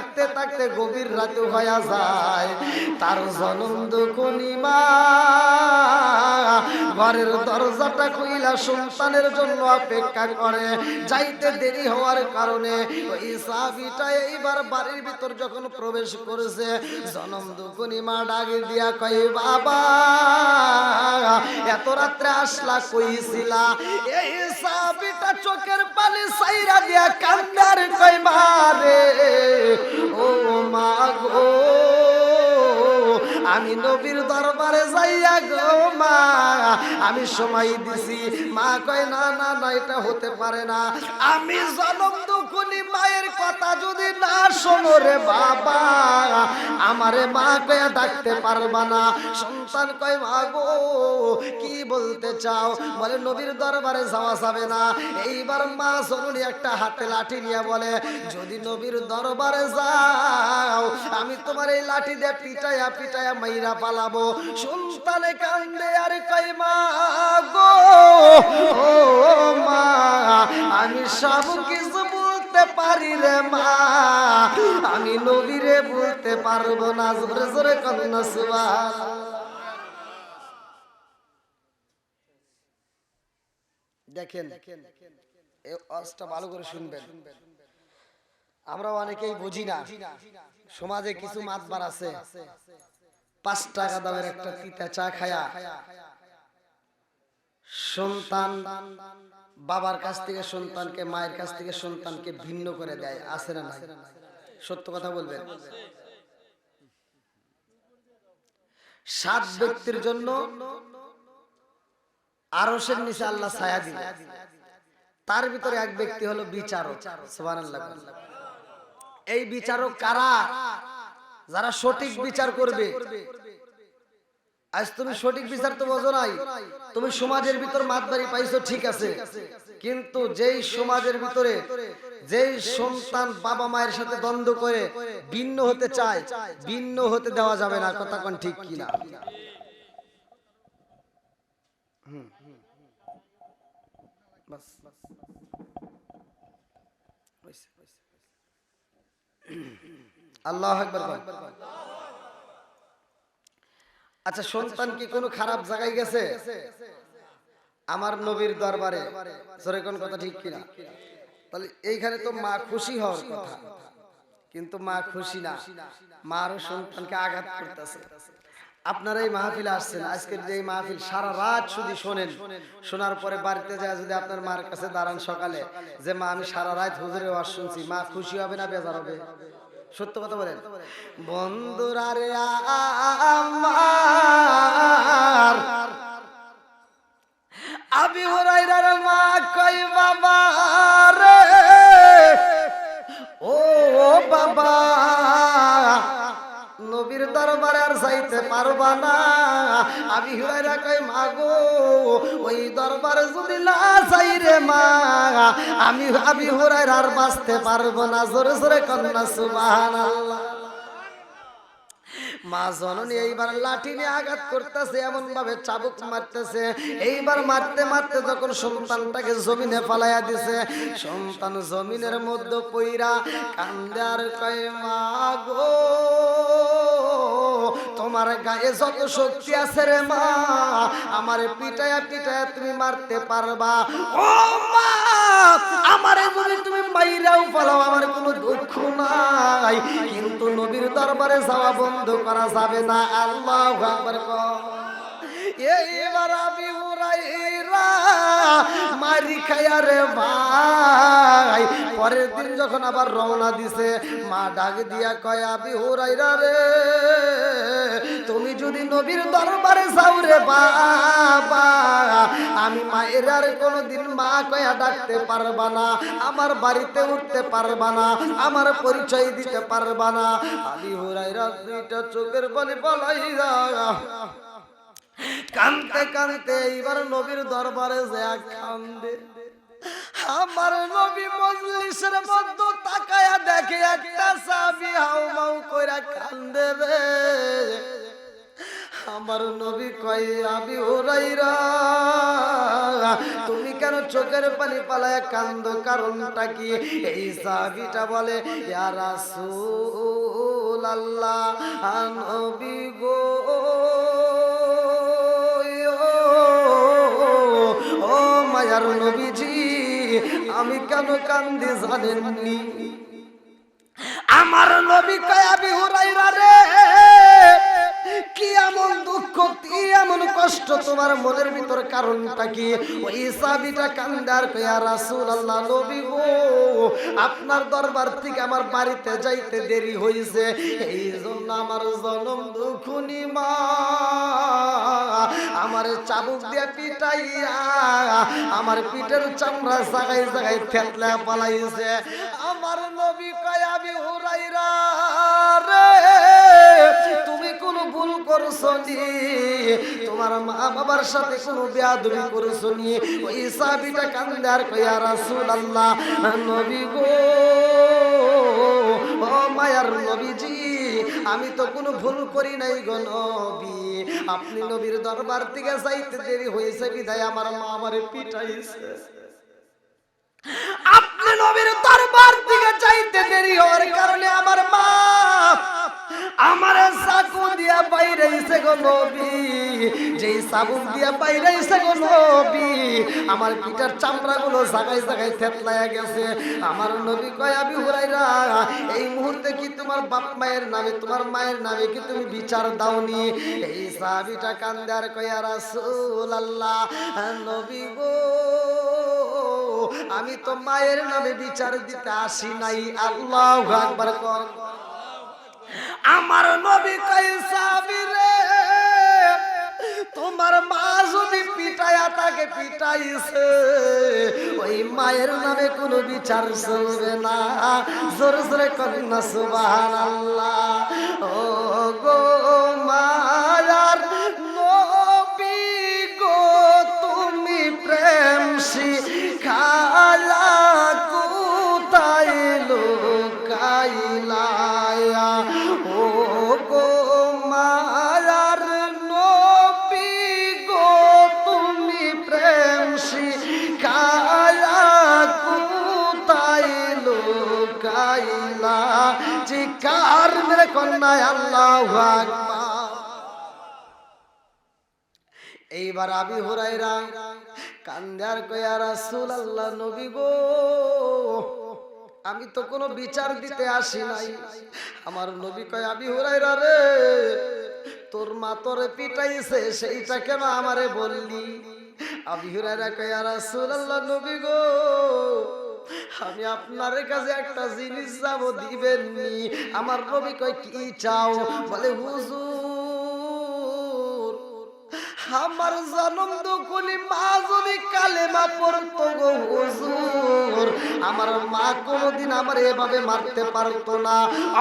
থাকতে থাকতে গভীর রাতে হয়ে যায়, তার জনম দুঃখী মা ঘরের দরজাটা খুইলা সন্তানের জন্য অপেক্ষা করে। যাইতে দেরি হওয়ার কারণে ওই সাহাবীটা এইবার বাড়ির ভিতর যখন প্রবেশ করেছে, জনম দুঃখী মা ডাকে দিয়া কই, বাবা এত রাত্রে আসলা, কইছিলা? এই সাহাবীটা চোখের পানি সাইরা দিয়া কান্দার কই, মারে ও মা গো, আমি নবীর দরবারে যাইয়া গো মা, আমি সময় দিছি। মা কয়, না না না, এটা হতে পারে না, আমি জনম দুঃখী মায়ের কথা যদি না শোনো রে বাবা, আমারে মা কয়ে ডাকতে পারবা না। সন্তান কয়, মা গো কি বলতে চাও? বলে, নবীর দরবারে যাওয়া যাবে না। এইবার মা জননী একটা হাতে লাঠি নিয়ে বলে, যদি নবীর দরবারে যাও আমি তোমার এই লাঠি দিয়ে পিটায়া পিটায়া মাইরা পালাবো। সন্তানে কান্দে আর কয়, মা গো ও মা, আমি সব কিছু বলতে পারি রে মা, আমি নবীরে বলতে পারবো না। জোরে জোরে কন্যা সুবহানাল্লাহ। দেখেন, এই ওয়াজটা ভালো করে শুনবেন। আমরা অনেকেই বুঝি না, সমাজে কিছু মাতবার আছে 5 টাকা দামের একটা তিতা চা খায়া সন্তান বাবার কাছ থেকে সন্তানকে, মায়ের কাছ থেকে সন্তানকে ভিন্ন করে দেয়, আছে না নাই? সত্য কথা বলবেন। 7 ব্যক্তির জন্য আরশের নিচে আল্লাহ ছায়া দিবেন, তার ভিতরে এক ব্যক্তি হলো বিচারক। সুবহানাল্লাহ। এই বিচারক কারা? যারা সঠিক বিচার করবে। আজ তুমি সঠিক বিচার তো বোঝো নাই, তুমি সমাজের ভিতর মাতবাড়ি পাইছো, ঠিক আছে, কিন্তু যেই সমাজের ভিতরে যেই সন্তান বাবা মায়ের সাথে দ্বন্দ্ব করে ভিন্ন হতে চায়, ভিন্ন হতে দেওয়া যাবে না। কথা কোন ঠিক কিনা? আল্লাহু আকবার। আচ্ছা, সন্তান কি কোনো খারাপ জায়গায় গেছে? আমার নবীর দরবারে, জোরে কোন কথা ঠিক কিনা? তাহলে এইখানে তো মা খুশি হওয়ার কথা, কিন্তু মা খুশি না, মারও সন্তানকে আঘাত করতেছে। আপনারা এই মাহফিলে আসছেন, আজকের যে মাহফিল সারা রাত শুধু শোনেন, শোনার পরে বাড়িতে যায় যদি আপনার মার কাছে দাঁড়ান সকালে, যে মা আমি সারা রাত হুজুরের ওয়াজ শুনছি, মা খুশি হবে না বেজার হবে? সত্য কথা বলেন। বন্ধুরা রে আমার, আবি হুরায়রার মা কই, বাবা রে ও বাবা, নবীর দরবারে আর যাইতে পারবা না। আবি হুরায়রা কই, মা গো ওই দরবারে যদি না যাই রে মা, আমি আবি হুরায়রা আর বাঁচতে পারবো না। জোরে জোরে কন্যা সুবহানাল্লাহ। মা জননী এইবার লাঠি নিয়ে আঘাত করতেছে, এমন ভাবে চাবুক মারতেছে। এইবার মারতে মারতে যখন সন্তানটাকে জমিনে ফালাইয়া দিছে, সন্তান জমিনের মধ্যে পইরা কান্দে আর কয়, মা গো তোমার গায়ে যত শক্তি আছে রে মা, আমারে পিটায়া পিটায়া তুমি মারতে পারবা। ও মা, আমারে যদি তুমি মাইরাও ফেলাও আমার কোনো দুঃখ নাই, কিন্তু নবীর দরবারে যাওয়া বন্ধ করা যাবে না। আল্লাহু আকবার। এইবার আবি হুরায়রা মারি খায়া রে ভাই। পরের দিন যখন আবার রওনা দিছে, মা ডাক দিয়া কয়, আবি হুরায়রা রে, তুমি যদি নবীর দরবারে যাও রে বাবা, আমি মায়ের আর কোনোদিন মা কয়া ডাকতে পারবা না, আমার বাড়িতে উঠতে পারবা না, আমার পরিচয় দিতে পারবা না। আবি হুরায়রা দুইটা চোখের পানি বলাইয়া কানতে কানতে এইবার নবীর দরবারে যায় কান্দে। আমার নবী মজলিসের মধ্যে তাকায়া দেখে একটা সাহাবী হাউমাউ কইরা কান্দে রে। আমার নবী কয় আবি হুরায়রা তুমি কেন চোখের পানি পালায় কান্দো কারণটা কি? এই সাহাবীটা বলে ইয়া রাসূলুল্লাহ নবী গো ও মায়ার নবীজি আমি কেন কান্দি জানেননি? আমার নবী কয় আবি হুরায়রা রে কি এমন দুঃখ কি এমন কষ্ট তোমার মনের ভিতর কারণটা কি? ওই সাহাবীটা কান্দার কয় ইয়া রাসূলুল্লাহ নবী গো আপনার দরবার থেকে আমার বাড়িতে যাইতে দেরি হইছে এই জন্য আমার জনম দুঃখনি মা আমার চাবুক দিয়ে পিটাইয়া আমার পিঠের চামড়া জায়গায় জায়গায় থেতলা পালাইছে। আমার নবী কয় আবি হুরায়রা রে তুমি কোন ভুল করছো নি? তোমার মা বাবার সাথে কোন বেয়াদবি করছো নি? ওই সাহাবীটা কান্দে আর কয় ইয়া রাসূলুল্লাহ নবী গো ও মায়ার নবীজি আমি তো কোনো ভুল করি নাই গো নবী আপনি নবীর দরবার থেকে যাইতে দেরি হয়েছে বিধায় আমার মা আমারে পিটাইছে। আপনি নবীর দরবার থেকে যাইতে দেরি হওয়ার কারণে আমার মা আমারে চাকু দিয়া বাইরেছে গো নবী যেই চাবুক দিয়া বাইরেছে গো নবী আমার পিঠার চামড়া গুলো জায়গায় জায়গায় থেতলায়া গেছে। আমার নবী কয় আবি হুরায়রা এই মুহূর্তে কি তোমার বাপ মায়ের নামে তোমার মায়ের নামে কি তুমি বিচার দাওনি? এই সাহাবীটা কান্দে আর কয় ইয়া রাসূলুল্লাহ নবী গো আমি তো মায়ের নামে বিচার দিতে আসি নাই। আল্লাহু আকবার কর। আমার নবী কয় সাহাবী রে তোমার মা যদি পিটায়া তাকে পিটাইছে ওই মায়ের নামে কোনো বিচার চলবে না। জোরে জোরে করেন না সুবহানাল্লাহ। ও গো মায়ার নবী গো তুমি প্রেম শিখালা কোথায় লুকাইলা? ও গো মায়ার নবী গো তুমি প্রেম শিখালা কোথায় লুকাইলা? চিৎকার মেরে কন্যা আল্লাহু আকবার। এইবার আবি হুরায়রা কান্দে আর কয় ইয়া রাসূলুল্লাহ নবী গো আমি তো কোনো বিচার দিতে আসি নাই। আমার নবী কয় আবি হুরায়রা রে তোর মা তোরে পিটাইছে সেইটা কেন আমারে বললি? আবি হুরায়রা কয় ইয়া রাসূলুল্লাহ নবী গো আমি আপনার কাছে একটা জিনিস চাবো দিবেন নি? আমার নবী কয় কি চাও? বলে হুজুর আমার জনম দুকুলি মা যদি কালেমা পড়তো গো হুজুর আমার মা কোনোদিন আমার এভাবে মারতে পারতো না।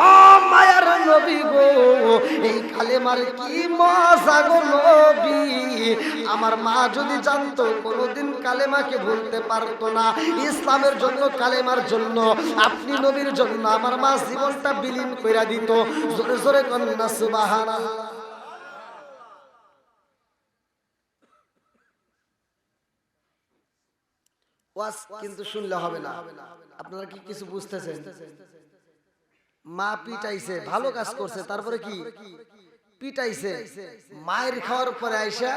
ও মায়ার নবী গো এই কালেমার কি মজা গো নবী আমার মা যদি জানতো কোনোদিন কালেমাকে ভুলতে পারতো না। ইসলামের জন্য কালেমার জন্য আপনি নবীর জন্য আমার মা জীবনটা বিলীন কইরা দিত। জোরে জোরে করেন না সুবহানাল্লাহ। ওয়াজ কিন্তু শুনলে হবে না। আপনারা কি কিছু বুঝতেছেন? মা পিটাইছে ভালো কাজ করছে তারপরে কি পিটাইছে মায়ের খাওয়ার পরে আইসা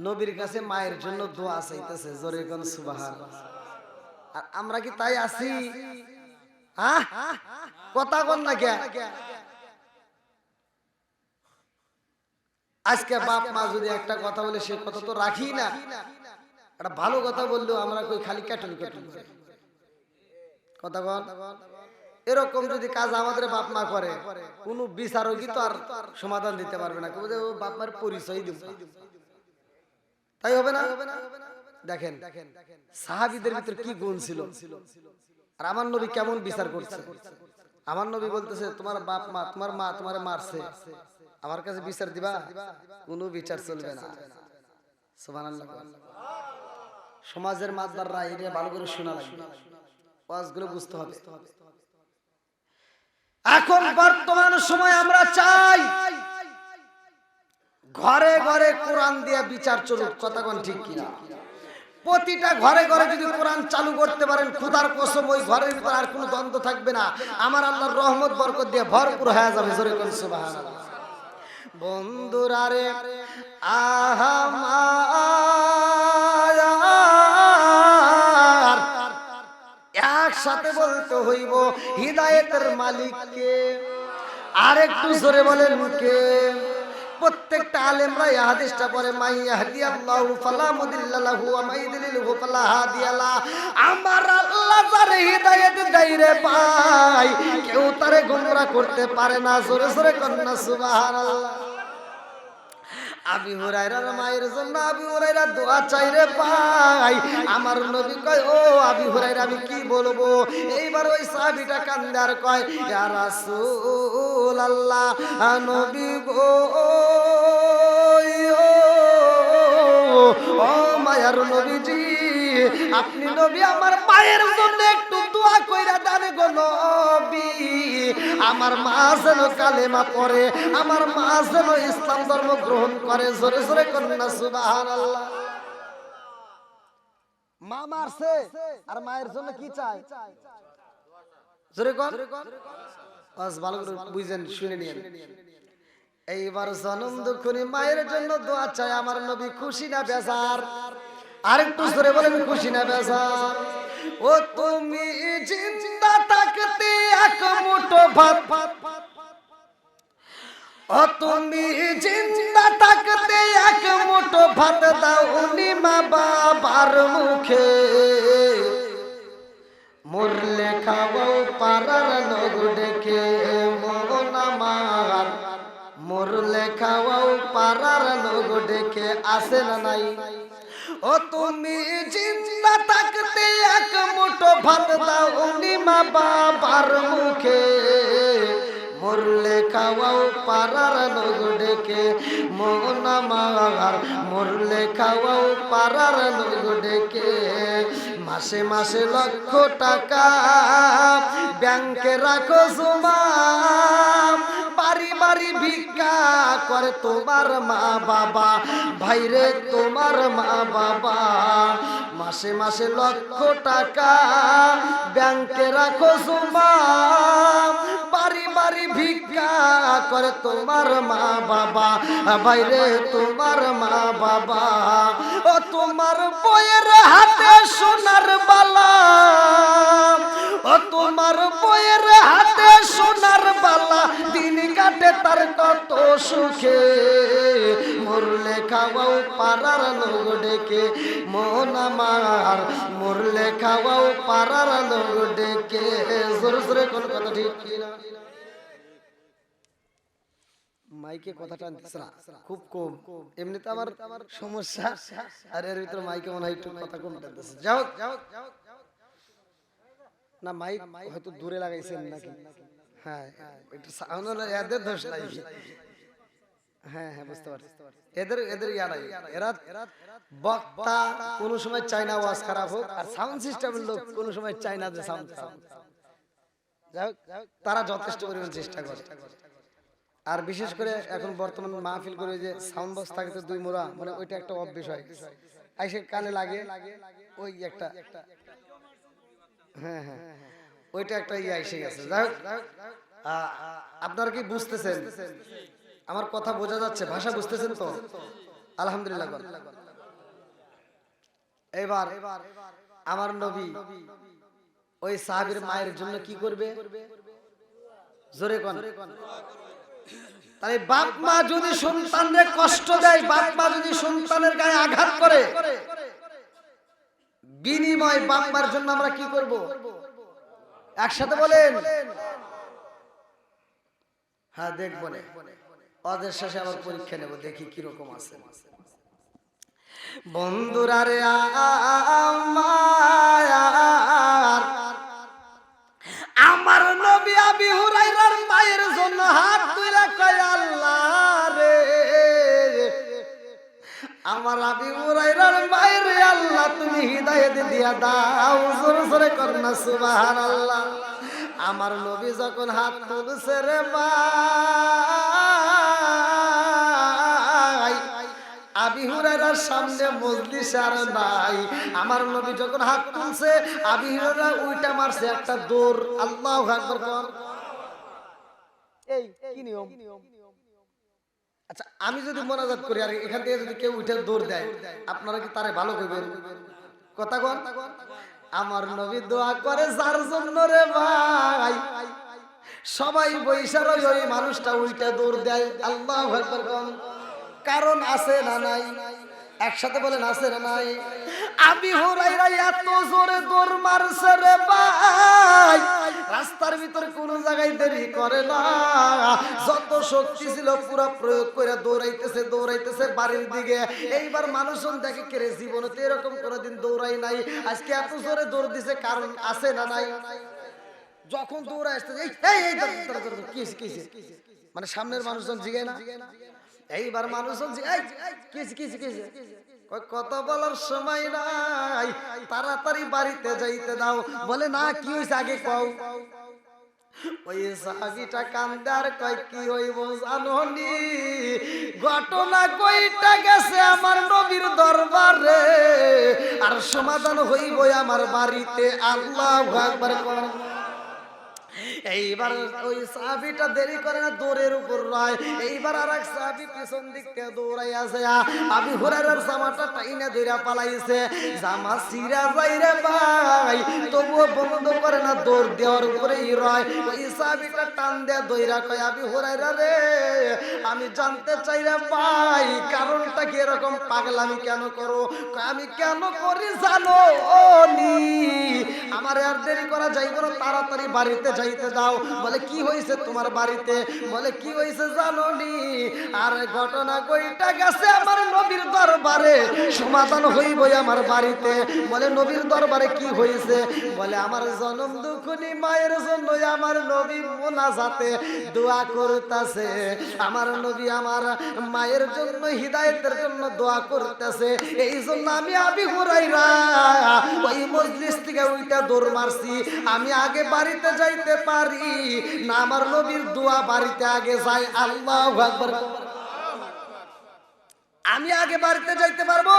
নবীর কাছে মায়ের জন্য দোয়া চাইতেছে। জোরে কোন সুবহানাল্লাহ। আর আমরা কি তাই আছি? হ্যাঁ কথা কোন না কে? আজকে বাপ মা যদি একটা কথা বলে সে কথা তো রাখি না। একটা ভালো কথা বললেও আমরা কই খালি ক্যাটন ক্যাটন কথা বল। এরকম যদি কাজ আমাদের বাপ মা করে কোনো বিচারকই তো আর সমাধান দিতে পারবে না। বাপ মার পরিচয় দিব তাই হবে না? দেখেন সাহাবীদের ভিতর কি গুণ ছিল আর আমার নবী কেমন বিচার করছে। আমার নবী বলতেছে তোমার বাপ মা তোমার মা তোমারে মারছে আমার কাছে বিচার দিবা? কোনো বিচার চলবে না। সুবহানাল্লাহ। সমাজের মাতবাররা এটা ভালো করে শোনা লাগবে, ওয়াজগুলো বুঝতে হবে। এখন বর্তমান সময় আমরা চাই ঘরে ঘরে কোরআন দিয়ে বিচার চলুক, কথা কোন ঠিক কিনা? প্রতিটা ঘরে ঘরে যদি কোরআন চালু করতে পারেন, খোদার কসম ওই ঘরের ভিতর আর কোনো দ্বন্দ্ব থাকবে না, আমার আল্লাহর রহমত বরকত দিয়ে ভরপুর হয়ে যাবে। জোরে কোন সুবহানাল্লাহ। বন্ধুরা রে একসাথে বলতে হইব হিদায়েতের মালিককে। আর একটু জোরে বলেন কে? প্রত্যেকটা আলেমরা এই হাদিসটা পড়ে, মাই ইয়াহদিয়াল্লাহু ফালা মুদিল্লা লাহু ওয়া মাই ইউদ্লিলহু ফালা হাদিয়া লা। আমার আল্লাহ যারে হিদায়াত দেয় রে ভাই, কেউ তারে গোমরা করতে পারে না। জোরে জোরে কন্না সুবহানাল্লাহ। আবি হুরায়রার মায়ের জন্য আবি হুরায়রা দোয়া চাই রে ভাই। আমার নবী কয়, ও আবি হুরায়রা আমি কি বলবো? এইবার ওই সাহাবীটা কান্দে আর কয়, ইয়া রাসূলুল্লাহ, নবী গো, ও মায়ার নবীজি, আপনি নবী আমার মায়ের জন্য একটু দোয়া কইরা দেন গো নবী। আমার মা যেন কালেমা পড়ে, আমার মা যেন ইসলাম ধর্ম গ্রহণ করে। জোরে জোরে কন্না সুবহানাল্লাহ। মা মারছে আর মায়ের জন্য কি চায়? জোরে কর, ভালো করে বুঝেন, শুনে নিন। এইবার জনম দুঃখী মায়ের জন্য দোয়া চাই, আমার নবী খুশি না বেজার? আরেকটু জোরে বলেন, খুশি না বেজার? ও তুমি জিন্দা থাকতে এক মুঠো ভাত, ও তুমি জিন্দা থাকতে এক মুঠো ভাত দাও উনি মা বাবার মুখে, মরলে খাওয়াও পারার লোক ডেকে মন আমার, মরলে খাওয়াও পারার লোক ডেকে আসে না নাই? ও তুমি জিন্দা থাকতে এক মুঠো ভাত দাও উনি মা বাবার মুখে, মরলে খাওয়াও পারার লোক ডেকে মন আমার, মরলে খাওয়াও পারার লোক ডেকে। মাসে মাসে লক্ষ টাকা ব্যাংকে রাখো জমা, বাড়ি বাড়ি ভিক্ষা করে তোমার মা বাবা, ভাইরে তোমার মা বাবা। মাসে মাসে লক্ষ টাকা ব্যাংকে রাখো জমা, বাড়ি বাড়ি ভিক্ষা করে তোমার মা বাবা, ভাইরে তোমার মা বাবা। ও তোমার বইয়ের হাতে সোনার বালা, ও তোমার বইয়ের হাতে সোনার বালা, দিন কাটে তার কত সুখে, মরলে খাওয়াও পারার লোক ডেকে মন আমার, মরলে খাওয়াও পারার লোক ডেকে। জোরে জোরে কোন কথা ঠিক কিনা? মাইকে কথা টানতেছে না, খুব কম। এমনিতে আমার সমস্যা, আর এর ভিতরে মাইকে মনে হয় একটু কথা কম টানতেছে। যাও না, মাইক হয়তো দূরে লাগাইছেন নাকি? হ্যাঁ, একটু সাউন্ড এদের দোষ নাই। হ্যাঁ হ্যাঁ, বুঝতে পারছি। এদের ইয়া নাই, এরা বক্তা কোনো সময় চায় না ওয়াজ খারাপ হোক, আর সাউন্ড সিস্টেমের লোক কোনো সময় চায় না যে সাউন্ড খারাপ। যাই হোক, তারা যথেষ্ট পরিমাণ চেষ্টা করে। আর বিশেষ করে এখন বর্তমান মাহফিল করে যে সাউন্ড বক্স থাকে তো দুই মোড়া, মানে ওইটা একটা অফ বিষয়, আইসে কানে লাগে ওই একটা, হ্যাঁ হ্যাঁ, ওইটা একটা ইয়ে এসে গেছে। যাই হোক, আপনারা কি বুঝতেছেন? আমার কথা বোঝা যাচ্ছে? ভাষা বুঝতেছেন তো? আলহামদুলিল্লাহ। এবার আমার নবী ওই সাহাবীর মায়ের জন্য কি করবে? জোরে কোন। তাই বাপ মা যদি সন্তানকে কষ্ট দেয়, বাপ মা যদি সন্তানের গায়ে আঘাত করে, বিনিময় বাপ মার জন্য আমরা কি করব? একসাথে বলেন। হ্যাঁ, দেখব না, ওদের শেষে আবার পরীক্ষা নেব, দেখি কিরকম আছে। বন্ধুরা রে আমার নবী আবি হুরায়রার মায়ের জন্য হাত তুলে কয়, আল্লাহ রে, আমার আবি হুরায়রার মায়ের রে আল্লাহ তুমি হিদায়াত দিয়া দাও। জোরে জোরে কর না সুবহানাল্লাহ। আমার নবী যখন হাত তুলছে রে ভাই, আবি হুরায়রার সামনে মজলিস আর নাই। আমার নবী যখন হাত তুলছে আবি হুরায়রা উল্টা মারছে একটা দৌড়। আল্লাহু আকবার বল। এই কি নিয়ম? আচ্ছা আমি যদি মোনাজাত করি আর এখান থেকে যদি কেউ উঠে দৌড় দেয় আপনারা কি তারে ভালো কইবেন? কথা কোন? আমার নবী দোয়া করে যার জন্য রে ভাই সবাই বৈশার ওই মানুষটা উল্টা দৌড় দেয়। আল্লাহু আকবার কোন। কারণ আছে না নাই? একসাথে বলেন আছে না নাই? আবি হুরায়রা এত জোরে দৌড় মারছে রে ভাই রাস্তার ভিতরে কোন জায়গায় দেরি করে না। যত শক্তি ছিল পুরো প্রয়োগ করে দৌড়াইতেছে বাড়ির দিকে। এইবার মানুষজন দেখে কে জীবনে তো এরকম কোনোদিন দৌড়াই নাই, আজকে এত জোরে দৌড় দিছে কারণ আছে না নাই? যখন দৌড়ায় আসতেছে মানে সামনের মানুষজন জিগে না। এইবার মানুষজন কত বলার সময় নাই, তাড়াতাড়ি বাড়িতে যাইতে দাও। বলে না কি হয়েছে আগে কও। ওই সাহাবীটা কান্দার কয় কি হইব জানোনি? ঘটনা কইটা গেছে আমার নবীর দরবারে আর সমাধান হইব আমার বাড়িতে। আল্লাহু আকবার। এইবার ওই সাহাবীটা দেরি করে না, দৌড়ের উপর রয়। এইবার আরেক সাহাবী পিছন দিক থেকে দৌড়াই আছে। আবি হুরায়রার জামাটা টাইনা ধইরা পালাইছে, জামা ছিঁড়া যায় রে ভাই, তবুও বন্ধ করে না, দৌড় দেওয়ার উপরেই রয়। ওই সাহাবীটা টান দেয়া ধইরা কয় আবি হুরায়রা রে আমি জানতে চাই রে ভাই কারণটা কি এরকম পাগলামি কেন করো? আমি কেন করি জানো ও নি? আমার আর দেরি করা যাইব না, তাড়াতাড়ি বাড়িতে যাইতে দাও। বলে কি হয়েছে তোমার বাড়িতে? বলে কি হয়েছে জানো নি? আর ঘটনা কইটা গেছে আমার নবীর দরবারে, সমাধান হইবই আমার বাড়িতে। বলে নবীর দরবারে কি হয়েছে? বলে আমার জনম দুঃখিনী মায়ের জন্য আমার নবী মোনাজাতে দোয়া করতেছে। আমার নবী আমার মায়ের জন্য হিদায়াতের জন্য দোয়া করতেছে। এই জন্য আমি আবি হুরায়রা ওই মজলিস থেকে ওইটা দৌড় মারছি। আমি আগে বাড়িতে যাইতে পারি না, আমার নবীর দোয়া বাড়িতে আগে যায়। আল্লাহু আকবার। আমি আগে বাড়িতে যাইতে পারবো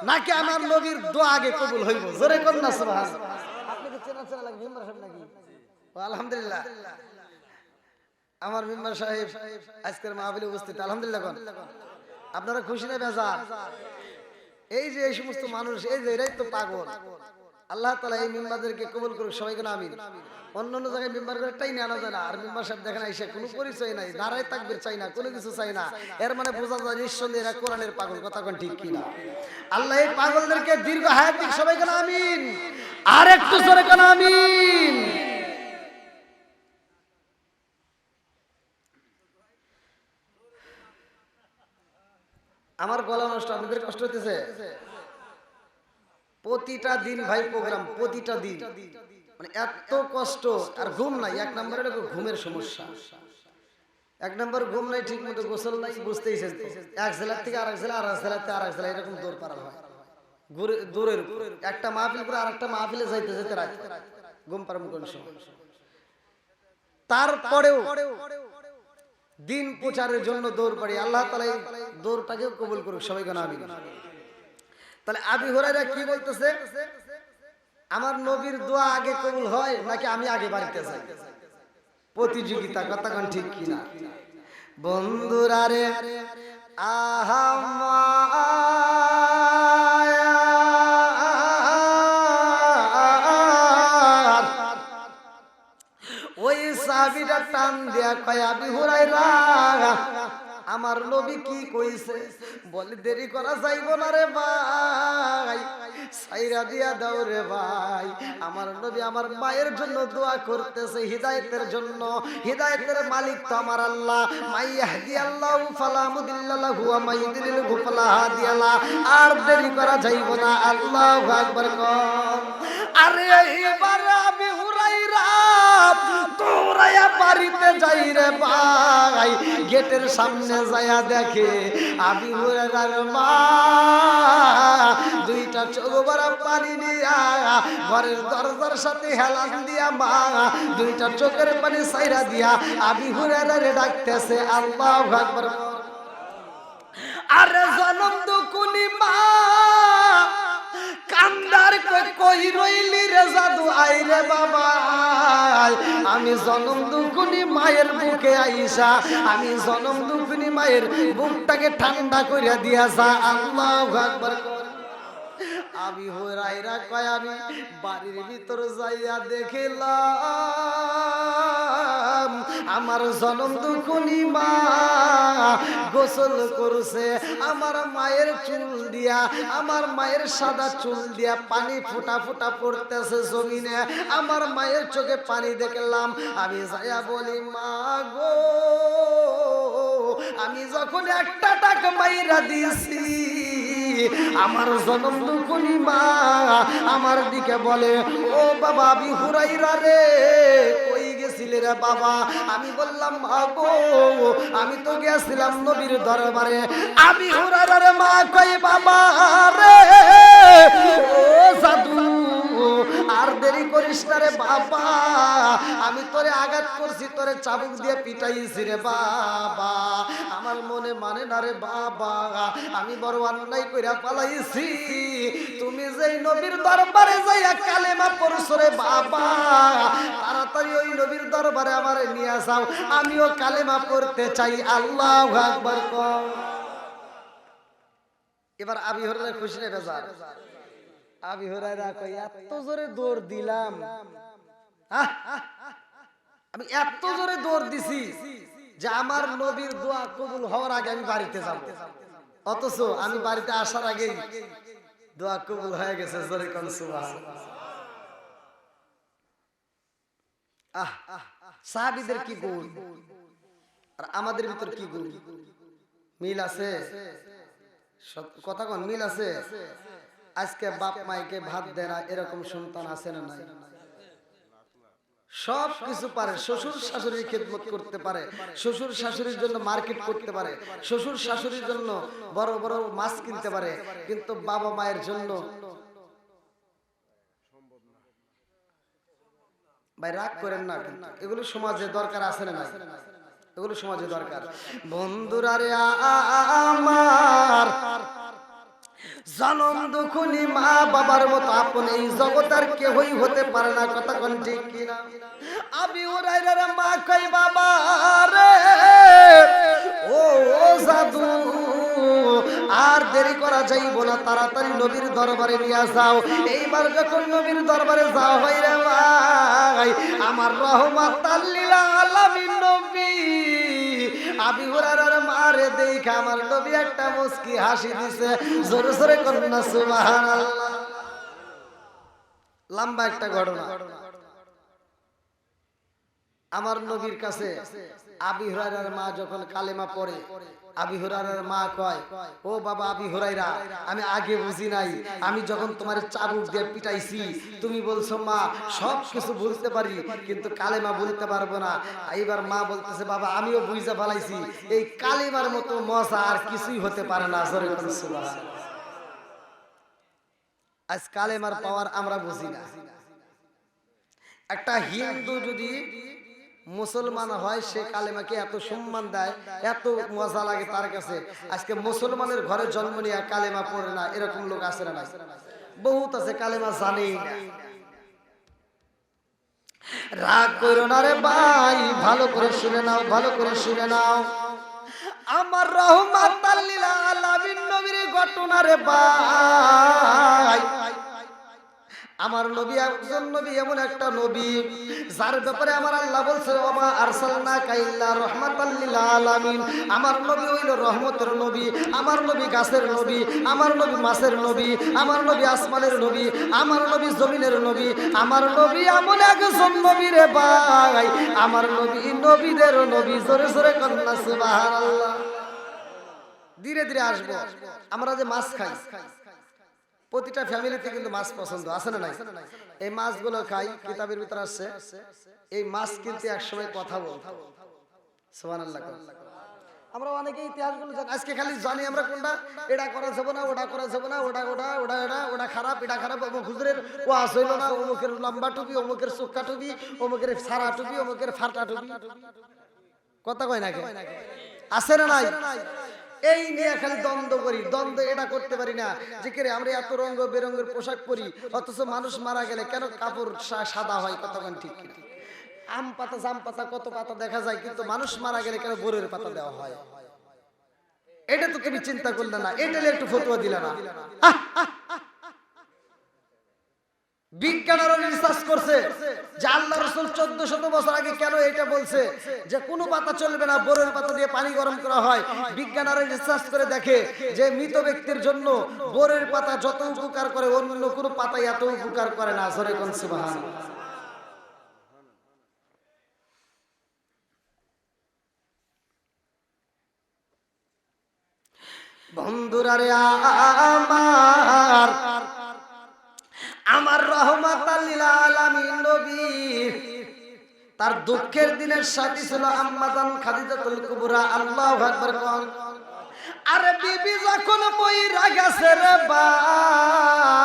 নাকি আমার নবীর দোয়া আগে কবুল হইব? জোরে কোন না সুবহানাল্লাহ। আপনি কি চেনা চেনা লাগে মেম্বার সাহেব নাকি? আলহামদুলিল্লাহ আমার মেম্বার সাহেব আজকের মাহফিলে উপস্থিত। আলহামদুলিল্লাহ কোন। আপনারা খুশি না বেজার? এই যে এই সমস্ত মানুষ এই যে এরাই তো পাগল। আল্লাহ তাআলা এই মেম্বারদেরকে কবুল করুক, সবাইকে আমিন। অন্য অন্য জায়গায় মেম্বার করে টাই আনা যায় না, আর মেম্বার সাহেব দেখেন আইসা কোনো পরিচয় নাই, দাঁড়ায় তাকবীর চাই না, কোনো কিছু চাই না। এর মানে বোঝা যায় নিঃসন্দেহে এরা কোরআনের পাগল। কথা কোন ঠিক কিনা? আল্লাহ এই পাগলদেরকে দীর্ঘ হায়াত দিক, সবাইকে আমিন। আর একটু জোরে কোন আমিন। আমার গলা নষ্ট, আপনাদের কষ্ট হইতেছে? প্রতিটা দিন ভাই প্রোগ্রাম, প্রতিটা দিন মানে এত কষ্ট। আর ঘুম নাই, এক নম্বরে ঘুমের সমস্যা। এক নম্বর ঘুম নাই, ঠিক মতো গোসল নাই, বুঝতেইছেন তো। এক জেলার থেকে আরেক জেলা, আর এক জেলার থেকে আরেক জেলা, এরকম দৌড় পারা হয় দূরের উপর। একটা মাহফিল করে আরেকটা মাহফিলে যাইতে যেতে রাত ঘুম পারম কোন সময়। তারপরেও দিন প্রচারের জন্য দৌড় পাড়ি। আল্লাহ তাআলা এই দৌড়টাকে কবুল করুক, সবাইকে আমিন। তাহলে আবি হুরায়রা কি বলতেছে? আমার নবীর দোয়া আগে কবুল হয় নাকি আমি আগে বাড়িতে যাই? প্রতিযোগিতা। কথা কোন ঠিক কিনা? বন্ধুরা রে ওই সাহাবীটা টান দিয়া কয় আবি হুরায়রা আমার নবী কি কইছে? বলে দেরি করা যাইব না রে ভাই, সাইরা দিয়া দাও রে ভাই। আমার নবী আমার মায়ের জন্য দোয়া করতেছে হিদায়াতের জন্য। হিদায়াতের মালিক তো আমার আল্লাহ। মাইয়াহদি আল্লাহু ফালা মুদিল্লা লাহু ওয়া মাইয়ুদ্লিলহু ফালা হাদিয়া লা। আর দেরি করা যাইব না। আল্লাহু আকবার। আরে এবার আবি হুরায়রা দৌড়াইয়া বাড়িতে যাই রে ভাই। গেটের সামনে যায়া দেখে আবি হুরায়রার মা দুইটা চোখ ভরা পানি নিয়া ঘরের দরজার সাথে হেলান দিয়া মা দুইটা চোখের পানি সাইরা দিয়া আবি হুরায়রারে ডাকতেছে। আল্লাহু আকবার। আরে জনম দুকুনি মা কান্দার কই রইলি রে জাদু আইরে বাবা আমি জনম দুকুনি মায়ের বুকে আইসা আমি জনম দুকুনি মায়ের বুকটাকে ঠান্ডা কইরা দিয়াছা আল্লাহু আকবার আবি হুরায়রা কয় আমি বাড়ির ভিতর যাইয়া দেখিলাম আমার জনম দুকুনি মা গোসল করছে আমার মায়ের চুল দিয়া আমার মায়ের সাদা চুল দিয়া পানি ফোঁটা ফোঁটা পড়তেছে জমিনে আমার মায়ের চোখে পানি দেখলাম আমি যাইয়া বলি মা গো আমি যখন একটা টাকা মাইরা দিয়েছি আমার জনম দুকুনি মা আমার দিকে বলে ও বাবা আবি হুরায়রা রে কই গেছিলে রে বাবা আমি বললাম মা গো আমি তো গেছিলাম নবীর দরবারে আবি হুরায়রা রে মা কই বাবা রে ও জাদু আর দেরি করিস না রে বাবা আমি তোরে আঘাত করছি তোরে চাবুক দিয়ে পিটাইছি রে বাবা আমার মনে মানে না রে বাবা আমি বড় অন্যায় কইরা পালাইছি তুমি যেই নবীর দরবারে যাইয়া কালেমা পড়ছো রে বাবা তাড়াতাড়ি ওই নবীর দরবারে আমারে নিয়ে যাও আমিও কালেমা পড়তে চাই আল্লাহু আকবার কও এবার আবি হুরায়রা খুশি রে বেজার আবি হুরায়রা কই এত জোরে দৌড় দিলাম আমি এত জোরে দৌড় দিছি যে আমার নবীর দোয়া কবুল হওয়ার আগে আমি বাড়িতে যাব অথচ আমি বাড়িতে আসার আগেই দোয়া কবুল হয়ে গেছে জোরে কোন সুবহানাল্লাহ সাহাবীদের কি গুণ আর আমাদের ভিতর কি গুণ মিল আছে কথা কোন মিল আছে আজকে বাপ মাইকে ভাত দেয় না এরকম সন্তান আছে না নাই সব কিছু পারে শ্বশুর শাশুড়ির খেদমত করতে পারে শ্বশুর শাশুড়ির জন্য মার্কেট করতে পারে শ্বশুর শাশুড়ির জন্য বড় বড় মাছ কিনতে পারে কিন্তু বাবা মায়ের জন্য ভাই রাগ করেন না কিন্তু এগুলো সমাজে দরকার আছে না নাই এগুলো সমাজে দরকার বন্ধুরা রে আমার জনম দুকুনি মা বাবার মতো আপন এই জগৎ আর কেউই হতে পারে না কথা কোন ঠিক কিনা আবি হুরায়রা রে মা কই বাবা রে ও জাদু আর দেরি করা যাইব না তাড়াতাড়ি নবীর দরবারে নিয়ে যাও এইবার যখন নবীর দরবারে যাও ভাই রে ভাই আমার রহমাতাল লিল আলামিন নবী আবি হুরায়রার মারে দেখা আমার নবী একটা মুস্কি হাসি দিছে জোরে জোরে করুন না সুবহানাল্লাহ লম্বা একটা ঘটনা আমার নবীর কাছে আবি হুরায়রার মা যখন কালেমা পড়ে আবি হুরায়রার মা কয় ও বাবা আবি হুরায়রা আমি আগে বুঝি নাই আমি যখন তোমার চাবুক দিয়ে পিটাইছি তুমি বলছো মা সব কিছু বুঝতে পারি কিন্তু কালেমা বলতে পারবো না এইবার মা বলতেছে বাবা আমিও বুঝতে ফেলাইছি এই কালেমার মতো মজা আর কিছুই হতে পারে না জোরে করে সুবহানাল্লাহ আজ কালেমার পাওয়ার আমরা বুঝি না একটা হিন্দু যদি মুসলমান হয় সে কালেমাকে এত সম্মান দেয় এত মজা লাগে তার কাছে আজকে মুসলমানের ঘরে জন্ম নিয়ে কালেমা পড়ে না এরকম লোক আছে না বহুত আছে কালেমা জানেই না রাগ করো না রে ভাই ভালো করে শুনে নাও ভালো করে শুনে নাও আমার রহমাতাল লিল আলামিন নবীর ঘটনা রে ভাই আমার নবী একজন নবী এমন একটা নবী যার ব্যাপারে আমার আল্লাহ বলছে ওমা আরসালনাকা ইল্লা রাহমাতাল লিল আলামিন আমার নবী হইল রহমতের নবী আমার নবী গাছের নবী আমার নবী মাছের নবী আমার নবী আসমানের নবী আমার নবী জমিনের নবী আমার নবী এমন একজন নবী রে ভাই আমার নবী নবীদের নবী জোরে জোরে কন্না সুবহানাল্লাহ ধীরে ধীরে আসবো আমরা যে মাছ খাই প্রতিটা ফ্যামিলিতে কিন্তু মাছ পছন্দ আছে না নাই এই মাছগুলো খাই কিতাবের ভিতরে আছে এই মাছ কিন্তু একসময় কথা বলতো সুবহানাল্লাহ আমরা অনেকে ইতিহাসগুলো জানি আজকে খালি জানি আমরা কোনটা এটা করা যাবে না ওটা করা যাবে না ওটা ওটা ওটা এটা ওটা খারাপ এটা খারাপ অমুক হুজুরের ও আসইল না অমুকের লম্বা টুপি অমুকের চোক্কা টুপি অমুকের সারা টুপি অমুকের ফাটা টুপি কথা কয় নাকি আছে না নাই এই নিয়ে খালি দ্বন্দ্ব করি, দ্বন্দ্ব এটা করতে পারি না যে কে আমরা এত রঙ বেরঙের পোশাক পরি, অথচ মানুষ মারা গেলে কেন কাপড় সাদা হয়, কতক্ষণ ঠিক কিনা? আম পাতা জাম পাতা কত পাতা দেখা যায়, কিন্তু মানুষ মারা গেলে কেন বরের পাতা দেওয়া হয়? এটা তো তুমি চিন্তা করলে না, এটা একটু ফতোয়া দিলে না। বিজ্ঞানীরা রিসার্চ করছে যে আল্লাহ রাসূল 1400 বছর আগে কেন এটা বলছে যে কোনো পাতা চলবে না, বোরের পাতা দিয়ে পানি গরম করা হয়। বিজ্ঞানীরা রিসার্চ করে দেখে যে মৃত ব্যক্তির জন্য বোরের পাতা যত উপকার করে অন্য কোনো পাতা এত উপকার করে না। জোরে কোন সুবহানাল্লাহ। বন্ধুরা রে আমার রহমাতাল লিল আলামিন নবী তার দুঃখের দিনের সাথী ছিল আম্মা জান খাদিজাতুল কুবরা। আল্লাহু আকবার কোন। আরে বিবি যখন মইরা গেছে রে ভাই,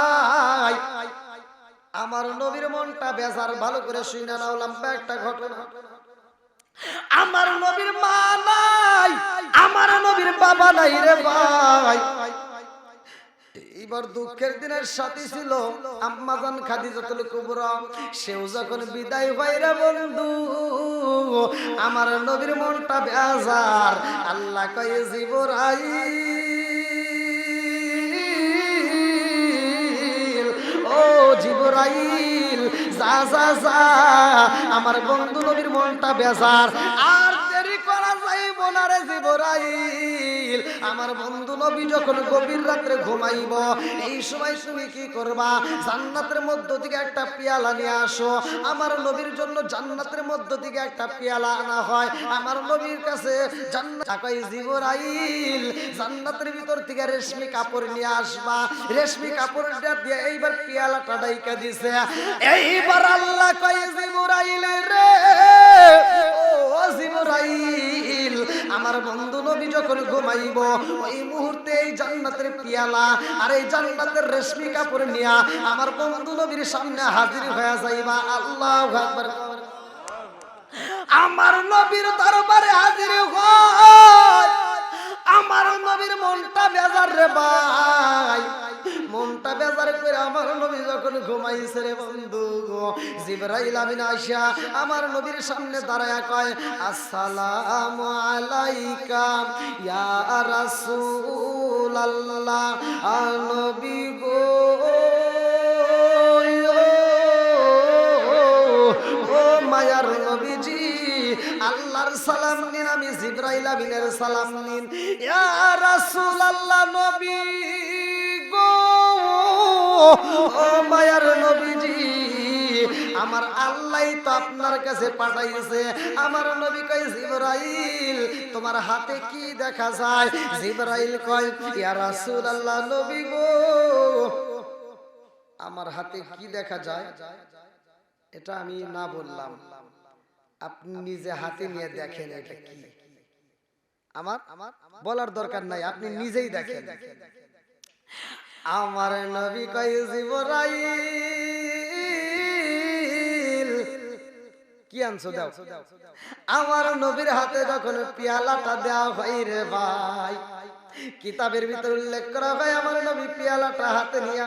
আমার নবীর মনটা বেজার। ভালো করে শুনে নাও, লম্বা একটা ঘটনা। আমার নবীর মা নাই, আমার নবীর বাবা নাই রে ভাই। এবার দুঃখের দিনের সাথী ছিল আম্মা জান খাদিজাতুল কুবরা। সেও যখন বিদায় হয় রে বন্ধু, আমার নবীর মনটা বেজার। আল্লাহ কয়ে জিবরাইল, ও জিবরাইল যা যা যা, আমার বন্ধু নবীর মনটা বেজার। আর দেরি করা যাইব না রে জিবরাইল, আমার বন্ধু নবী যখন গভীর রাত্রে ঘুমাইব, এই সময় তুমি কি করবা? জান্নাতের মধ্য থেকে একটা পেয়ালা নিয়ে আসো। আমার নবীর জন্য জান্নাতের মধ্য থেকে একটা পেয়ালা আনা হয়। আমার নবীর কাছে জান্নাত কই জিবরাইল জান্নাতের ভিতর থেকে রেশমি কাপড় নিয়ে আসবা। রেশমি কাপড়টা দিয়ে এইবার পেয়ালাটা ডাইকা দিছে। এইবার আল্লাহ কই জিবরাইল রে, ও জিবরাইল, আমার বন্ধু নবী যখন ঘুমাইব ওই মুহূর্তে এই জান্নাতের পেয়ালা আর এই জান্নাতের রেশমি কাপড় নিয়া আমার বন্ধু নবীর সামনে হাজির হয়ে যাইবা। আল্লাহু আকবার। আমার নবীর দরবারে হাজির হয়। আমার নবীর মনটা বেজার রে ভাই, মনটা বেজার করে আমার নবী যখন ঘুমাইছে রে বন্ধু, জিবরাইল আমিন আয়েশা আমার নবীর সামনে দাঁড়ায়া কয় আসসালামু আলাইকা ইয়া রাসূলুল্লাহ। নবী গো, ও মায়ার নবীজি, আল্লাহর সালাম নিন, আমি জিবরাইল আমিনের সালাম নিন। ইয়া রাসূলুল্লাহ, নবী গো, ও মায়ার নবীজি, আমার আল্লাহ তো আপনার কাছে পাঠাইছে। আমার নবী কয় জিবরাইল তোমার হাতে কি দেখা যায়? জিবরাইল কয় ইয়া রাসূলুল্লাহ, নবী গো, আমার হাতে কি দেখা যায় এটা আমি না বললাম, আপনি নিজে হাতে নিয়ে দেখেন এটা কি। আমার বলার দরকার নাই, আপনি নিজেই দেখেন। আমার নবী কয় জিবরাইল কি আনছো দাও। আমার নবীর হাতে যখন পেয়ালাটা দেওয়া হয় রে ভাই, কিতাবের ভিতর উল্লেখ করা হয় আমার নবী পেয়ালাটা হাতে নিয়ে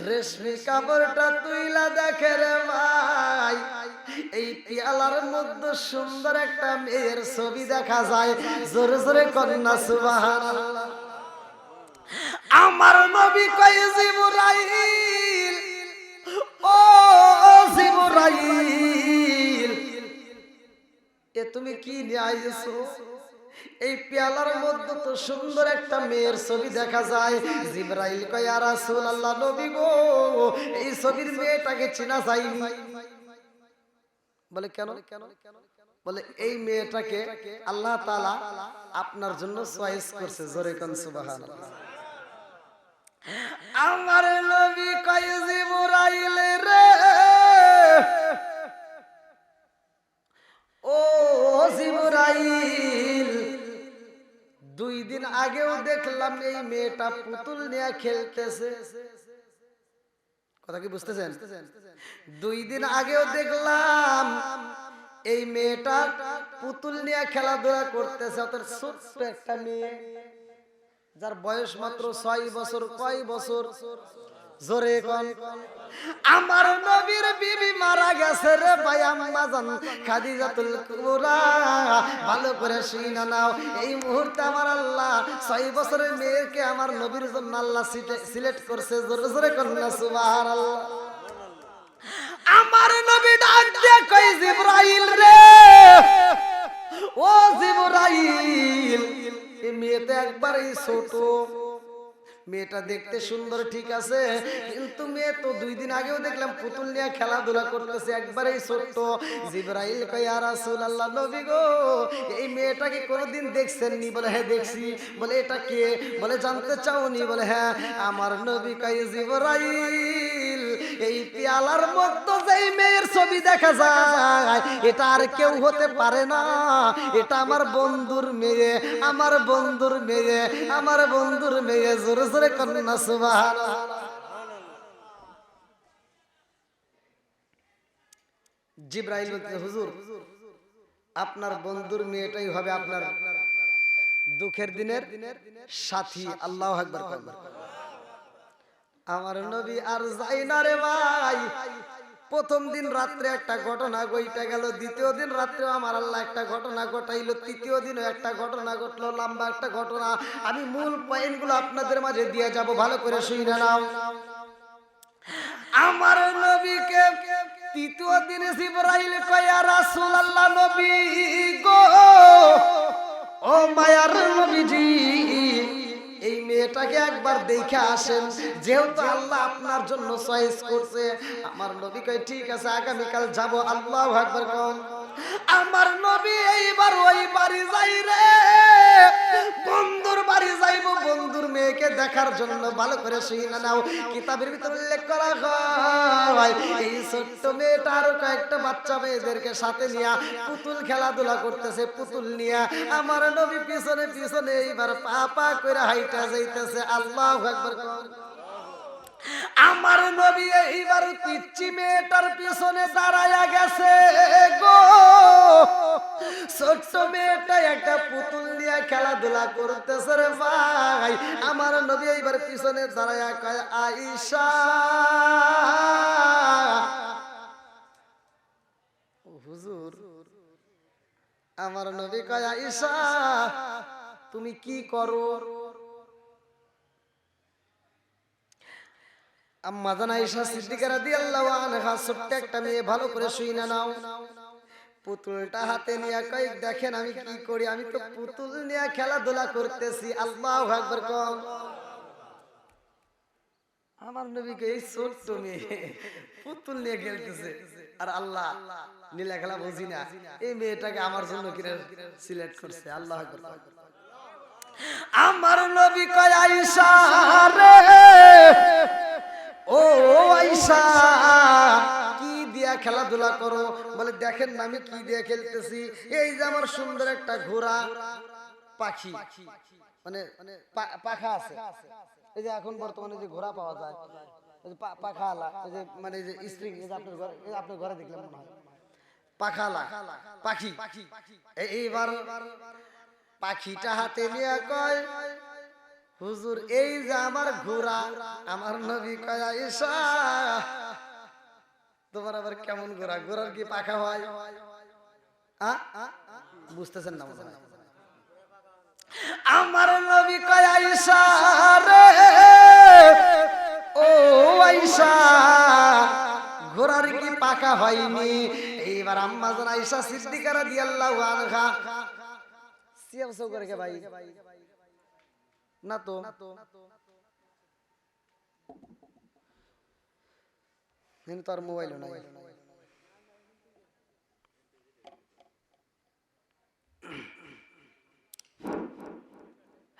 রেশমি কাপড়টা তুইলা দেখে রে ভাই, এই পেয়ালার মধ্যে সুন্দর একটা মেয়ের ছবি দেখা যায়। জোরে জোরে কন্যা সুবহানাল্লাহ। আমার নবী কয় জিবরাইল, ও জিবরাইল, এ তুমি কি নিয়ে আইছো? এই পেয়ালার মধ্যে তো সুন্দর একটা মেয়ের ছবি দেখা যায়। জিবরাইল কয় ইয়া রাসূলুল্লাহ, নবী গো, এই ছবির মেয়েটাকে চেনা যায়নি। বলে কেন? বলে এই মেয়েটাকে আল্লাহ তাআলা আপনার জন্য চয়েস করছে। জোরে কোন সুবহানাল্লাহ। আমার নবী কয় জিবরাইল রে, ও জিবরাইল, 2 দিন আগেও দেখলাম এই মেয়েটা পুতুল নিয়ে খেলতেছে। কথা কি বুঝতেছেন? 2 দিন আগেও দেখলাম এই মেয়েটা পুতুল নিয়ে খেলাধুলা করতেছে। ওর ছোট্ট একটা মেয়ে, যার বয়স মাত্র 6 বছর। কয় বছর? জোরে কোন। আমার নবীর বিবি মারা গেছে রে ভাই, আম্মা জান খাদিজাতুল কুবরা। ভালো করে শুনে নাও, এই মুহূর্তে আমার আল্লাহ 6 বছরের মেয়েকে আমার নবীর জন্য আল্লাহ সিলেক্ট করছে। জোরে জোরে কোন না সুবহানাল্লাহ। আমার নবী ডাক দিয়ে কই, জিবরাইল রে, ও জিবরাইল, এই মেয়েটা একবারই ছোট। মেয়েটা দেখতে সুন্দর ঠিক আছে, কিন্তু মেয়ে তো 2 দিন আগেও দেখলাম পুতুল নিয়ে খেলাধুলা করতেছে, একবারেই ছোট্ট। জিবরাইল কয়, ইয়া রাসূলুল্লাহ, নবী গো, এই মেয়েটাকে কোনোদিন দেখছেন নি? বলে হ্যাঁ দেখছি। বলে এটা কে? বলে জানতে চাওনি? বলে হ্যাঁ। আমার নবী কয়, জিবরাইল, এই পেয়ালার মধ্যে যেই মেয়ের ছবি দেখা যায় এটা আর কেউ হতে পারে না, এটা আমার বন্ধুর মেয়ে, আমার বন্ধুর মেয়ে, আমার বন্ধুর মেয়ে। জোরে জোরে কন্যা সুবহানাল্লাহ। জিবরাইল বলতে, হুজুর আপনার বন্ধুর মেয়েটাই হবে আপনার দুঃখের দিনের সাথী। আল্লাহু আকবার। আমার নবী আর যাই না রে ভাই। প্রথম দিন রাত্রে একটা ঘটনা ঘটে গেল, দ্বিতীয় দিন রাত্রে আমার আল্লাহ একটা ঘটনা ঘটাইলো, তৃতীয় দিনও একটা ঘটনা ঘটলো, লম্বা একটা ঘটনা। আমি মূল পয়েন্টগুলো আপনাদের মাঝে দিয়ে যাব, ভালো করে শুনে নাও। আমার নবীকে তৃতীয় দিনে জিবরাইল কয়, ইয়া রাসূলুল্লাহ, নবী গো, ও মায়ার নবীজি, এই মেয়েটাকে একবার দেখে আসেন, যেহেতু আল্লাহ আপনার জন্য চয়েস করছে। আমার নবী কয়, ঠিক আছে, আগামীকাল যাব। আল্লাহু আকবার কোন। আমার নবী এইবার ওই বাড়ি যাই রে, বন্ধুর বাড়ি যাইব, বন্ধুর মেয়েকে দেখার জন্য। ভালো করে শুনে নাও, কিতাবের ভিতরে উল্লেখ করা হয় এই ছোট্ট মেয়েটা আর কয়েকটা বাচ্চা মেয়েদেরকে সাথে নিয়ে পুতুল খেলাধুলা করতেছে। পুতুল নিয়ে আমার নবী পিছনে পিছনে এইবার পা পা করে হাইটা যাইতেছে। আল্লাহু আকবার। আমার নবী এইবার পিচ্চি মেয়েটার পিছনে দাঁড়ায়া গেছে গো। ছোট্ট মেয়েটা একটা পুতুল নিয়ে খেলাধুলা করতেছে রে ভাই। আমার নবী এইবার পিছনে দাঁড়ায়া কয়, আয়েশা, হুজুর। আমার নবী কয়, আয়েশা তুমি কি করো? আম্মা জান আয়েশা সিদ্দিকা রাদিয়াল্লাহু আনহা, ছোট্ট একটা মেয়ে, ভালো করে শুনে নাও। পুতুলটা হাতে নিয়ে কয়, দেখেন আমি কি করি, আমি তো পুতুল নিয়ে খেলাধুলা করতেছি। আল্লাহু আকবার কোন। আমার নবীকে এই ছোট্ট মেয়ে পুতুল নিয়ে খেলতেছে, আর আল্লাহ নীলা খেলা বুঝি না, এই মেয়েটাকে আমার জন্য কিনে সিলেক্ট করছে। আল্লাহু আকবার। আমার নবী কয়, আয়েশা রে, ও আয়েশা, কি দিয়া খেলাধুলা করো? বলে দেখেন না আমি কি দিয়ে খেলতেছি। এই যে আমার সুন্দর একটা ঘোড়া পাখি, মানে পাখা আছে, এই যে এখন বর্তমানে যে ঘোড়া পাওয়া যায়, পাখা আলা, এই যে মানে যে স্প্রিং, এই যে আপনার ঘরে দেখলাম মনে হয় পাখা আলা পাখি। এইবার পাখিটা হাতে নিয়ে কয়, হুজুর এই যে আমার ঘোড়া। আমার নবী কয়, আয়েশা তোমার আবার কেমন ঘোড়া? ঘোড়ার কি পাখা হয়? বুঝতেছেন না? আমার নবী কয়, আয়েশা রে, ও আয়েশা, ঘোড়ার কি পাখা হয়নি? এইবার আম্মা জান আয়েশা সিদ্দিকা রাদিয়াল্লাহু আনহা সিয়াবসও করে কে ভাই না তো কিন্তু তার মোবাইলও নাই।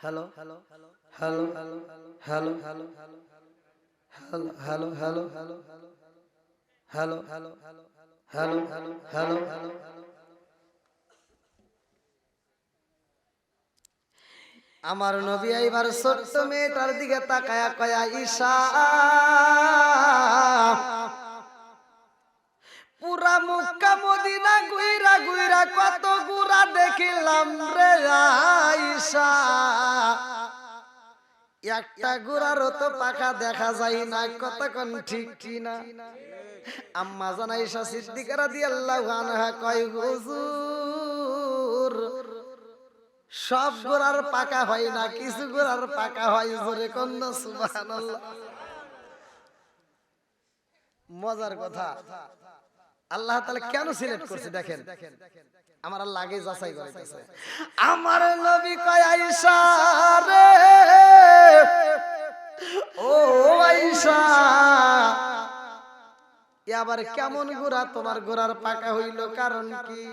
Hello hello hello hello hello hello hello hello hello hello hello hello hello hello hello. আমার নবী এইবার ছোট্ট মেয়েটার দিকে তাকায়া কয়, আয়েশা, পুরা মক্কা মদিনা ঘুইরা ঘুইরা কত গুড়া দেখিলাম রে আয়েশা, একটা ঘোড়ারও তো পাখা দেখা যায় না, কতক্ষণ ঠিক কিনা? আম্মা জান আয়েশা সিদ্দিকা রাদিয়াল্লাহু আনহা কয়, হুজুর সব ঘোড়ার পাকা হয় না, কিছু ঘোড়ার পাকা হয়। জোরে কন্যা সুবহানাল্লাহ। মজার কথা, আল্লাহ তাআলা কেন সিলেক্ট করছে দেখেন, আমার আল্লাহ আগে যাচাই করেছে। আমার নবী কয়, আয়েশা রে, ও আয়েশা, আবার কেমন ঘোড়া তোমার ঘোড়ার পাকা হইল, কারণ কি?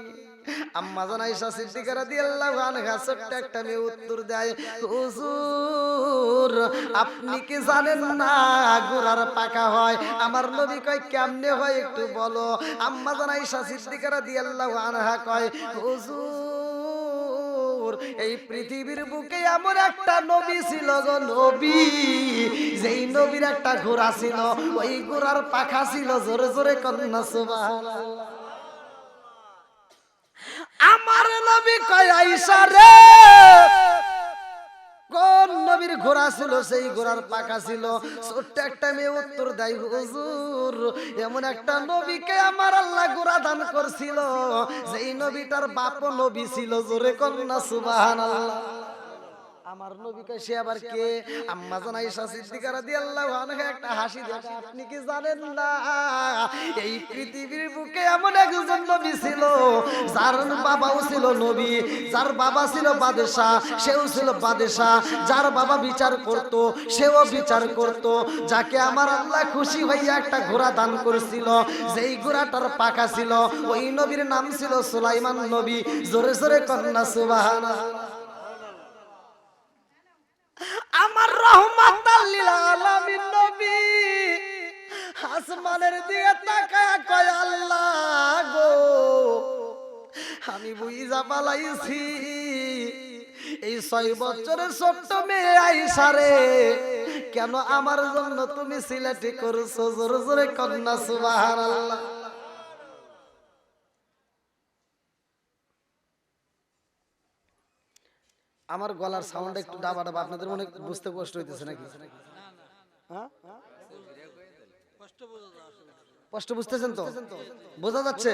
আম্মা জান আয়েশা সিদ্দিকা রাদিয়াল্লাহু আনহা ছোট্ট একটা মেয়ে উত্তর দেয়, হুজুর আপনি কি জানেন না ঘোড়ার পাকা হয়? আমার নবী কয়, কেমনে হয় একটু বলো। আম্মা জান আয়েশা সিদ্দিকা রাদিয়াল্লাহু আনহা কয়, হুজুর এই পৃথিবীর বুকে এমন একটা নবী ছিল গো, নবী, যেই নবীর একটা ঘোড়া ছিল, ওই ঘোড়ার পাখা ছিল। জোরে জোরে কন্যা সুবহানাল্লাহ। আমার নবী কয়, আয়েশা রে, কোন নবীর ঘোড়া ছিল সেই ঘোড়ার পাখা ছিল? ছোট্ট একটা মেয়ে উত্তর দেয়, হুজুর এমন একটা নবীকে আমার আল্লাহ ঘোড়া দান করছিল, যেই নবীটার বাপও নবী ছিল। জোরে কন্যা সুবহানাল্লাহ। আমার নবী কয়, সে আবার কে? আম্মা জান আয়েশা সিদ্দিকা রাদিয়াল্লাহু আনহা একটা হাসি দেখে, আপনি কি জানেন না এই পৃথিবীর বুকে এমন একজন নবী ছিল, যার বাবাও ছিল নবী, যার বাবা ছিল বাদশা, সেও ছিল বাদশা, যার বাবা বিচার করত, সেও বিচার করত, যাকে আমার আল্লাহ খুশি হইয়া একটা ঘোড়া দান করেছিল, যেই ঘোড়াটার পাকা ছিল, ওই নবীর নাম ছিল সুলাইমান নবী। জোরে জোরে কন্যা সুবহানাল্লাহ। আমার রহমাতাল লিল আলামিন নবী আসমানের দিকে তাকায়া কয়, আল্লাহ গো, আমি বুইজা পালাইছি এই 6 বছরের ছোট্ট মেয়ে আয়েশা রে, কেন আমার জন্য তুমি সিলেক্ট করছো? জোরে জোরে কন্যা সুবহানাল্লাহ। আমার গলার সাউন্ড একটু ডাবা ডাবা, আপনাদের মনে বুঝতে কষ্ট হইতেছে নাকি? হ্যাঁ, কষ্ট বুঝতেছেন তো? বোঝা যাচ্ছে?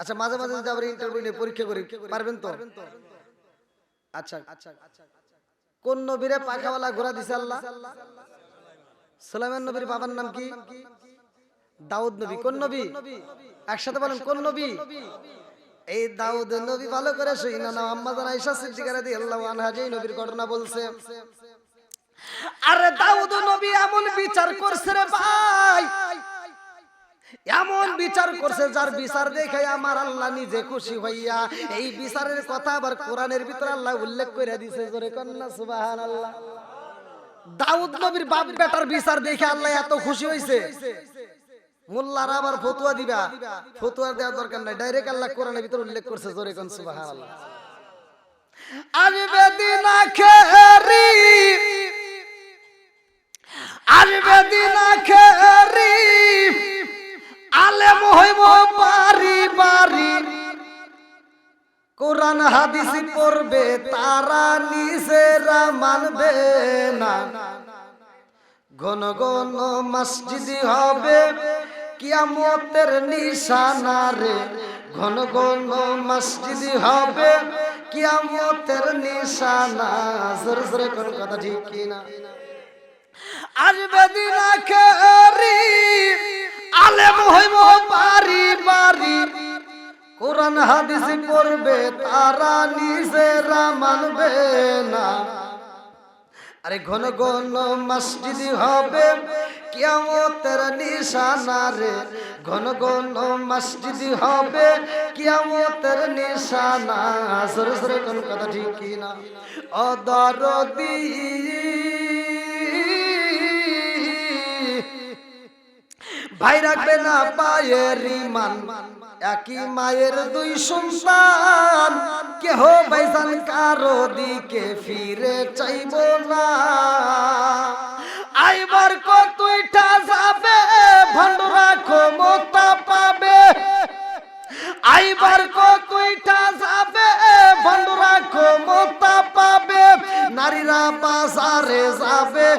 আচ্ছা, মাঝে মাঝে যদি আবার ইন্টারভিউ নিয়ে পরীক্ষা করি, পারবেন তো? আচ্ছা, কোন নবীরে পাখাওয়ালা ঘোড়া দিছে আল্লাহ? সুলাইমান নবীর বাবার নাম কি? দাউদ নবী। কোন নবী? একসাথে বলেন, কোন নবী? এই দাউদ নবী। ভালো করে শুইনা নাও, আম্মা জান আয়েশা সিদ্দিকা রাদিয়াল্লাহু আনহা যেই নবীর ঘটনা বলছে, আরে দাউদ নবী এমন বিচার করছে রে ভাই, এমন বিচার করছে যার বিচার দেখে আমার আল্লাহ নিজে খুশি হইয়া এই বিচারের কথা আবার কোরআনের ভিতর আল্লাহ উল্লেখ করে দিয়েছে। জোরে কন্যা সুবহানাল্লাহ। দাউদ নবীর বাপ বেটার বিচার দেখে আল্লাহ এত খুশি হইছে, মোল্লারা আবার ফতোয়া দিবা, ফতোয়া দেওয়ার দরকার নাই, ডাইরেক্ট আল্লাহ কোরআনের ভিতর উল্লেখ করছে। জোরে কোন সুবহানাল্লাহ। আসবে দিন আখেরি, আসবে দিন আখেরি, আলেম হইব বাড়ি বাড়ি, কোরআন হাদিস পড়বে তারা নিজেরা মানবে না, ঘন ঘন মসজিদ হবে কিয়ামতের নিশানা রে, ঘন ঘন মসজিদ হবে কিয়ামতের নিশানা। জোরে জোরে কোন কথা ঠিক কিনা? আসবে দিন আখেরি, আলেম হইব বাড়ি বাড়ি, কোরআন হাদিস পড়বে তারা নিজেরা মানবে না, আরে ঘন ঘন মসজিদ হবে কিয়ামতের নিশানা রে, ঘন ঘন মসজিদ হবে কিয়ামতের নিশানা। জোরে জোরে কোন কথা ঠিক কিনা? অদরদি ভাই রাখবে না পায়ের ইমান, একই মায়ের 2 সন্তান, কেহ ভাইজান কারো দিকে ফিরে চাইব না, আইবার কতইটা যাবে ভণ্ডরা ক্ষমতা পাবে, আইবার কতইটা যাবে ভণ্ডরা ক্ষমতা পাবে, নারীরা নারীরা বাজারে যাবে,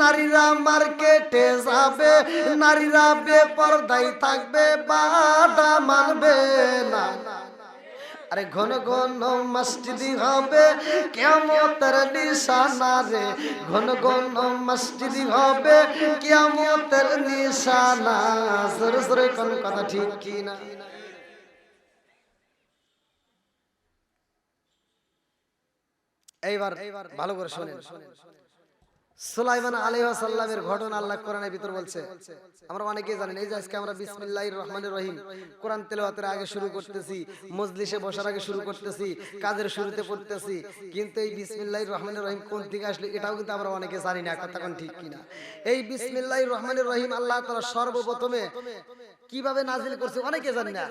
নারীরা মার্কেটে যাবে, নারীরা বেপরদাই থাকবে, বাধা মানবে না। আরে ঘন ঘন মসজিদি হবে কিয়ামতের নিশানা রে, ঘন ঘন মসজিদি হবে কিয়ামতের নিশানা। জোরে জোরে কোন কথা ঠিক কি না? এইবার ভালো করে শুনেন। সুলাইমান আলাইহিস সালামের ঘটনা আল্লাহ কোরআনের ভিতর বলছে, আমরা অনেকেই জানেন। এই যে আজকে আমরা বিসমিল্লাহির রহমানির রহিম কোরআন তেলাওয়াতের আগে শুরু করতেছি, মজলিসে বসার আগে শুরু করতেছি, কাজের শুরুতে পড়তেছি, কিন্তু এই বিসমিল্লাহির রহমানির রহিম কোন থেকে আসলে এটাও কিন্তু আমরা অনেকে জানি না। কথা কোন ঠিক কিনা? এই বিসমিল্লাহির রহমানির রহিম আল্লাহ তাআলা সর্বপ্রথমে কিভাবে নাজিল করছে অনেকে জানি না।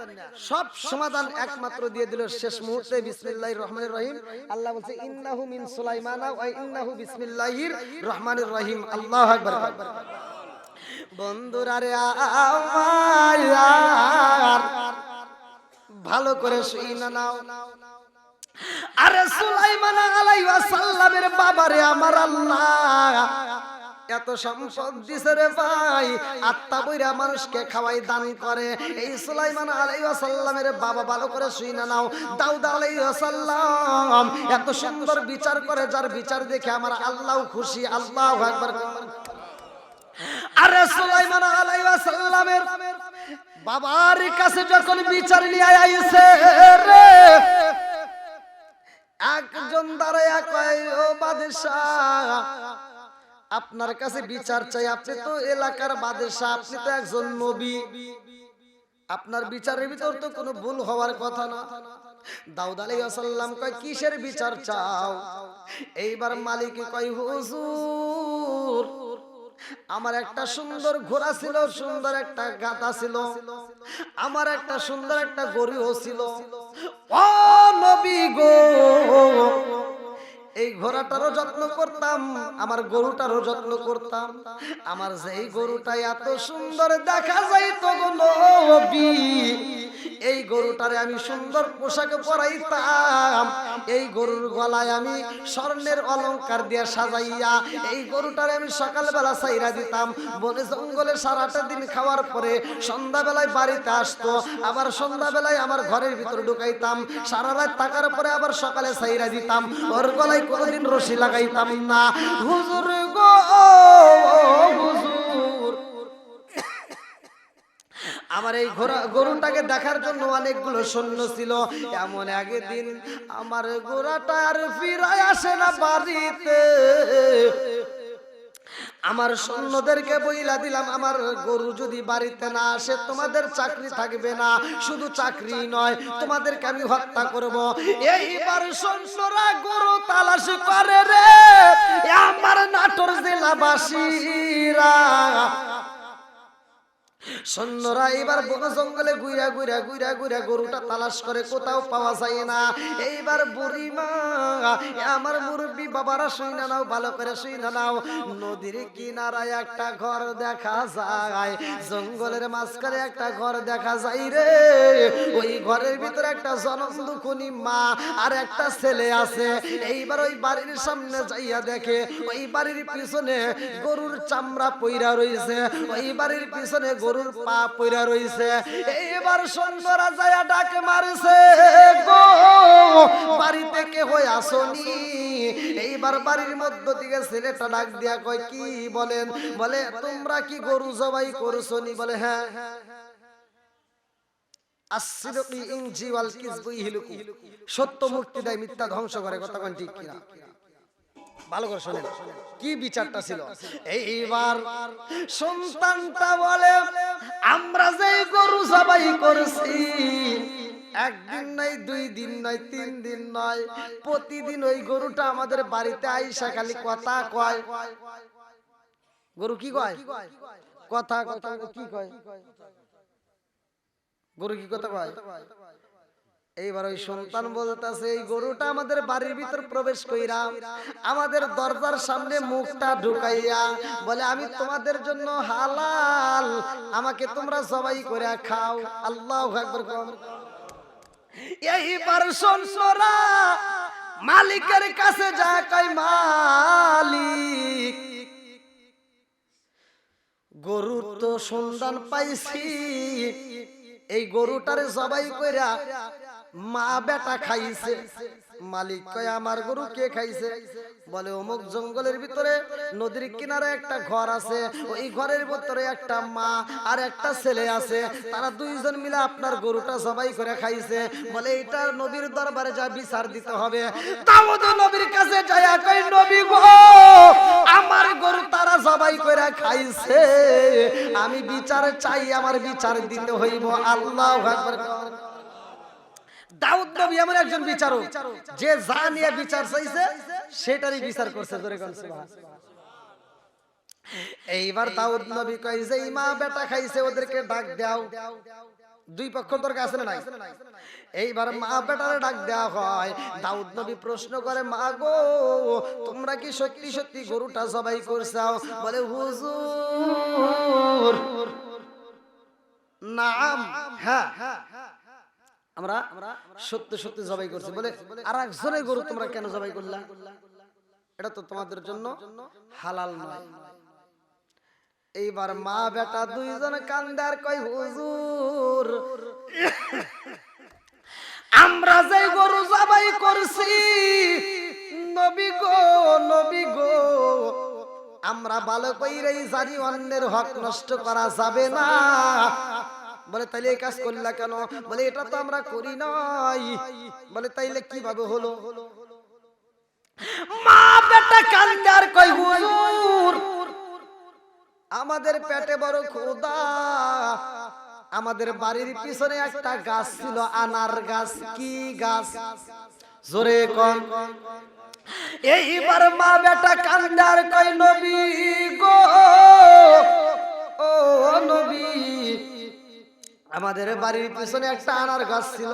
সব সমাধান একমাত্র দিয়ে দিল শেষ মুহূর্তে বিসমিল্লাহির রহমানির রহিম। আল্লাহ বলছে ইন্নাহু মিন সুলাইমানা ওয়া ইন্নাহু বিসমিল্লাহির রহমানির রহিম। আল্লাহু আকবার। বন্ধুরা রে আমার ভালো করে শুনে নাও। আরে সুলাইমান আলাইহিস সালামের বাবারে আমার আল্লাহ এত সম্পদ দিছে রে ভাই, আত্মা বইরা মানুষকে খাওয়াই দান করে। এই সুলাইমান আলাইহিস সালামের বাবা ভালো করে শুনে নাও। দাউদ আলাইহিস সালাম এত সুন্দর বিচার করে, যার বিচার দেখে আমার আল্লাহ খুশি। আল্লাহু আকবার। আরে সুলাইমান আলাইহিস সালামের বাবার কাছে যখন বিচার নিয়ে আইছে রে, একজন দাঁড়ায়া কয়, ও বাদশাহ আপনার কাছে বিচার চাই, আপনি তো এলাকার বাদশাহ, আপনি তো একজন নবী, আপনার বিচারের ভিতর তো কোনো ভুল হওয়ার কথা না। দাউদ আলাইহিস সালাম কয় কিসের বিচার চাও? এইবার মালিক কয় হুজুর আমার একটা সুন্দর ঘোড়া ছিল, সুন্দর একটা গাধা ছিল, আমার একটা সুন্দর একটা গরুও ছিল। ও নবী গো, এই ঘোড়াটারও যত্ন করতাম, আমার গরুটারও যত্ন করতাম। আমার যেই গরুটা এত সুন্দর দেখা যাইতো গো নবী, এই গরুটারে আমি সুন্দর পোশাকে পরাইতাম, এই গরুর গলায় আমি স্বর্ণের অলংকার দিয়ে সাজাইয়া এই গরুটারে আমি সকালবেলা ছাইরা দিতাম। বনে জঙ্গলে সারাটা দিন খাওয়ার পরে সন্ধ্যাবেলায় বাড়িতে আসতো, আবার সন্ধ্যাবেলায় আমার ঘরের ভিতরে ঢুকাইতাম, সারা রাত থাকার পরে আবার সকালে ছাইরা দিতাম। ওর গলায় কোনোদিন রশি লাগাইতাম না। হুজুর গো হুজুর, আমার এই গরুটাকে দেখার জন্য অনেকগুলো সৈন্য ছিল। এমন একদিন আমার ঘোড়াটা আর ফিরায় আসে না বাড়িতে। আমার সৈন্যদেরকে বইলা দিলাম, আমার গরু যদি বাড়িতে না আসে তোমাদের চাকরি থাকবে না, শুধু চাকরি নয় তোমাদেরকে আমি হত্যা করব। এইবার সৈন্যরা গরু তালাশ করে রে আমার নাটোর জেলাবাসীরা। সৈন্যরা এবার বন জঙ্গলে ঘুরা ঘুরা ঘুরা ঘুরা গরুটা তালাশ করে, কোথাও পাওয়া যায় না। এইবার বুড়িমা আমার মুরব্বী বাবারা শুইনা নাও, ভালো করে শুইনা নাও। নদীর কিনারায় একটা ঘর দেখা যায়, জঙ্গলের মাঝখানে একটা ঘর দেখা যায় রে। ওই ঘরের ভিতরে একটা জনমদুখুনি মা আর একটা ছেলে আছে। এইবার ওই বাড়ির সামনে যাইয়া দেখে ওই বাড়ির পিছনে গরুর চামড়া পইরা রইছে, ওই বাড়ির পিছনে গরুর পা পইরা রইছে। এইবার সৈন্যরা যায়া ডাক মারছে, গো বাড়িতে কে হয়ে আসনি? এইবার বাড়ির মধ্য থেকে ছেলেটা ডাক দিয়া কয় কি বলেন? বলে তোমরা কি গরু জবাই করছনি? বলে হ্যাঁ। আসসিদকি ইনজি ওয়াল কিযবু ইহলিকু, সত্য মুক্তি দেয়, মিথ্যা ধ্বংস করে। কথা কোন ঠিক কিনা? ভালো করে শুনেন কি বিচারটা ছিল। এইবার সন্তানটা বলে আমরা যে গরু জবাই করছি একদিন নয়, 2 দিন নয়, 3 দিন নয়, প্রতিদিন ওই গরুটা আমাদের বাড়িতে আইসা খালি কথা কয়। গরু কি কয়? কথা। কথা কি কয়? গরু কি কথা কয়? এইবার ওই সন্তান বলতেছে এই গরুটা আমাদের বাড়ির ভিতর প্রবেশ কইরা আমাদের দরজার সামনে মুখটা ঢুকাইয়া বলে আমি তোমাদের জন্য হালাল, আমাকে তোমরা জবাই করে খাও। আল্লাহু আকবার। এইবার সৈন্যরা মালিকের কাছে যা কয় মালিক গরুর তো সন্ধান পাইছি, এই গরুটারে জবাই কইরা মা বেটা খাইছে। মালিক কয় আমার গরু কে খাইছে? বলে অমুক জঙ্গলের ভিতরে নদীর কিনারে একটা ঘর আছে, ওই ঘরের ভিতরে একটা মা আর একটা ছেলে আছে, তারা দুইজন মিলে আপনার গরুটা জবাই করে খাইছে। বলে এটা নবীর দরবারে যা বিচার দিতে হবে। দাউদ নবীর কাছে যায় কই নবী গো আমার গরু তারা জবাই করে খাইছে, আমি বিচার চাই, আমার বিচার দিতে হইব। আল্লাহু আকবার। দাউদ নবী এমন একজন বিচারক যে যা নিয়ে বিচার চাইছে সেটারই বিচার করছে। জোরে কোন সুবহানাল্লাহ। এইবার দাউদ নবী কয় যে মা বেটা খাইছে ওদেরকে ডাক দাও। দুই পক্ষ তর্ক আছে না নাই? এইবার মা বেটারে ডাক দেওয়া হয়। দাউদ নবী প্রশ্ন করে মা গো তোমরা কি সত্যি সত্যি গরুটা জবাই করছাও? বলে হুজুর নাম, হ্যাঁ আমরা সত্যি সত্যি জবাই করছি। বলে আর একজনের গরু তোমরা কেন জবাই করলা? এটা তো তোমাদের জন্য হালাল নয়। এইবার মা বেটা দুইজন কান্দে আর কয় হুজুর আমরা যে গরু জবাই করছি নবী গো নবী গো আমরা ভালো কইরাই জানি অন্যের হক নষ্ট করা যাবে না। বলে তাইলে এই কাজ করলা কেন? বলে এটা তো আমরা করি নাই। বলে তাইলে কিভাবে হলো? মা বেটা কান্দে আর কয় হুজুর আমাদের পেটে বড় ক্ষুধা, আমাদের বাড়ির পিছনে একটা গাছ ছিল আনার গাছ। কি গাছ? জোরে কোন। এইবার মা বেটা কান্দে আর কয় নবী গো ও নবী আমাদের বাড়ির পিছনে একটা আনার গাছ ছিল,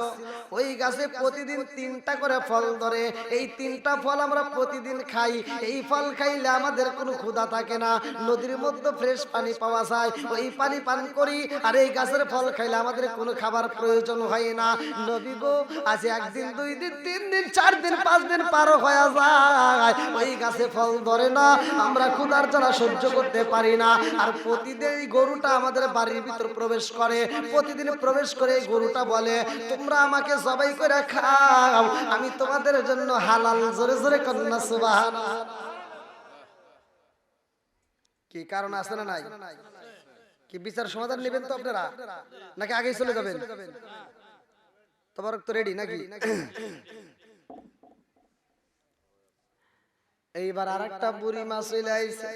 ওই গাছে প্রতিদিন 3টা করে ফল ধরে, এই 3টা ফল আমরা প্রতিদিন খাই, এই ফল খাইলে আমাদের কোনো ক্ষুধা থাকে না, নদীর মধ্যে ফ্রেশ পানি পাওয়া যায়, ওই পানি পান করি, আর এই গাছের ফল খাইলে আমাদের কোনো খাবার প্রয়োজন হয় না। নবী গো আজ 1 দিন 2 দিন 3 দিন 4 দিন 5 দিন পার হয়ে যায়, ওই গাছে ফল ধরে না, আমরা ক্ষুধার জ্বালা সহ্য করতে পারি না, আর প্রতিদিন এই গরুটা আমাদের বাড়ির ভিতর প্রবেশ করে, প্রতিদিন প্রবেশ করে এই গরুটা বলে তোমরা আমাকে জবাই করে খাও, আমি তোমাদের জন্য হালাল। জোরে জোরে কন্যা সুবহানাল্লাহ। কি কারণ আছে না নাই? কি বিচার সমাধান নেবেন তো আপনারা নাকি আগেই চলে যাবেন? তোমার তো রেডি নাকি? এইবার আরেকটা বুড়ি মা চলে আইছে,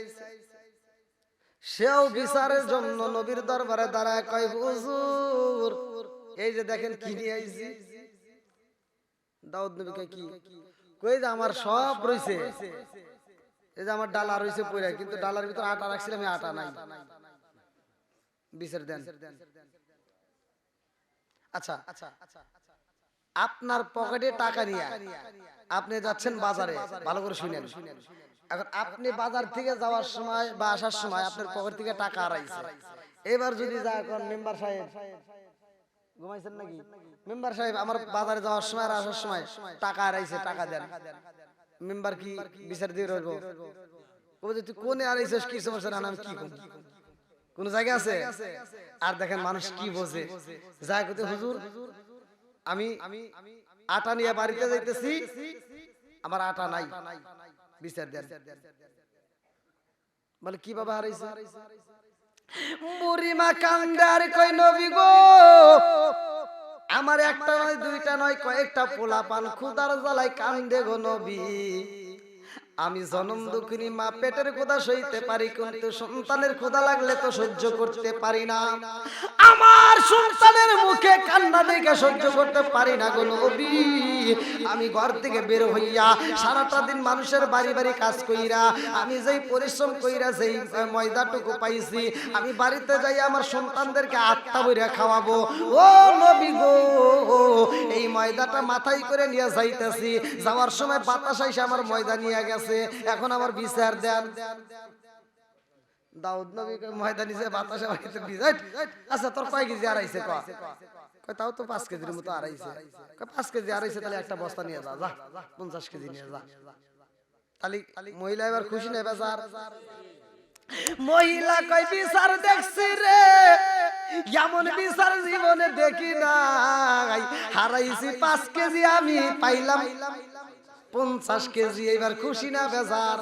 সেও বিচারের জন্য নবীর দরবারে দাঁড়ায় কয় হুজুর এই যে দেখেন কি নিয়ে আইছি। দাউদ নবী কয় কি? কই যে আমার সব রইছে, এই যে আমার ডালা রইছে পয়রা, কিন্তু ডালার ভিতর আটা রাখছিলাম, এই আটা নাই, বিচার দেন। আচ্ছা আপনার পকেটে টাকা নিয়ে আপনি যাচ্ছেন বাজারে, ভালো করে শুনেন। এখন আপনি বাজার থেকে যাওয়ার সময় বা আসার সময় আপনার পকেট থেকে টাকা হারাইছে। এবার যদি যা কোন মেম্বার সাহেব ঘুমাইছেন নাকি? মেম্বার সাহেব আমার বাজারে যাওয়ার সময় আর আসার সময় টাকা হারাইছে, টাকা দেন। মেম্বার কি বিচার দিয়ে রইব? ও যে তুই কোনে হারাইছিস, কি সমস্যা? না আমি কি করব, কোন জায়গা আছে? আর দেখেন মানুষ কি বোঝে, যা কইতে হুজুর আমি আটা নিয়ে বাড়িতে যাইতেছি, আমার আটা নাই, বিচার দেন। বলে কি বাবা হারাইছে? বুড়ি মা কান্দে আর কই নবী গো আমার একটা নয় দুইটা নয় কয়েকটা পোলাপান ক্ষুধার জ্বালায় কান্দে গো নবী। আমি জনম দুঃখিনী মা, পেটের ক্ষুধা সইতে পারি, কিন্তু সন্তানের ক্ষুধা লাগলে তো সহ্য করতে পারি না। আমার সন্তানের মুখে কান্না দেখে সহ্য করতে পারি না গো নবী। আমি ঘর থেকে বের হইয়া সারাটা দিন মানুষের বাড়ি বাড়ি কাজ কইরা, আমি যেই পরিশ্রম কইরা যেই ময়দাটুকু পাইছি, আমি বাড়িতে যাই আমার সন্তানদেরকে আত্মা বইরা খাওয়াবো। ও নবী গো এই ময়দাটা মাথায় করে নিয়ে যাইতেছি, যাওয়ার সময় বাতাস আইসা আমার ময়দা নিয়ে গেছে, এখন আমার বিচার দেন। দাউদ নবী ময়দা নিছে, বাতাসে বাড়িতে বিচার। আচ্ছা তোর কয় কেজি হারাইছে? কয় তাও তো 5 কেজির মতো আড়াইছে। কয় 5 কেজি আড়াইছে তাহলে একটা বস্তা নিয়ে যা, যা 50 কেজি নিয়ে যা। তাহলে মহিলা এবার খুশি নেই বাজার। মহিলা কয় বিচার দেখছি রে, এমন বিচার জীবনে দেখি নাই। হারাইছি 5 কেজি, আমি পাইলাম 50 কেজি। এবার খুশি না বেজার?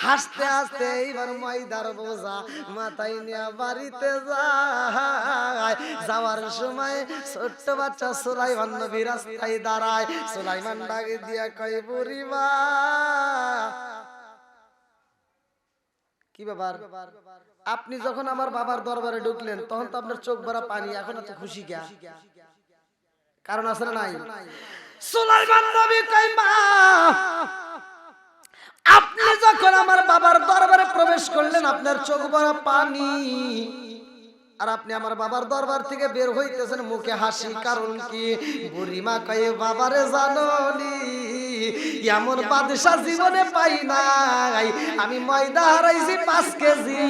হাসতে হাসতে এইবার ময়দার বোঝা মাথায় নিয়ে বাড়িতে যায়। যাওয়ার সময় ছোট্ট বাচ্চা সুলাইমান নবী রাস্তায় দাঁড়ায়। সুলাইমান ডাকে দিয়া কয় বুড়িমা, কি ব্যাপার? আপনি যখন আমার বাবার দরবারে ঢুকলেন তখন তো আপনার চোখ ভরা পানি, এখন এত খুশি কে? কারণ আছে না নাই? সুলাইমান নবী কয় মা, আপনি যখন আমার বাবার দরবারে প্রবেশ করলেন আপনার চোখ ভরা পানি, আর আপনি আমার বাবার দরবার থেকে বের হইতেছেন মুখে হাসি, কারণ কি? বুড়িমা কয়ে বাবারে জানোনি এমন বাদশা জীবনে পাই নাই। আমি ময়দা হারাইছি 5 কেজি,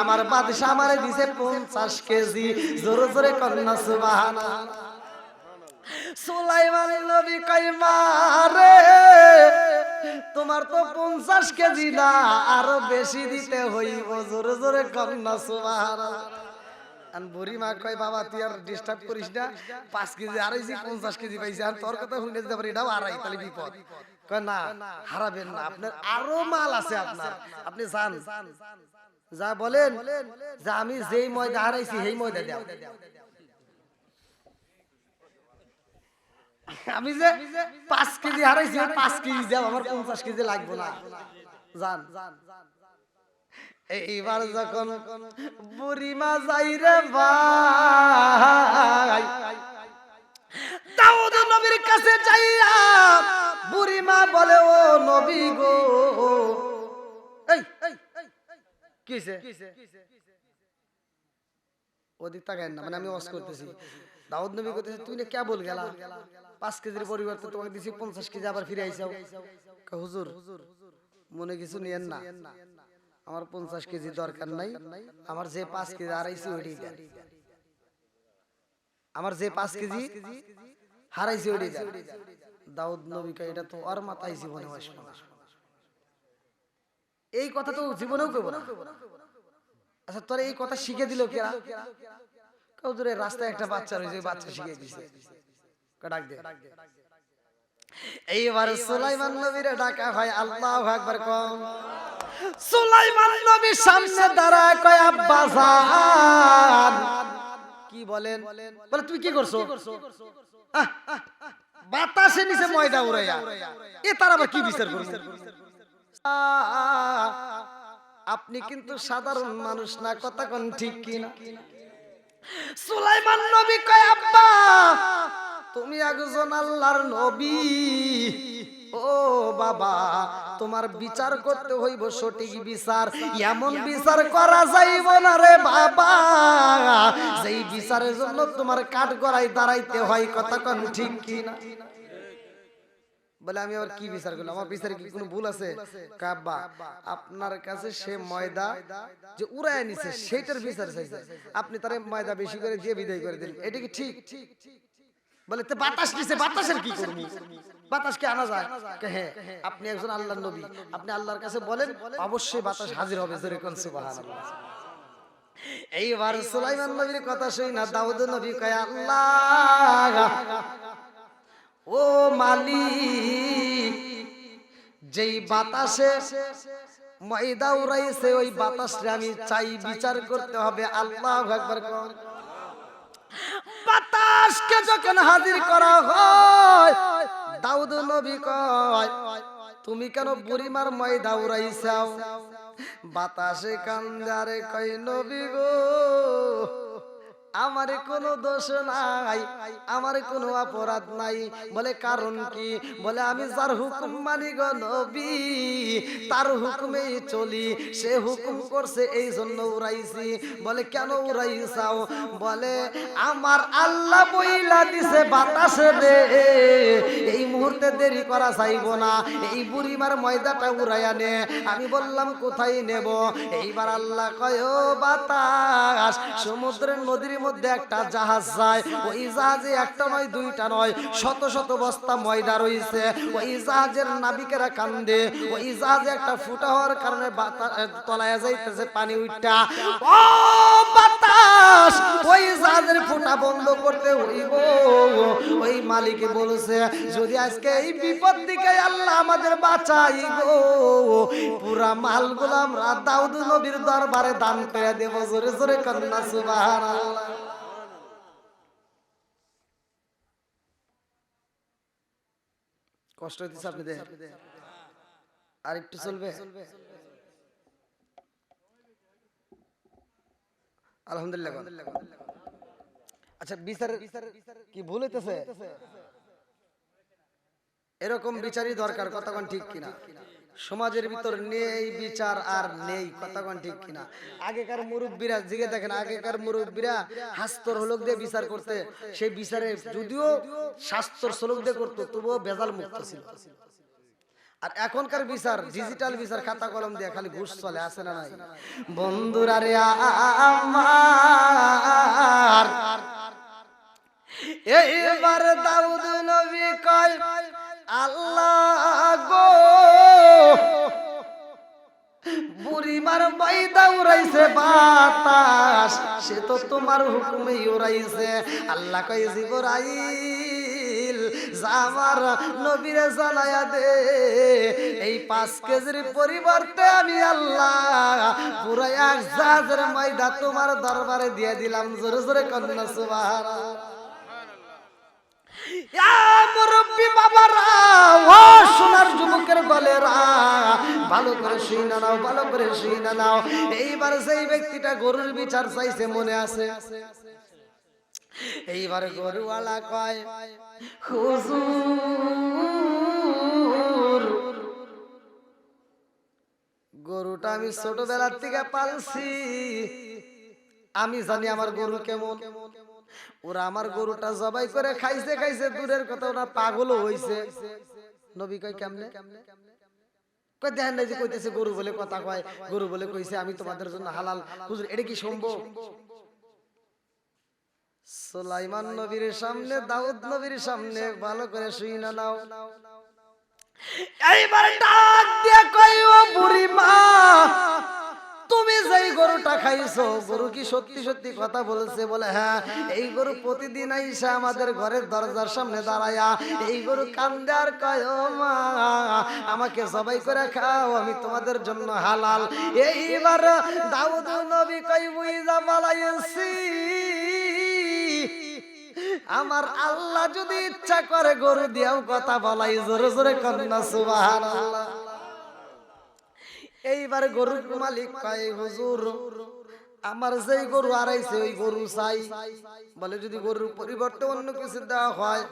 আমার বাদশা আমারে দিছে 50 কেজি। জোরে জোরে কন্যা সুবহানাল্লাহ। সুলাইমান নবী কয় মা রে, তোমার তো 50 কেজি না, আরো বেশি দিতে হইব। জোরে জোরে কন্যা সুবহানাল্লাহ। বুড়িমা কয় বাবা তুই আর ডিস্টার্ব করিস না, 5 কেজি হারাইছি 50 কেজি পাইছি, আর তোর কথা শুনে যেতে পারি এটাও হারাই, তাহলে বিপদ। কয় না হারাবেন না, আপনার আরো মাল আছে, আপনার আপনি যান, যা বলেন যে আমি যেই ময়দা হারাইছি সেই ময়দা দাও। আমি যে 5 কেজি হারাইছি 5 কেজি দাও, আমার 50 কেজি লাগবে না, যান। এইবার যখন বুড়িমা যাই রে ভাই, দাউদ নবীর কাছে যাইয়া বুড়িমা বলে ও নবী গো, এই কিসে ওদিক তাকায় না, মানে আমি ওয়াজ করতেছি। দাউদ নবী কইতেছে তুই না কে বল গেলা, 5 কেজির পরিবর্তে তোমাকে দিছি 50 কেজি, আবার ফিরে আইছাও। হুজুর মনে কিছু নিয়েন না, আমার 50 কেজি দরকার নাই, আমার যে 5 কেজি হারাইছি ওইটাই দেন, আমার যে 5 কেজি হারাইছি ওইটাই দেন। দাউদ নবী কয় এটা তো আর মাথায় জীবনে আসবে না, এই কথা তো জীবনেও কইব না। আচ্ছা তোর এই কথা শিখে দিল কে? হুজুর রাস্তায় একটা বাচ্চা রয়েছে, বাচ্চা শিখিয়ে দিছে, ডাক দে। এইবার সুলাইমান নবীরে ডাকা হয়, আল্লাহু আকবার কোন। সুলাইমান নবী সামনে দাঁড়ায় কয় আব্বা জান। কি বলেন? বলে তুই কি করছো? বাতাসে নিচে ময়দা উড়াইয়া, এ তার আবার কি বিচার করবে? আপনি কিন্তু সাধারণ মানুষ না, কথা কোন ঠিক কি না? সুলাইমান নবী কয় আব্বা তুমি একজন আল্লাহর নবী, ও বাবা তোমার বিচার করতে হইব সঠিক বিচার, এমন বিচার করা যাইব না রে বাবা যেই বিচারের জন্য তোমার কাঠ গড়াই দাঁড়াইতে হয়, কথা কোন ঠিক কি না? বলে আমি আবার কি বিচার করলাম, আমার বিচারে কি কোনো ভুল আছে? কাব্বা আপনার কাছে সে ময়দা যে উড়ায় নিছে সেটার বিচার চাইছে, আপনি তারে ময়দা বেশি করে দিয়ে বিদায় করে দিলেন, এটা কি ঠিক? বলে তো বাতাস নিছে, বাতাসের কি করব? বাতাস কি আনা যায়? হ্যাঁ আপনি একজন আল্লাহর নবী, আপনি আল্লাহর কাছে বলেন অবশ্যই বাতাস হাজির হবে, জোরে কোন সুবহানাল্লাহ। এইবার সুলাইমান নবীর কথা শুই না দাউদ নবী কয় আল্লাহ ও মালিক, যেই বাতাসে ময়দা উড়াইছে ওই বাতাসে আমি চাই বিচার করতে হবে। আল্লাহু আকবার কোন। বাতাসকে যখন হাজির করা হয় দাউদ নবী কয় তুমি কেন বুড়িমার ময়দা উড়াইছাও? বাতাসে কান্দারে কয় নবী গো আমার কোনো দোষ নাই, আমার কোনো অপরাধ নাই। বলে কারণ কি? বলে আমি যার হুকুম মানি গো নবী, তার হুকুমেই চলি, সে হুকুম করছে এই জন্য উড়াইছি। বলে কেন উড়াইছাও? বলে আমার আল্লাহ বইলা দিছে বাতাসে রে এই মুহূর্তে দেরি করা চাইবো না, এই বুড়িমার ময়দাটা উড়াইয়া নে। আমি বললাম কোথায় নেব? এইবার আল্লাহ কয় ও বাতাস, সমুদ্রের নদীর মধ্যে একটা জাহাজ যায়, ওই জাহাজে একটা নয় দুইটা নয় শত শত বস্তা ময়দা রয়েছে। ওই জাহাজের নাবিকেরা কান্দে, ওই জাহাজে একটা ফুটা হওয়ার কারণে তলায় যাইতেছে পানি উঠা। ও বাতাস, ওই জাহাজের ফুটা বন্ধ করতে হইব। ওই মালিক বলছে যদি আজকে এই বিপদ থেকে আল্লাহ আমাদের বাঁচাই গো, পুরা মালগুলো আমরা দাউদ নবীর দরবারে দান করে দেব। জোরে জোরে কন্যা সুবহানাল্লাহ। কষ্ট হইতেছে আপনাদের? আর একটু চলবে? আলহামদুলিল্লাহ। আচ্ছা, বিচার কি ভুল হইতেছে? এরকম বিচারই দরকার, কতক্ষণ ঠিক কিনা? সমাজের ভিতর নেই বিচার আর নেই, কতক্ষণ ঠিক কিনা? আগেকার মুরব্বীরা জিগে দেখেন, আগেকার মুরব্বীরা হাস্তর হলক দিয়ে বিচার করতে, সেই বিচারে যদিও শাস্ত্র শ্লোক দিয়ে করতো তবুও বেজাল মুক্ত ছিল। আর এখনকার বিচার ডিজিটাল বিচার, খাতা কলম দিয়ে খালি ঘুষ চলে, আছে না নাই? বন্ধুরা রে আমার, এইবার দাউদ নবী কয় আল্লাহ গো, বুড়িমার ময়দা উড়াইছে বাতাস, সে তো তোমার হুকুমেই উড়াইছে। আল্লাহ কয় জিবরাইল, আমার নবীরে জানায়া দে এই 5 কেজির পরিবর্তে আমি আল্লাহ পুরো এক জাহাজের ময়দা তোমার দরবারে দিয়ে দিলাম। জোরে জোরে কন্যা সুবহানাল্লাহ। মুরব্বী বাবারা, ও সোনার যুবকের দলেরা, ভালো করে শুনে নাও, ভালো করে শুনে নাও। এইবার সেই ব্যক্তিটা গরুর বিচার চাইছে, মনে আছে? এইবার গরুওয়ালা কয় হুজুর, গরুটা আমি ছোটবেলার থেকে পালছি, আমি জানি আমার গরু কেমন। ওরা আমার গরুটা জবাই করে খাইছে, খাইছে দূরের কথা, ওরা পাগল হইছে। নবী কয় কেমনে? কয় দেখেন না যে কইতেছে গরু বলে কথা কয়, গরু বলে কইছে আমি তোমাদের জন্য হালাল। হুজুর এটা কি সম্ভব? সুলাইমান নবীর সামনে, দাউদ নবীর সামনে ভালো করে শুইনা নাও। এইবার ডাক দিয়ে কই ও বুড়ি মা, তুমি যেই গরুটা খাইছো, গরু কি সত্যি সত্যি কথা বলছে? বলে হ্যাঁ। এই গরু প্রতিদিন আইসা আমাদের ঘরের দরজার সামনে দাঁড়ায়া এই গরু কান্দে আর কয় ও মা, আমাকে জবাই করে খাও, আমি তোমাদের জন্য হালাল। এইবার দাউদ নবী কই বুইজা বালাইছি, আমার আল্লাহ যদি ইচ্ছা করে গরু দিয়াও কথা বলাই। জোরে জোরে কন্যা সুবহানাল্লাহ। এইবার গরুর মালিক কয় হুজুর, আমার যেই গরু হারাইছে ওই গরু চাই। বলে যদি গরুর পরিবর্তে অন্য কিছু দেওয়া হয়?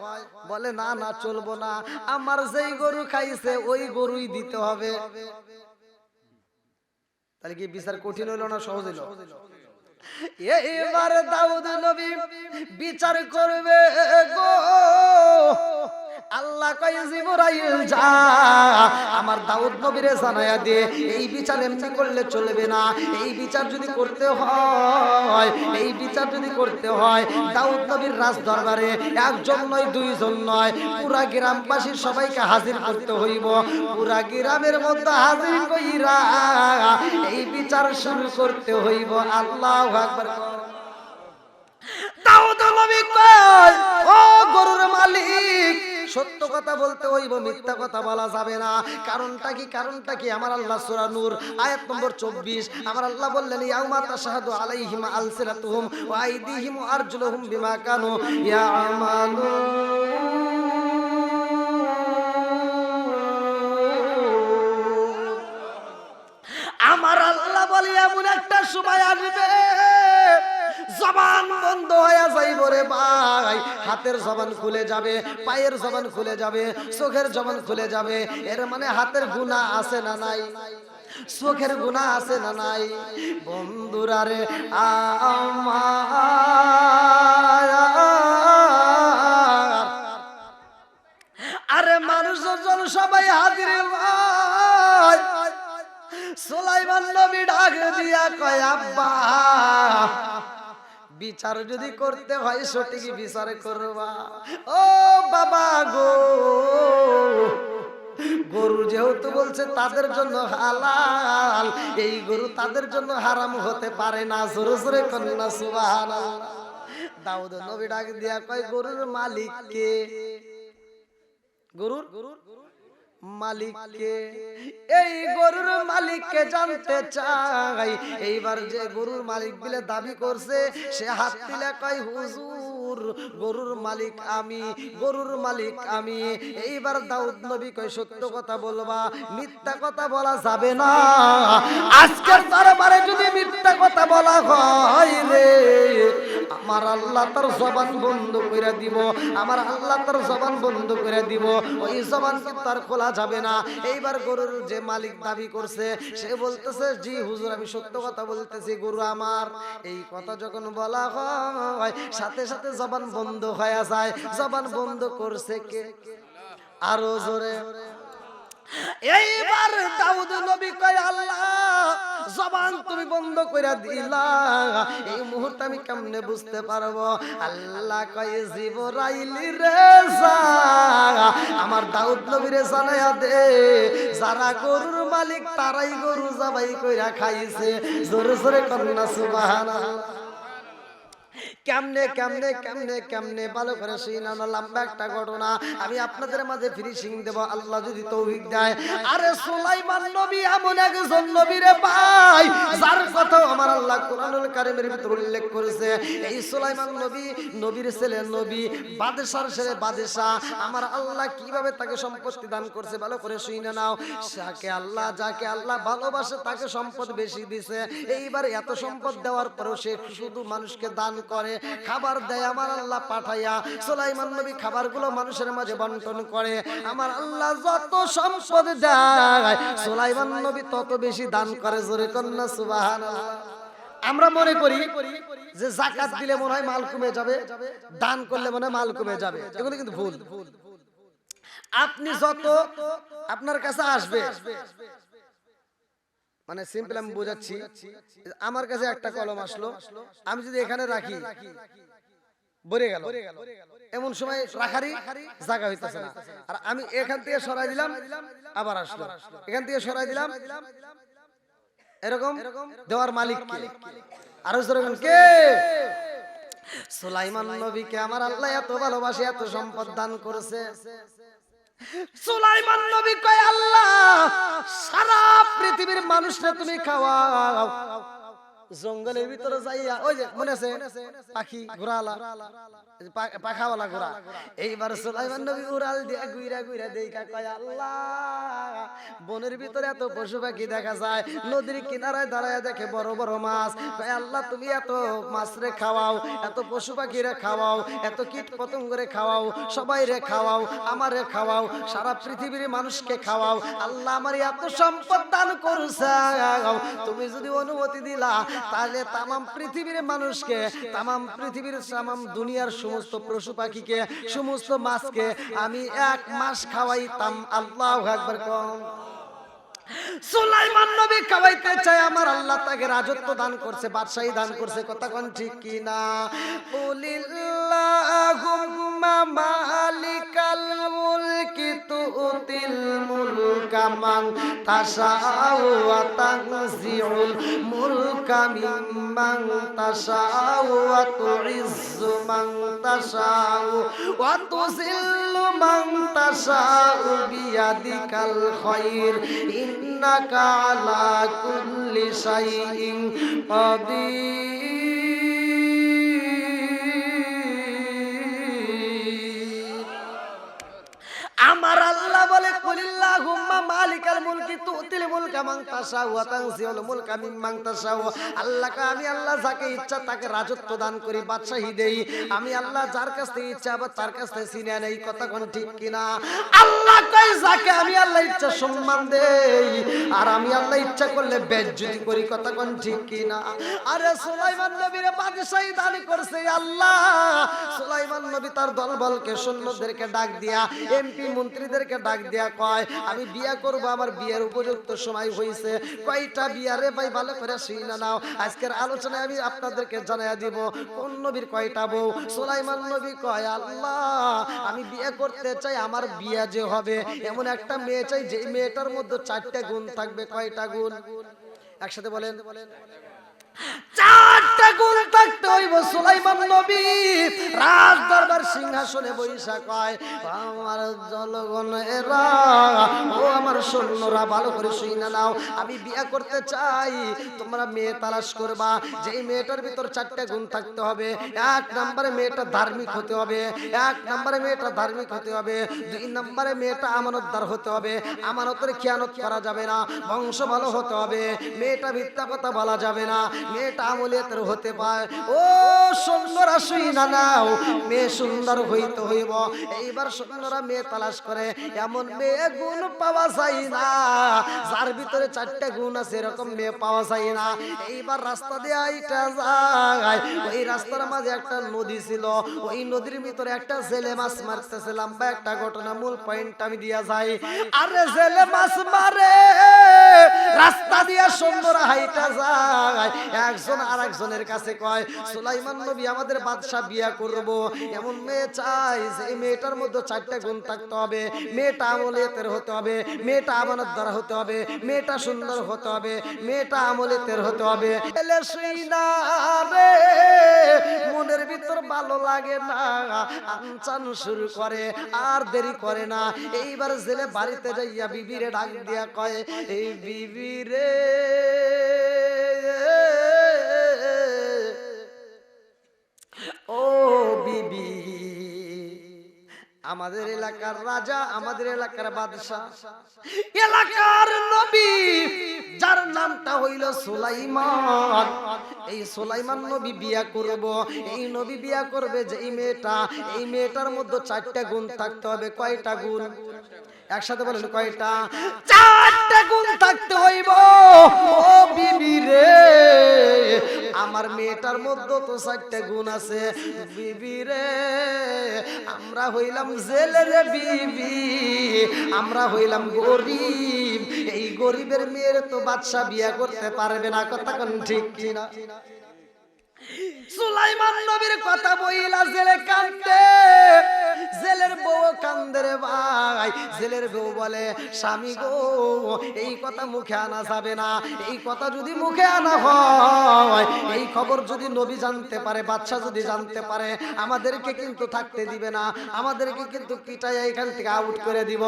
বলে না না, চলবো না, আমার যেই গরু খাইছে ওই গরুই দিতে হবে। তাহলে কি বিচার কঠিন হইল না সহজ হইল? এবার দাউদ নবী বিচার করবে গো। আল্লাহ কয় জিবরাইল যা, আমার দাউদ নবীরে জানায়া দে এই বিচার এমনি করলে চলবে না। এই বিচার যদি করতে হয়, এই বিচার যদি করতে হয় দাউদ নবীর রাজ দরবারে একজন নয়, দুইজন নয়, পুরা গ্রামবাসীর সবাইকে হাজির করতে হইব। পুরা গ্রামের মধ্যে হাজির কইরা এই বিচার শুরু করতে হইব। আল্লাহু আকবার। দাউদ নবী কয় ও গরুর মালিক, সত্য কথা বলতে হইব, মিথ্যা কথা বলা যাবে না। কারণটা কি? কারণটা কি? আমার আল্লাহ সূরা নূর আয়াত নম্বর 24 আমার আল্লাহ বললেন ইয়াউমা তাশহাদু আলাইহিম আলসিনাতুহুম ওয়া আইদিহিম ওয়া আরজুলুহুম বিমা কানু ইয়ামালুন। আমার আল্লাহ বলে এমন একটা সময় আসবে জবান বন্ধ হয়ে যাইব রে ভাই। হাতের জবান খুলে যাবে, পায়ের জবান খুলে যাবে, চোখের জবান খুলে যাবে। এর মানে হাতের গুনাহ আছে না নাই? চোখের গুনাহ আছে না নাই? বন্ধুরা রে আমার, আরে সবাই হাজির হয়। সুলাইমান নবী ডাক দিয়া কয় আব্বা বিচার যদি করতে হয় সঠিক বিচার করবা। ও বাবা গো, গরু যেহেতু বলছে তাদের জন্য হালাল, এই গরু তাদের জন্য হারাম হতে পারে না। জোরে জোরে কন্যা সুবহানাল্লাহ। দাউদ নবী ডাক দিয়া কয় গরুর মালিক কে? গরুর মালিককে, এই গরুর মালিককে জানতে চাই। এইবার যে গরুর মালিক বলে দাবি করছে সে হাত তুলে কয় হুজুর গরুর মালিক আমি, গরুর মালিক আমি। এইবার দাউদ নবী কয় সত্য কথা বলবা, মিথ্যা কথা বলা যাবে না। আজকের দরবারে যদি মিথ্যা কথা বলা হয় রে, আমার আল্লাহ তার জবান বন্ধ করে দিব, আমার আল্লাহ তার জবান বন্ধ করে দিব, ওই জবান তার খোলা যাবে না। এইবার গরুর যে মালিক দাবি করছে সে বলতেছে জি হুজুর আমি সত্য কথা বলতেছি, গরু আমার। এই কথা যখন বলা হয় সাথে সাথে জবান বন্ধ হয়ে যায়। জবান বন্ধ করছে কে? আরো জোরে। এইবার দাউদ নবী কয় আল্লাহ জবান তুমি বন্ধ করে দিলা, এই মুহূর্তে আমি কেমনে বুঝতে পারবো? আল্লাহ কয় জিবরাইল রে যা আমার দাউদ নবীরে জানায়া দে যারা গরুর মালিক তারাই গরু জবাই কইরা খাইছে। জোরে জোরে কন্যা সুবহানাল্লাহ। কেমনে কেমনে কেমনে কেমনে ভালো করে শুনানো লম্বা একটা ঘটনা আমি আপনাদের মাঝে ফিনিশিং দেব আল্লাহ যদি তৌফিক দেয়। আরে সুলাইমান নবী এমন একজন নবী রে ভাই যার কথা আমার আল্লাহ কোরআনুল কারীমের ভিতর উল্লেখ করেছে। এই সুলাইমান নবী নবীর ছেলে নবী, বাদশার ছেলে বাদশা। আমার আল্লাহ কিভাবে তাকে সম্পত্তি দান করছে ভালো করে শুনে নাও। যাকে আল্লাহ ভালোবাসে তাকে সম্পদ বেশি দিছে। এইবার এত সম্পদ দেওয়ার পরেও সে শুধু মানুষকে দান করে, খাবার দেয়। আমার আল্লাহ পাঠাইয়া সুলাইমান নবী খাবারগুলো মানুষের মাঝে বন্টন করে। আমার আল্লাহ যত সম্পদ দেয় সুলাইমান নবী তত বেশি দান করে। জোরে কন্যা সুবহানাল্লাহ। আমরা মনে করি যে যাকাত দিলে মনে হয় মাল কমে যাবে, দান করলে মনে হয় মাল কমে যাবে। এগুলো কিন্তু ভুল। আপনি যত আপনার কাছে আসবে, মানে সিম্পল আমি বোঝাচ্ছি, আমার কাছে একটা কলম আসলো, আমি যদি এখানে রাখি ভরে গেল, এমন সময় রাখারই জায়গা হইতেছে না। আর আমি এখান থেকে সরাই দিলাম আবার আসলো, এখান থেকে সরাই দিলাম, এরকম দেওয়ার মালিক কে? আরো যেরকম কে? সুলাইমান নবীকে আমার আল্লাহ এত ভালোবাসে, এত সম্পদ দান করেছে। সুলাইমান নবী কয় আল্লাহ সারা পৃথিবীর মানুষরা তুমি খাওয়াও। জঙ্গলের ভিতরে যাইয়া ওই যে মনে আছে পাখি ঘোড়ালা, পাখাওয়ালা ঘোড়া। এইবার সুলাইমান নবী উড়াল দিয়ে ঘুরা ঘুরা দেখা কয় আল্লাহ বনের ভিতরে এত পশু পাখি দেখা যায়, নদীর কিনারায় দাঁড়ায় দেখে বড় বড় মাছ। কয় আল্লাহ তুমি এত মাছ রে খাওয়াও, এত পশু পাখি রে খাওয়াও, এত কীট পতঙ্গ রে খাওয়াও, সবাই রে খাওয়াও, আমারে খাওয়াও, সারা পৃথিবীর মানুষকে খাওয়াও। আল্লাহ আমার এত সম্পদ দান করছে, তুমি যদি অনুমতি দিলা তাহলে তামাম পৃথিবীর মানুষকে, তামাম পৃথিবীর তামাম দুনিয়ার সমস্ত পশু পাখিকে, সমস্ত মাছকে আমি 1 মাস খাওয়াইতাম। আল্লাহু আকবার। কম সুলাইমান নবী খাওয়াইতে চায়, আমার আল্লাহ তাকে রাজত্ব দান করছে, বাদশাহী দান করছে। কথা কোন ঠিক কি না? কুলিল্লাহুম্মা মালিকাল মুলকি তুতিল মুলকা মান তাশাউ ওয়া তানজিউল মুলকা মিম্মান তাশাউ ওয়া তুইজ্জু মান তাশাউ ওয়া তুযিল্লু মান তাশাউ বিয়াদিকাল খায়র ইন্নাকা আলা কুল্লি শাইইন কাদির। আমার আল্লাহ বলে কুলিল্লাহুম্মা মালিক মালিকাল মুলকি তুতিল মুলকা মান তাশাউ ওয়া তানজিউল মুলকা মিম্মান তাশাউ। আল্লাহকে আমি আল্লাহ যাকে ইচ্ছা তাকে রাজত্ব দান করি, বাদশাহী দেই। আমি আল্লাহ যার কাছ থেকে ইচ্ছা আবার তার কাছ থেকে ছিনিয়ে নেই। কথা কোন ঠিক কিনা? আল্লাহ কই যাকে আমি আল্লাহ ইচ্ছা সম্মান দেই, আর আমি আল্লাহ ইচ্ছা করলে বেজ্জতি করি। কথা কোন ঠিক কিনা? আরে সুলাইমান নবীর বাদশাহী দান করছে আল্লাহ। সুলাইমান নবী তার দলবলকে সৈন্যদেরকে ডাক দিয়া, এমপি মন্ত্রীদেরকে ডাক দিয়া কয় আমি বিয়া করব, আমার বিয়ের উপযুক্ত সময় হয়েছে। কয়টা বিয়া রে ভাই ভালো করে শুনে নাও। আজকের আলোচনায় আমি আপনাদেরকে জানাইয়া দিব কোন নবীর কয়টা বউ। সুলাইমান নবী কয় আল্লাহ আমি বিয়ে করতে চাই, আমার বিয়া যে হবে এমন একটা মেয়ে চাই যে মেয়েটার মধ্যে 4টা গুণ থাকবে। কয়টা গুণ? একসাথে বলেন। 4টা গুণ থাকতে হইব। সুলাইমান নবী রাজ দরবার সিংহাসনে বৈশা কয় আমার জনগণেরা, ও আমার সৈন্যরা ভালো করে শুনে নাও, আমি বিয়ে করতে চাই। তোমরা মেয়ে তালাশ করবা, যেই মেয়েটার ভিতর 4টা গুণ থাকতে হবে। 1 নম্বরে মেয়েটা ধার্মিক হতে হবে, 1 নম্বরে মেয়েটা ধার্মিক হতে হবে। 2 নম্বরে মেয়েটা আমানতদার হতে হবে, আমানতের খেয়ানত করা যাবে না। বংশ ভালো হতে হবে, মেয়েটা মিথ্যা কথা বলা যাবে না, মেয়েটা আমলিয়াতের হতে পায়। ও সুন্দরা শুইনা নাও, মেয়ে সুন্দর হইতে হইব। এইবার সুন্দরা মেয়ে তালাশ করে, এমন মেয়ে গুণ পাওয়া যায় না যার ভিতরে 4টা গুণ আছে, এরকম মেয়ে পাওয়া যায় না। এইবার রাস্তা দিয়ে আইটা যায়, ওই রাস্তার মাঝে একটা নদী ছিল, ওই নদীর ভিতরে একটা জেলে মাছ মারতেছে। লম্বা একটা ঘটনা, মূল পয়েন্ট আমি দিয়া যাই। আরে জেলে মাছ মারে, রাস্তা দিয়া সুন্দরা হাইটা যায়। একজন আরেকজনের কাছে কয় সুলাইমান নবী আমাদের বাদশা বিয়া করব, এমন মেয়ে চাই যে মেয়েটার মধ্যে 4টা গুণ থাকতে হবে। মেয়েটা আমলিয়াতের হতে হবে, মেয়েটা আমানতদার হতে হবে, মেয়েটা সুন্দর হতে হবে, মেয়েটা আমলিয়াতের হতে হবে। এলে শুইনা রে মনের ভিতর ভালো লাগে না, আনচান শুরু করে, আর দেরি করে না। এইবার জেলে বাড়িতে যাইয়া বিবিরে ডাক দিয়া কয় এই বিবি রে, ও বিবি, আমাদের এলাকার রাজা, আমাদের এলাকার বাদশাহ, এলাকার নবী যার নামটা হইল সুলাইমান, এই সুলাইমান নবী বিয়া করব। এই নবী বিয়া করবে যে এই মেয়েটা, এই মেয়েটার মধ্যে 4টা গুণ থাকতে হবে। কয়টা গুণ? একসাথে বলেন কয়টা? 4টা গুণ থাকতে হইব। ও বিবি রে, আমার মেয়েটার মধ্যে তো 4টা গুণ আছে। বিবি রে, আমরা হইলাম জেলের বিবি, আমরা হইলাম গরিব, এই গরিবের মেয়ের তো বাদশা বিয়া করতে পারবে না। কথা কোন ঠিক কিনা? সুলাইমান নবীর কথা বইলা জেলে কান্দে, জেলের বউ কান্দে রে ভাই। জেলের বউ বলে স্বামী গো, এই কথা মুখে আনা যাবে না। এই কথা যদি মুখে আনা হয়, এই খবর যদি নবী জানতে পারে, বাদশা যদি জানতে পারে, আমাদেরকে কিন্তু থাকতে দিবে না, আমাদেরকে কিন্তু পিটাই এখান থেকে আউট করে দিব।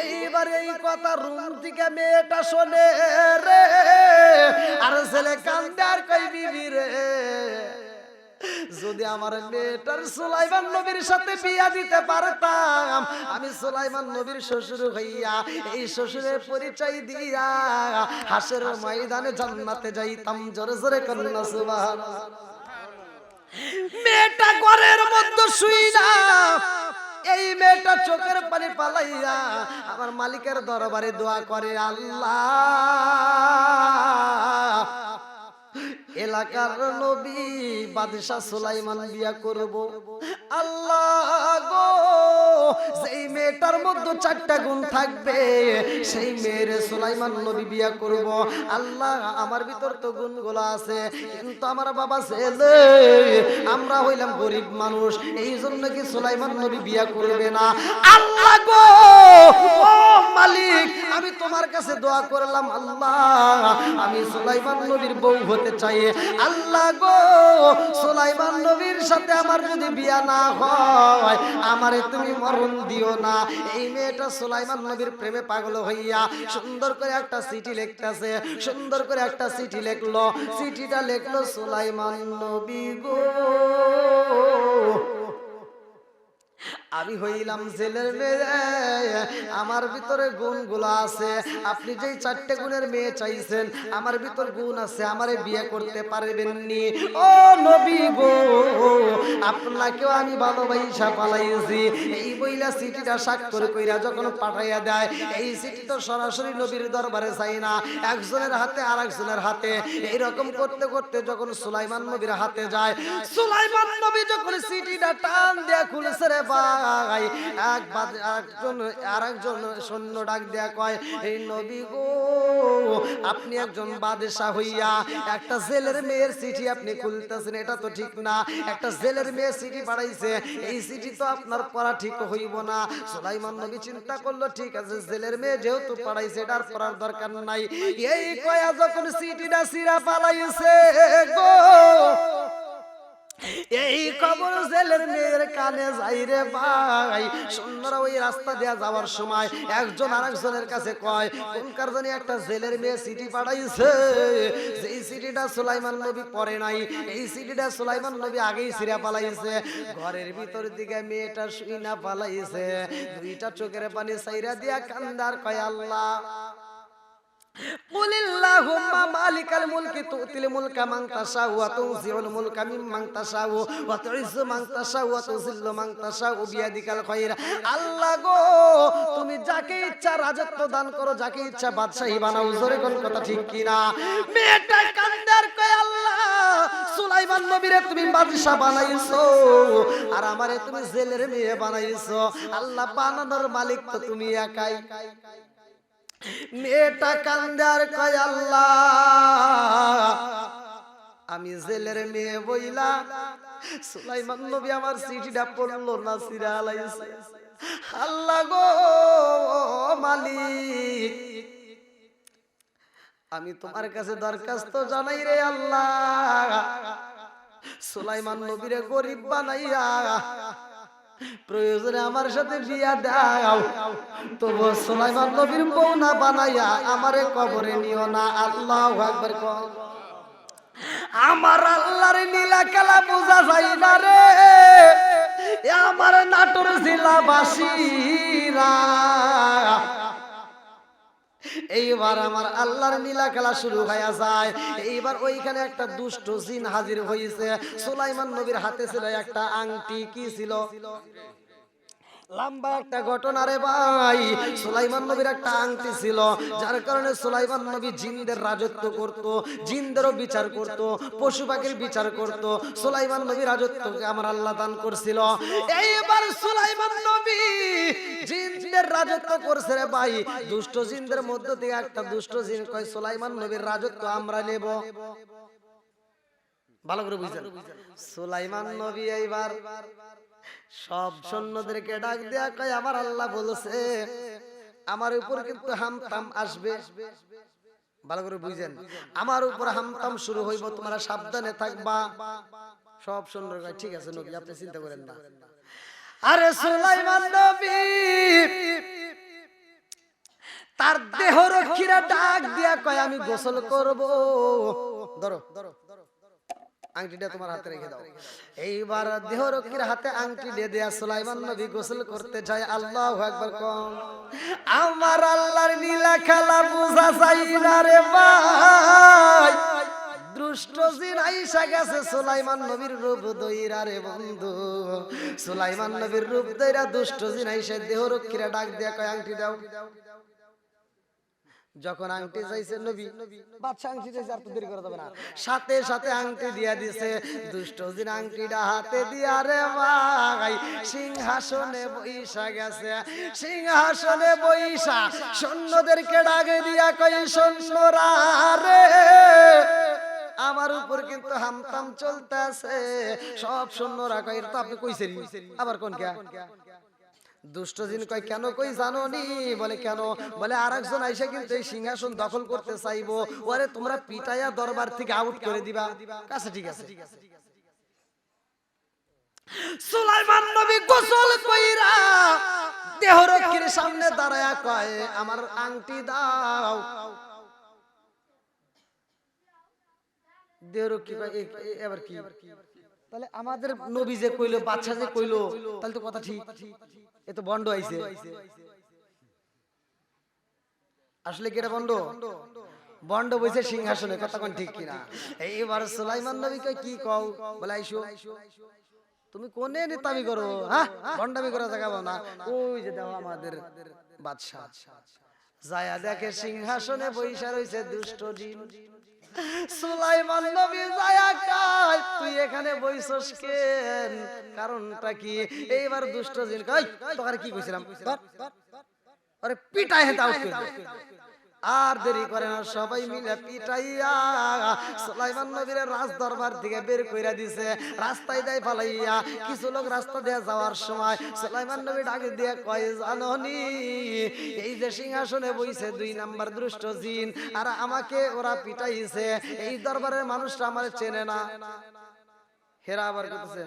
এইবার এই কথা রুম থেকে মেয়েটা শোনে রে, আর ছেলে কান্দে আর কই বিবি রে, যদি আমার মেয়েটার সুলাইমান নবীর সাথে বিয়া দিতে পারতাম, আমি সুলাইমান নবীর শ্বশুর হইয়া এই শ্বশুরের পরিচয় দিয়া হাসের ময়দানে জান্নাতে যাইতাম। জোরে জোরে কন্যা সুবহানাল্লাহ। মেয়েটা ঘরের মধ্যে শুইনা, এই মেয়েটা চোখের পানি পালাইয়া আমার মালিকের দরবারে দোয়া করে, আল্লাহ এলাকার নবী বাদশা সুলাইমান বিয়া করব। আল্লাহ গো, যেই মেয়েটার মধ্যে 4টা গুণ থাকবে সেই মেয়ের সুলাইমান নবী বিয়া করব। আল্লাহ আমার ভিতর তো গুণগুলো আছে, কিন্তু আমার বাবা ছেলে, আমরা হইলাম গরিব মানুষ, এই জন্য কি সুলাইমান নবী বিয়া করবে না? আল্লাহ গো, ও মালিক, আমি তোমার কাছে দোয়া করলাম, আল্লাহ আমি সুলাইমান নবীর বউ হতে চাই। আল্লাহ গো, সুলাইমান নবীর সাথে আমার যদি বিয়া না হয়, আমারে তুমি মরণ দিও না। এই মেয়েটা সুলাইমান নবীর প্রেমে পাগল হইয়া সুন্দর করে একটা চিঠি লিখতেছে, সুন্দর করে একটা চিঠি লিখলো। চিঠিটা লিখলো, সুলাইমান নবী গো, আমি হইলাম জেলের মেয়ে, আমার ভিতরে গুণগুলো আছে। আপনি যেই 4টে গুণের মেয়ে চাইছেন, আমার ভিতর গুণ আছে, আমারে বিয়ে করতে পারবেননি। ও নবী গো, আপনাকেও আমি ভালোবাসা পালাইছি। এই বইলা চিঠিটা স্বাক্ষর কইরা যখন পাঠাইয়া দেয়, এই চিঠি তো সরাসরি নবীর দরবারে চাই না, একজনের হাতে আরেকজনের হাতে। এইরকম করতে করতে যখন সুলাইমান নবীর হাতে যায়, সুলাইমান নবী যখন চিঠিটা টান দিয়ে খুলেছে রে ভাই, আরেকজন সৈন্য ডাক দেয়া কয়, এই নবী গো, আপনি একজন বাদশা হইয়া একটা জেলের মেয়ের চিঠি আপনি খুলতেছেন, এটা তো ঠিক না। একটা জেলের মেয়ে চিঠি পাঠাইছে, এই চিঠি তো আপনার পড়া ঠিক হইব না। সুলাইমান নবী চিন্তা করলো, ঠিক আছে, জেলের মেয়ে যেহেতু পাঠাইছে, এটার পড়ার দরকার নাই। এই কয়া যখন চিঠিটা সিরা পালাইছে গো, এই খবর জেলের মেয়ের কানে যাই রে ভাই। সৈন্যরা ওই রাস্তা দিয়ে যাওয়ার সময় একজন আরেকজনের কাছে কয়, কোনকার জানি একটা জেলের মেয়ে চিঠি পাঠাইছে, যেই চিঠিটা সুলাইমান নবী পড়ে নাই, এই চিঠিটা সুলাইমান নবী আগেই ছিঁড়া পালাইছে। ঘরের ভিতর দিকে মেয়েটা শুই না পালাইছে, দুইটা চোখের পানি সাইরা দিয়া কান্দার কয়, আল্লাহ কুলিল্লাহুম্মা মালিকাল মুলকি তুতিল মুলকা মান তাশাউ ওয়া তুনজিউল মুলকা মিম্মান তাশাউ ওয়া তুইজ্জু মান তাশাউ ওয়া তুযিল্লু মান তাশাউ বিয়াদিকাল খায়র। আল্লাহ গো, তুমি যাকে ইচ্ছা রাজত্ব দান করো, যাকে ইচ্ছা বাদশাহী বানাও। জোরে কোন কথা ঠিক কি না? মেয়েটা কান্দার কয়, আল্লাহ সুলাইমান নবীরে তুমি বাদশা বানাইছো, আর আমারে তুমি জেলের মেয়ে বানাইছো। আল্লাহ বানানোর মালিক তো তুমি একাই। মেয়েটা কান্দার কয়, আল্লাহ আমি জেলের মেয়ে বইলা সুলাইমান নবী আমার চিঠিটা পড়লো না, ছিঁড়া আলাইছে। আল্লাহ গো মালিক, আমি তোমার কাছে দরখাস্ত জানাই রে আল্লাহ, সুলাইমান নবীরে গরিব বানাইয়া প্রয়োজনে আমার সাথে বিয়া দাও, তবু সুলাইমান নবীর বউ না বানাইয়া আমারে কবরে নিও না। আল্লাহু আকবার। আমার আল্লাহর নীলা খেলা বোঝা যায় না রে, আমার নাটোর জেলাবাসীরা। এইবার আমার আল্লাহর নীলা খেলা শুরু হয়ে যায়। এইবার ওইখানে একটা দুষ্ট জিন হাজির হয়েছে। সুলাইমান নবীর হাতে ছিল একটা আংটি। কি ছিল? লম্বা একটা ঘটনা রে ভাই। সুলাইমান নবীর একটা আংটি ছিল, যার কারণে সুলাইমান নবী জিনদের রাজত্ব করত, জিনদেরও বিচার করত, পশু পাখির বিচার করত। সুলাইমান নবী রাজত্বকে আমার আল্লাহ দান করছিল। এইবার সুলাইমান নবী জিনদের রাজত্ব করছে রে ভাই। দুষ্ট জিনদের মধ্য থেকে একটা দুষ্ট জিন কয়, সুলাইমান নবীর রাজত্ব আমরা নেব। ভালো করে বুঝছেন? সুলাইমান নবী এইবার সব সৈন্যদেরকে ডাক দেয়া কয়, আমার আল্লাহ বলেছে আমার উপর কিন্তু হামতাম আসবে। ভালো করে বুঝেন, আমার উপর হামতাম শুরু হইব, তোমরা সাবধানে থাকবা। সব সৈন্যরা কয়, ঠিক আছে নবী, আপনি চিন্তা করেন না। আরে সুলাইমান নবী তার দেহরক্ষীরা ডাক দিয়া কয়, আমি গোসল করব। ধরো আংটিটা তোমার হাতে রেখে দাও। এইবার দেহরক্ষীর হাতে আংটি দিয়ে দেয়া সুলাইমান নবী গোসল করতে যায়। আল্লাহু আকবার কোন। আমার আল্লাহর নীলা খেলা বুঝা যায় না রে ভাই। দুষ্ট জিন আইসা গেছে সুলাইমান নবীর রূপ দইরা রে বন্ধু। সুলাইমান নবীর রূপ দইরা দুষ্ট জিন আইসা দেহরক্ষীরা ডাক দিয়া কয়, আংটি দাও। যখন আংটি চাইছে নবী, বাদশা আংটি চাইছে, আর তো দেরি করা যাবে না, সাথে সাথে আংটি দিয়া দিছে। দুষ্ট জিন আংটিটা হাতে দিয়া রে ভাই সিংহাসনে বইসা গেছে। সিংহাসনে বইসা সৈন্যদেরকে ডাকে দিয়া কই, সৈন্যরা রে আমার উপর কিন্তু হামতাম চলতেছে। সব সৈন্যরা কই, তো আপনি কইছেন আবার কোন কে? দুষ্ট জিন কয়, কেন কই জানো নি? বলে কেন? বলে আরেকজন আইসা কিন্তু এই সিংহাসন দখল করতে চাইবো, ওরে তোমরা পিটাইয়া দরবার থেকে আউট করে দিবা। কাছে ঠিক আছে। সুলাইমান নবী গোসল কইরা দেহরক্ষীর সামনে দাঁড়ায়া কয়, আমার আংটি দাও। দেহরক্ষী কয়, এবার কি? তাহলে আমাদের নবী যে কইলো, বাদশা যে কইলো, তাহলে তো কথা ঠিক। এ তো বন্ড আইছে। আসলে কি এটা বন্ড? বন্ড বইছে সিংহাসনে, কথা কোন ঠিক কিনা? এইবার সুলাইমান নবী কই কি কও? বলে আইসো। তুমি কোনে নেতামি করো? হ্যাঁ, বন্ডামি করা জায়গা না। ওই যে দেখো আমাদের বাদশা যায়া দেখে সিংহাসনে বইসা রইছে দুষ্ট জিন। সুলাইমান নবী যায়া কয় তুই এখানে বইছস কেন? কারণটা কি? এইবার দুষ্ট জিন কয় তোরে কি কইছিলাম? আরে পিটাই হেতা আউট করে। আর দেরি করে না, সবাই মিলে পিটাইয়া সুলাইমান নবীর রাজ দরবার থেকে বের কইরা দিছে, রাস্তায় দেয় ফালাইয়া। কিছু লোক রাস্তা দিয়ে যাওয়ার সময় সুলাইমান নবী ডাক দিয়ে কয় জাননি এই যে সিংহাসনে বইছে 2 নাম্বার দুষ্ট জিন, আর আমাকে ওরা পিটাইছে। এই দরবারের মানুষটা আমারে চেনে না। হেরা আবার কইতেছে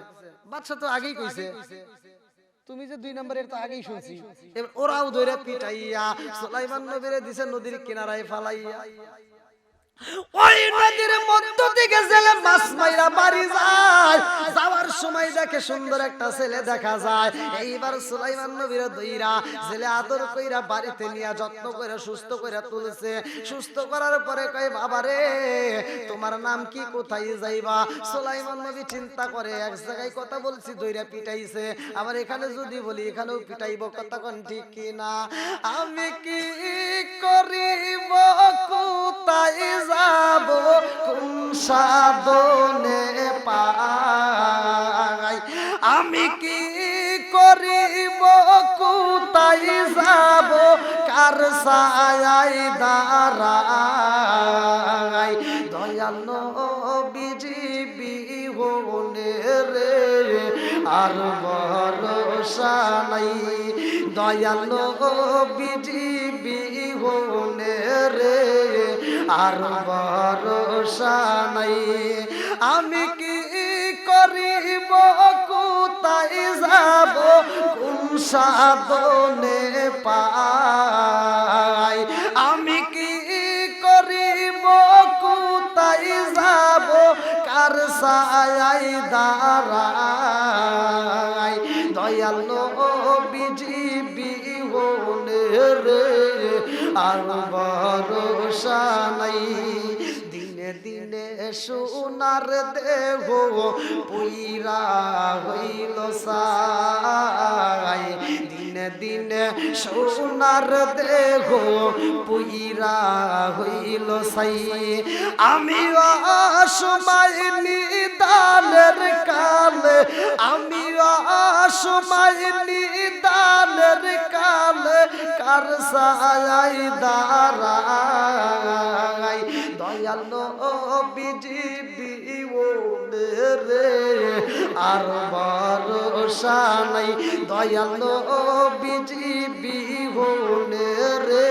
বাদশা তো আগেই কইছে, তুমি যে 2 নাম্বারের তো আগেই শুনছি। এবার ওরাও ধরে পিটাইয়া সুলাইমান নবীরে দিছে নদীর কিনারায় ফালাইয়া। ওই নদীর মধ্য থেকে জেলে মাছ মাইরা বাড়ি যায়। যাওয়ার সময় দেখে সুন্দর একটা ছেলে দেখা যায়। এইবার সুলাইমান নবীরে দইরা জেলে আদর কইরা বাড়িতে নিয়া যত্ন কইরা সুস্থ কইরা তুলছে। সুস্থ করার পরে কয় বাবারে তোমার নাম কি, কোথায় যাইবা? সুলাইমান নবী চিন্তা করে এক জায়গায় কথা বলছি দইরা পিটাইছে, আবার এখানে যদি বলি এখানেও পিটাইব, কথা কোন ঠিক কি না? আমি কি করিব, কোথায় যাব, কোন সাধনে পাই? আমি কি করিব, কোথায় যাব, কার ছায়ায় দাঁড়াই? দয়াল নবীজি বিহনে রে আর ভরসা নাই। দয়াল নবীজি বিহনে রে আর ভরসা নাই। আমি কি করিব, কোথায় যাব, কোন সাধনে পাই? আমি কি করিব, কোথায় যাব, কার ছায়ায় দাঁড়াই? দয়াল নবীজি বিহনে রে আর ভরসা নাই। দিনে দিনে সোনার দেহ পুইরা হইল সাই। দিনে দিনে সোনার দেহ পুইরা হইল সাই। আমি অসময় নিদানের কালে, আমি অসময় নিদানের কালে কার ছায়ায় দাঁড়াই? দয়াল নবীজি বিহনে রে আর ভরসা নাই। দয়াল নবীজি বিহনে রে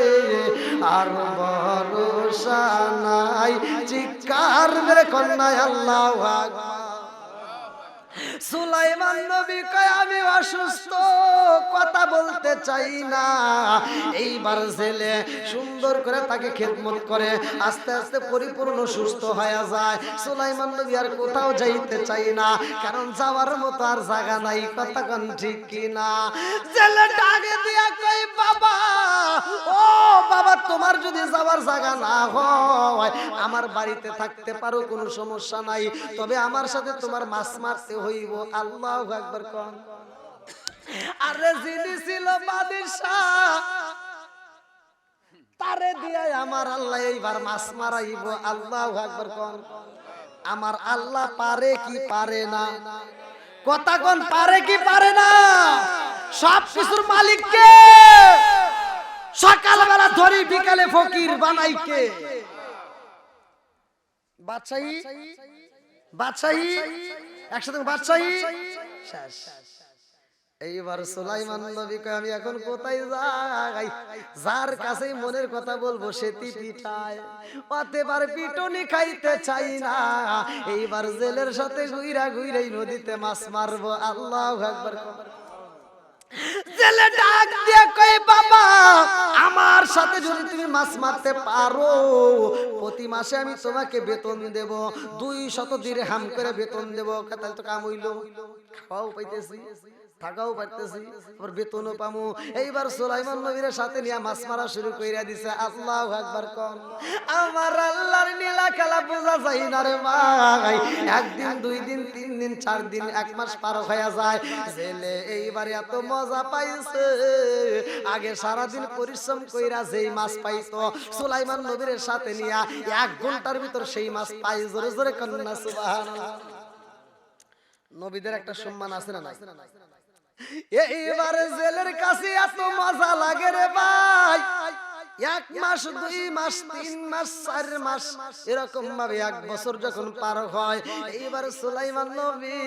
আর ভরসা নাই। চিৎকার মেরে কন্যায় আল্লাহু আকবার। সুলাইমান নবী কয় আমি অসুস্থ, কথা বলতে চাই না। এইবার ছেলে সুন্দর করে তাকে খেদমত করে আস্তে আস্তে পরিপূর্ণ সুস্থ হয়ে যায়। সুলাইমান নবী আর কোথাও যাইতে চাই না, কারণ যাওয়ার মতো আর জায়গা নাই, কথা কোন ঠিক কিনা? ছেলে ডাকে দিয়া কয় বাবা, ও বাবা তোমার যদি যাওয়ার জায়গা না হয় আমার বাড়িতে থাকতে পারো, কোনো সমস্যা নাই, তবে আমার সাথে তোমার মাছ মারতে হইব। আল্লাহু আকবার কোন। আরে যিনি ছিল বাদশাহ তারে দিয়া আমার আল্লাহ এইবার মাছ মারাইব। আল্লাহু আকবার কোন। আমার আল্লাহ পারে কি পারে না? কথা কোন, পারে কি পারে না? সব কিছুর মালিক কে? সকালবেলা ধরি বিকালে ফকির বানাই কে? বাদশাহী, বাদশাহী একসাথে বাদশাহী শেষ। এইবার সুলাইমান নবী কয় আমি এখন কোথায় যাই? যার কাছে মনের কথা বলবো সেটি পিঠায়, অতএবার পিটনি খাইতে চাই না। এইবার জেলের সাথে ঘুইরা ঘুইরাই নদীতে মাছ মারবো। আল্লাহু আকবার। জেলে ডাক দিয়ে কয় বাবা আমার আমার সাথে যদি তুমি মাছ মারতে পারো প্রতি মাসে আমি তোমাকে বেতন দেব 200 দিরহাম করে বেতন দেব। তাহলে তো কাম হইলো, খাওয়াও পাইতেছি, থাকাও পারতেছি, আবার বেতনও পামু। এইবার সুলাইমান নবীর সাথে নিয়ে মাছ মারা শুরু কইরা দিছে। আল্লাহু আকবার কোন। আমার আল্লাহর নীলা খেলা বোঝা যায় না রে ভাই। একদিন, 2 দিন, 3 দিন, 4 দিন, 1 মাস পার হয়ে যায়। জেলে এইবার এত মজা পাইছে, আগে সারা দিন পরিশ্রম কইরা যেই মাছ পাইতো সুলাইমান নবীর সাথে নিয়ে 1 ঘন্টার ভিতর সেই মাছ পাই। জোরে জোরে কন্না সুবহানাল্লাহ। নবীদের একটা সম্মান আছে না নাই? এইবারে জেলের কাছে এত মজা লাগে রে ভাই। 1 মাস, 2 মাস, 3 মাস, 4 মাস, এরকম ভাবে 1 বছর যখন পার হয়, এইবার সুলাইমান নবী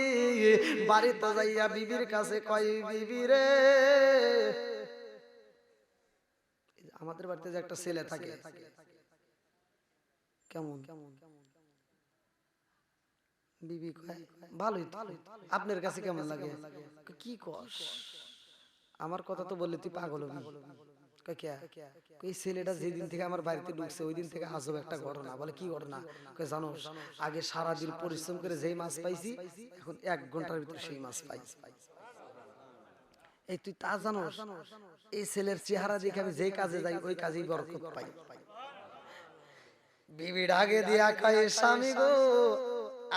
বাড়িতে যাইয়া বিবির কাছে কয়, বিবি রে, আমাদের বাড়িতে যে একটা ছেলে থাকে কেমন, বিবি কয় ভালোই, আপনার কাছে কেমন লাগে? কি কস, আমার কথা তো বললে তুই পাগল হবি। এই ছেলেটা যেদিন থেকে আমার বাড়িতে ঢুকছে ওই দিন থেকে আজব একটা ঘটনা। বলে কি ঘটনা? জানো, আগে সারাদিন পরিশ্রম করে যেই মাছ পাইছি এখন 1 ঘন্টার ভিতরে সেই মাছ পাই। এই তুই তা জানোস? এই ছেলের চেহারা দেখে আমি যেই কাজে যাই ওই কাজেই বরকত পাই। বিবি ডাকে দিয়া কয়, স্বামী গো,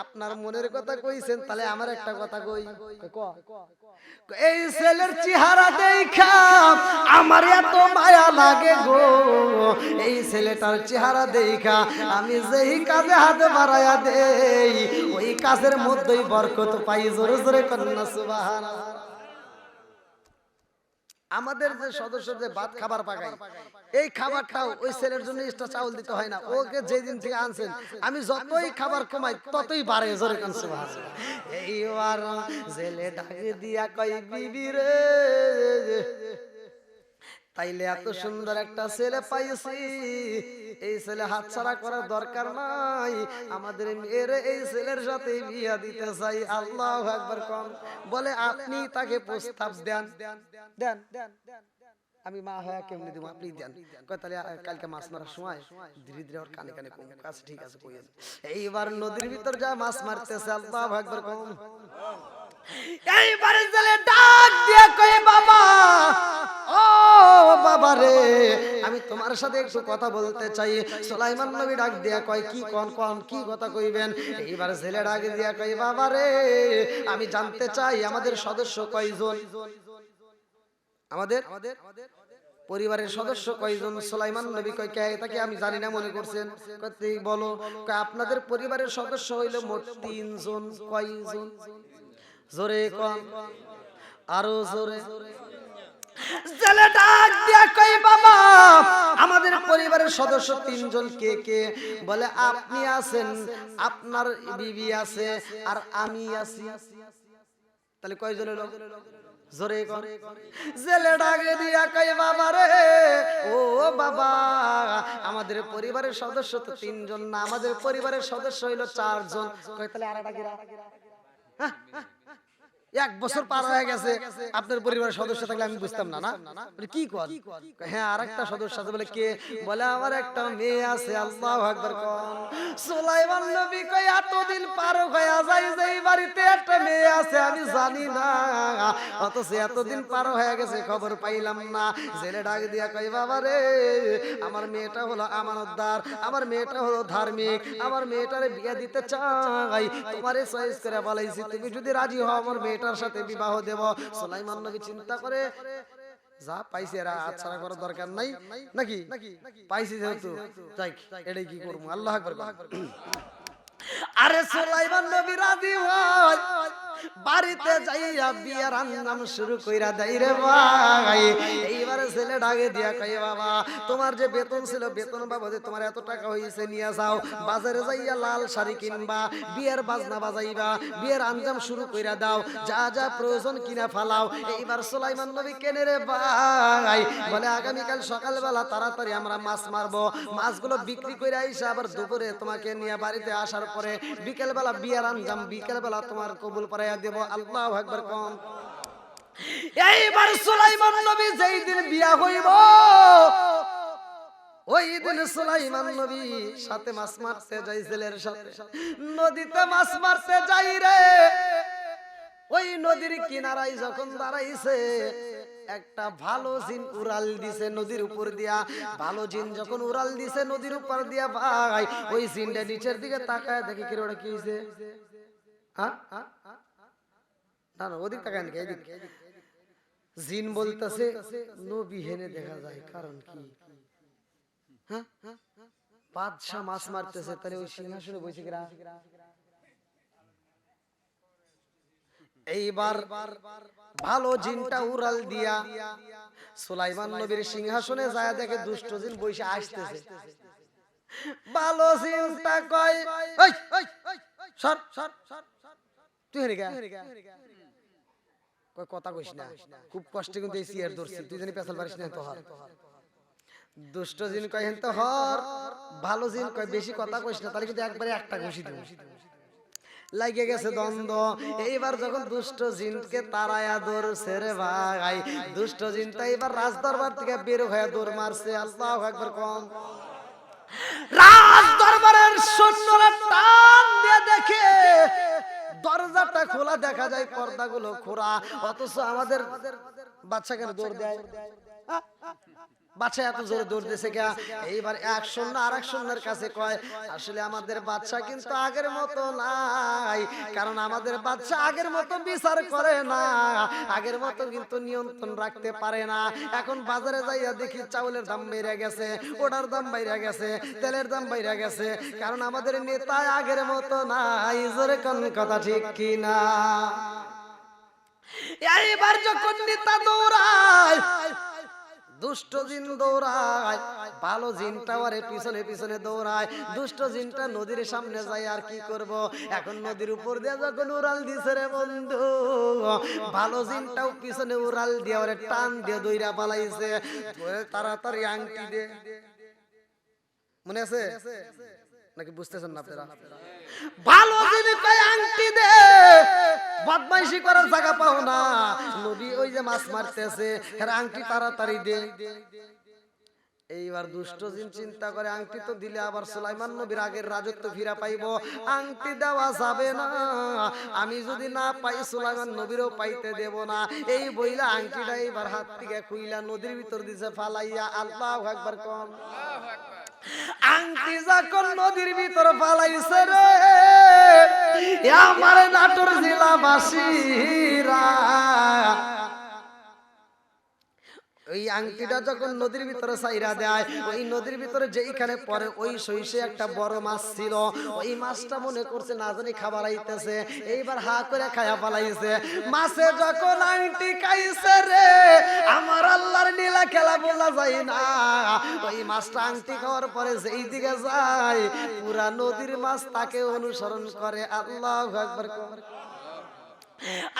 আপনার মনের কথা কইছেন, তাহলে আমার একটা কথা কই। এই ছেলের চেহারা দেখা আমার এত মায়া লাগে গো। এই ছেলেটার চেহারা দেখা আমি যেই কাজে হাতে বাড়াইয়া দেই ওই কাজের মধ্যেই বরকত পাই। জোরে জোরে কন্না সুবহানাল্লাহ। আমাদের যে সদস্য যে ভাত খাবার পাকাই, এই খাবারটাও ওই ছেলের জন্য এক্সট্রা চাউল দিতে হয় না। ওকে যেদিন থেকে আনছেন আমি যতই খাবার কমাই ততই বাড়ে। জোরে কান সুবহানাল্লাহ। এইবার জেলে ডাকে দিয়া কই, বিবি রে, তাইলে এত সুন্দর একটা ছেলে পাইছি, এই ছেলে হাতছাড়া করার দরকার নাই, আমাদের মেয়ের এই ছেলের সাথে বিয়া দিতে চাই। আল্লাহু আকবার কোন। বলে আপনি তাকে প্রস্তাব দেন। দেন, আমি মা হয়ে কেমনি দেব, আপনি দেন। কয় তাহলে কালকে মাছ মারার সময় ধীরে ধীরে ওর কানে কানে কম। আচ্ছা ঠিক আছে কইেন। এইবার নদীর ভিতর যা মাছ মারতেছে। আল্লাহু আকবার কোন। এইবারে জেলে ডাক দিয়ে কই, বাবা, ও বাবা রে, আমি তোমার সাথে একটু কথা বলতে চাই। সুলাইমান নবী ডাক দিয়া কয়, কি কোন কি কথা কইবেন? এইবার ছেলে ডাক দিয়া কয়, বাবা রে, আমি জানতে চাই আমাদের সদস্য কয়জন, আমাদের পরিবারের সদস্য কয়জন? সুলাইমান নবী কয়, কে তাকে আমি জানি না মনে করছেন? কই বলো। কয় আপনাদের পরিবারের সদস্য হইল মোট 3 জন। কয়জন? জোরে কোন, আরো জোরে। জেলে ডাক দিয়া কই, বাবা, আমাদের পরিবারের সদস্য 3 জন। কে কে? বলে আপনি আছেন, আপনার বিবি আছে, আর আমি আছি। তাহলে কয়জন হলো? জোরে কোন। জেলে ডাকে দিয়া কই, বাবা রে, ও বাবা, আমাদের পরিবারের সদস্য তো 3 জন না, আমাদের পরিবারের সদস্য হইল 4 জন। কই তাহলে আরেকটা কিরা? 1 বছর পার হয়ে গেছে, আপনার পরিবারের সদস্য থাকলে আমি বুঝতাম না। না কি কর? হ্যাঁ আরেকটা সদস্য আছে। বলে কে? বলে আমার একটা মেয়ে আছে। আল্লাহু আকবার কোন। সুলাইমান নবী কয়, এতদিন পার হয়ে যায় যে এই বাড়িতে একটা মেয়ে আছে আমি জানি না, অথচ এতদিন পার হয়ে গেছে খবর পাইলাম না। জেলে ডাক দিয়া কয়, বাবা রে, আমার মেয়েটা হলো আমানতদার, আমার মেয়েটা হলো ধার্মিক, আমার মেয়েটারে বিয়ে দিতে চাই, তোমারে চয়েস করে বলাইছি, তুমি যদি রাজি হও আমার মেয়েটার সাথে বিবাহ দেব। সুলাইমান নবী চিন্তা করে, যা পাইছে এরা আচ্ছা করার দরকার নাই নাকি, পাইছি যেহেতু যাই, এটাই কি করবো। আল্লাহু আকবার। আরে সুলাইমান নবী রাজি হয়, বাড়িতে যাইয়া বিয়ার রান্না শুরু কইরা দেয় রে ভাই। এইবারে ছেলে ডাকে দিয়া কয়, বাবা, তোমার যে বেতন ছিল বেতন বাবদে তোমার এত টাকা হইছে, নিয়ে যাও, বাজারে যাইয়া লাল শাড়ি কিনবা, বিয়ের বাজনা বাজাইবা, বিয়ের আঞ্জাম শুরু কইরা দাও, যা যা প্রয়োজন কিনা ফালাও। এইবার সুলাইমান নবী কেনে রে ভাই। বলে আগামীকাল সকালবেলা তাড়াতাড়ি আমরা মাছ মারবো, মাছগুলো বিক্রি কইরা আইসা আবার দুপুরে তোমাকে নিয়ে বাড়িতে আসার পরে বিকেল বেলা বিয়ের আঞ্জাম, বিকেল বেলা তোমার কবুল পড়াইয়া দেব। আল্লাহু আকবার কোন। এইবার সুলাইমান নবী যেই দিন বিয়া হইব ওই দিন সুলাইমান নবী সাথে মাছ মারতে যাই, ছেলের সাথে নদীতে মাছ মারতে যাই রে। ওই নদীর কিনারায় যখন দাঁড়াইছে, একটা ভালো জিন উড়াল দিছে নদীর উপর দিয়া। ভালো জিন যখন উড়াল দিছে নদীর উপর দিয়া, ভাই ওই জিনটা নিচের দিকে তাকায় দেখে কি ওটা কি হইছে। না না, ওদিক তাকায় না, এদিক। জিন বলতেছে নবী হেনে দেখা যায়, কারণ কি? হ্যাঁ, বাদশা মাছ মারতেছে, তাহলে ওই সিংহাসনে বসে গেরা। এইবার ভালো জিনটা উড়াল দিয়া সুলাইমান নবীর সিংহাসনে যায়, দেখে দুষ্ট জিন বসে আসতেছে। ভালো জিনটা কয়, এই সর সর, তুই হেরে গা, কয় কথা কইস না, খুব কষ্টে কিন্তু এই চেয়ার ধরছি, তুই জানি পেছাল পারিস না তো হর। দুষ্ট জিন কয় হেন তো হর। ভালো জিন কয় বেশি কথা কইস না, তাহলে কিন্তু একবারে একটা ঘুষি দিব। লাগে গেছে দ্বন্দ্ব। এইবার যখন দুষ্ট জিনকে তারায়া ধরছে রে ভাই, দুষ্ট জিনটা এবার রাজ দরবার থেকে বের হয়ে দৌড় মারছে। আল্লাহু আকবার কম। রাজ দরবারের সৈন্যরা টান দিয়ে দেখে দরজাটা খোলা, দেখা যায় পর্দাগুলো খোলা, অথচ আমাদের বাচ্চা কেন দৌড় দেয়? বাচ্চা এত জোরে দৌড় দিয়েছে কে? এইবার এক সৈন্য আর এক সৈন্যের কাছে কয়, আসলে আমাদের বাচ্চা কিন্তু আগের মতো নাই, কারণ আমাদের বাচ্চা আগের মতো বিচার করে না, আগের মতো কিন্তু নিয়ন্ত্রণ রাখতে পারে না। এখন বাজারে যাইয়া দেখি চাউলের দাম বেড়ে গেছে, ওটার দাম বেড়ে গেছে, তেলের দাম বেড়ে গেছে, কারণ আমাদের নেতা আগের মতো নাই। জোরে কোন কথা ঠিক কি না? এইবার যখন নেতা দৌড়ায়, দুষ্ট জিন দৌড়ায়, ভালো জিনটা ওরে পিছনে পিছনে দৌড়ায়। দুষ্ট জিনটা নদীর সামনে যায়, আর কি করব? এখন নদীর উপর দিয়ে যখন উড়াল দিছে রে বন্ধু, ভালো জিনটাও পিছনে উড়াল দিয়ে ওরে টান দিয়ে দইরা পালাইছে। তাড়াতাড়ি আংটি দে, মনে আছে নাকি বুঝতেছেন না আপনারা? ভালো জিন কয় আংটি দে, বদমাইশি করার জায়গা পাও না, নবী ওই যে মাছ মারতেছে, এর আংটি তাড়াতাড়ি দে। এইবার দুষ্ট জিন চিন্তা করে, আংটি তো দিলে আবার সুলাইমান নবীর আগের রাজত্ব ফিরা পাইব, আংটি দেওয়া যাবে না, আমি যদি না পাই সুলাইমান নবীরও পাইতে দেব না। এই বইলা আংটিটা এইবার হাত থেকে খুইলা নদীর ভিতর দিছে ফালাইয়া। আল্লাহু আকবার কোন। আংটি যখন নদীর ভিতর ফালাইছে রে, আমার নাটোর জেলাবাসীরা, ওই আংটিটা যখন নদীর ভিতরে ছাইরা দেয়, ওই নদীর ভিতরে যেইখানে পরে ওই সইসে একটা বড় মাছ ছিল, ওই মাছটা মনে করছে না জানি খাবার আইতেছে, এইবার হা করে খায়া পালাইছে। মাছে যখন আংটি খাইছে রে, আমার আল্লাহর নীলা খেলা বলা যায় না। ওই মাছটা আংটি খাওয়ার পরে যেই দিকে যায়, পুরা নদীর মাছ তাকে অনুসরণ করে। আল্লাহু আকবার।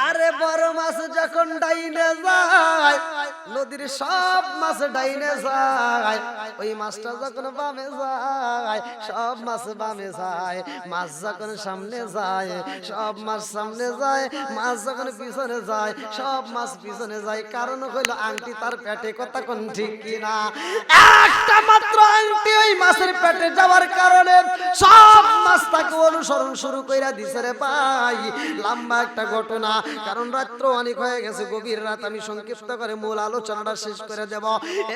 আরে বড় মাছ যখন ডাইনে যায়, নদীর সব মাছ ডাইনে যায়, ওই মাছটা যখন বামে যায়, সব মাছ বামে যায়। মাছ যখন সামনে যায়, সব মাছ সামনে যায়। মাছ যখন পিছনে যায়, সব মাছ পিছনে যায়। কারণ হইল আংটি তার পেটে। কথা কোন ঠিক কিনা? একটা মাত্র আংটি ওই মাছের পেটে যাওয়ার কারণে সব মাছ তাকে অনুসরণ শুরু কইরা দিছে রে ভাই। লম্বা একটা ঘটনা, কারণ রাত্র অনেক হয়ে গেছে, গভীর রাত। আমি সংক্ষিপ্ত করে মূল আলোচনাটা শেষ করে দেব।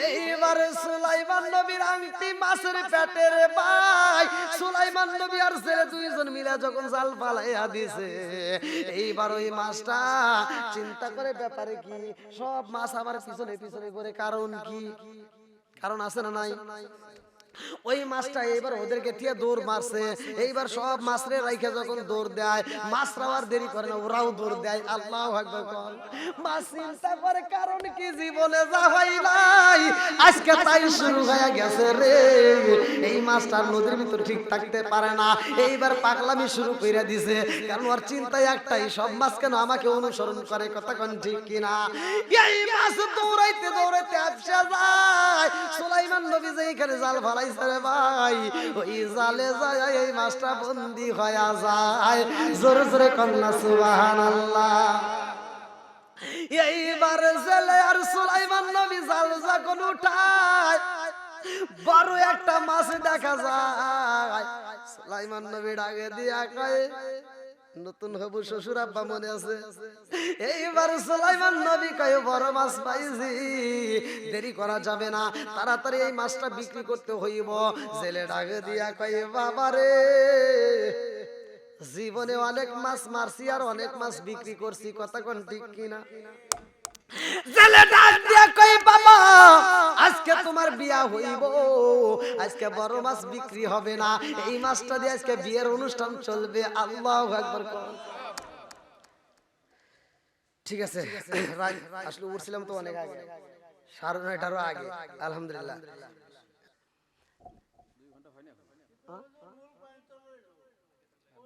এইবারে সুলাইমান নবীর আংটি মাছের পেটে রে ভাই। সুলাইমান নবী আর ছেলে দুইজন মিলে যখন জাল ফালাইয়া দিছে, এইবার ওই মাছটা চিন্তা করে ব্যাপারে কি, সব মাছ আমার পিছনে পিছনে করে। কারণ কি? কারণ আছে না নাই? ওই মাছটা এইবার ওদেরকে দিয়ে দৌড় মারছে। এইবার সব মাছরে রাইখে যখন দৌড় দেয়, মাছরাও আর দেরি করে না, ওরাও দৌড় দেয়। আল্লাহু আকবার। মাছ চিন্তা করে কারণ কি, জীবনে যা হয় নাই আজকে তাই শুরু হয়ে গেছে রে। এই মাছটা নদীর ভিতর ঠিক থাকতে পারে না, এইবার পাগলামি শুরু করে দিছে। কারণ ওর চিন্তাই একটাই, সব মাছ কেন আমাকে অনুসরণ করে। কথা কোন ঠিক কিনা? এই মাছ দৌড়াইতে দৌড়াইতে আফসা যায়। সুলাইমান নবী যেইখানে জাল ফালাইছে রে ভাই, ওই জালে যায় এই মাছটা বন্দী হয়ে যায়। জোরে জোরে কন্যা সুবহানাল্লাহ। এইবার জেলে আর সুলাইমান নবী জাল যখন উঠায়, বড় একটা মাছ দেখা যায়। সুলাইমান নবী ডাকে দিয়া কয়, নতুন হবু শ্বশুর আব্বা মনে আছে? এইবার সুলাইমান নবী কয়, বড় মাছ পাইছি, দেরি করা যাবে না, তাড়াতাড়ি এই মাছটা বিক্রি করতে হইব। জেলে ডাকে দিয়া কয়, বাবারে জীবনে অনেক মাছ মারছি আর অনেক মাছ বিক্রি করছি, কথা কোন ঠিক কিনা? জেলে ডাক দিয়া কই, বাবা আজকে তোমার বিয়া হইব, আজকে বড় মাছ বিক্রি হবে না, এই মাছটা দিয়ে আজকে বিয়ের অনুষ্ঠান চলবে। আল্লাহু আকবার। ঠিক আছে, আসলে উঠছিলাম তো অনেক আগে, 9:30 আগে। আলহামদুলিল্লাহ।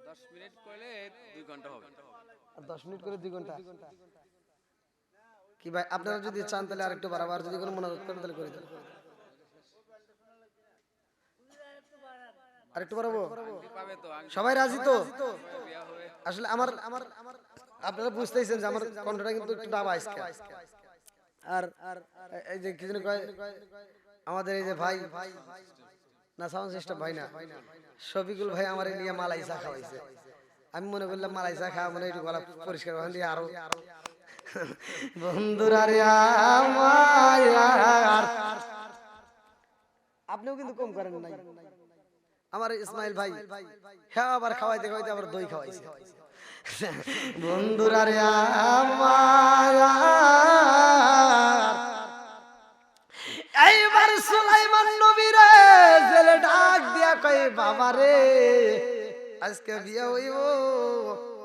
10 মিনিট করলে 2 ঘন্টা হবে। 10 মিনিট করে 2 ঘন্টা কি ভাই? আপনারা যদি চান তাহলে আরেকটু বাড়াবার, যদি কোনো মনে করেন তাহলে করে দেন। আরেকটু বাড়াবো? সবাই রাজি তো? আসলে আমার আপনারা বুঝতেইছেন যে আমার কণ্ঠটা কিন্তু একটু ডাবা আজকে। আর এই যে কি যেন কয় আমাদের এই যে ভাই না, সাউন্ড সিস্টেম ভাই না, শফিকুল ভাই আমার নিয়ে মালাই চা খাওয়াইছে। আমি মনে করলাম মালাই চা খাওয়া মানে একটু গলা পরিষ্কার ওখান দিয়ে আরো বন্ধুরা রে আমার, আপনিও কিন্তু কম করেন নাই। আমার ইসমাইল ভাই হ্যাঁ আবার খাওয়াইতে খাওয়াইতে আবার দই খাওয়াইছে। বন্ধুরা রে আমার, এইবার সুলাইমান নবী রে জেলে ডাক দিয়া কই, বাবা রে আজকে বিয়ে হইব,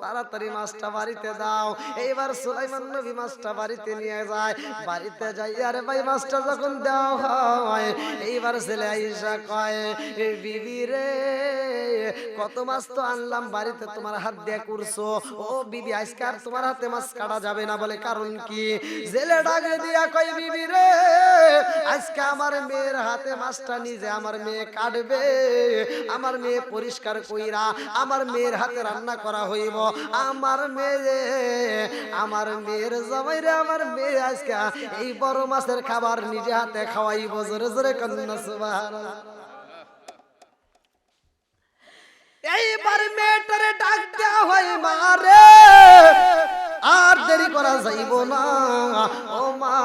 তাড়াতাড়ি মাছটা বাড়িতে দাও। এইবার সুলাইমান নবী মাছটা বাড়িতে নিয়ে যায়। বাড়িতে যাই আরে ভাই মাছটা যখন দেওয়া হয়, এইবার ছেলে আইসা কয়, বিবি রে কত মাছ তো আনলাম বাড়িতে, তোমার হাত দিয়ে করছো। ও বিবি আজকে আর তোমার হাতে মাছ কাটা যাবে না। বলে কারণ কি? জেলে ডাকে দিয়া কয়, বিবি রে আজকে আমার মেয়ের হাতে মাছটা নিজে আমার মেয়ে কাটবে, আমার মেয়ে পরিষ্কার কইরা আমার মেয়ের হাতে রান্না করা হইব। আমার মেয়ের জামাইরে আমার মেয়ে আজকে এই বড় মাছের খাবার নিজে হাতে খাওয়াইব। জোরে জোরে কন্যা সুবহানাল্লাহ। এইবার মেয়েটারে ডাক দেওয়া হয়, মারে আর দেরি করা যাইব না, ও মা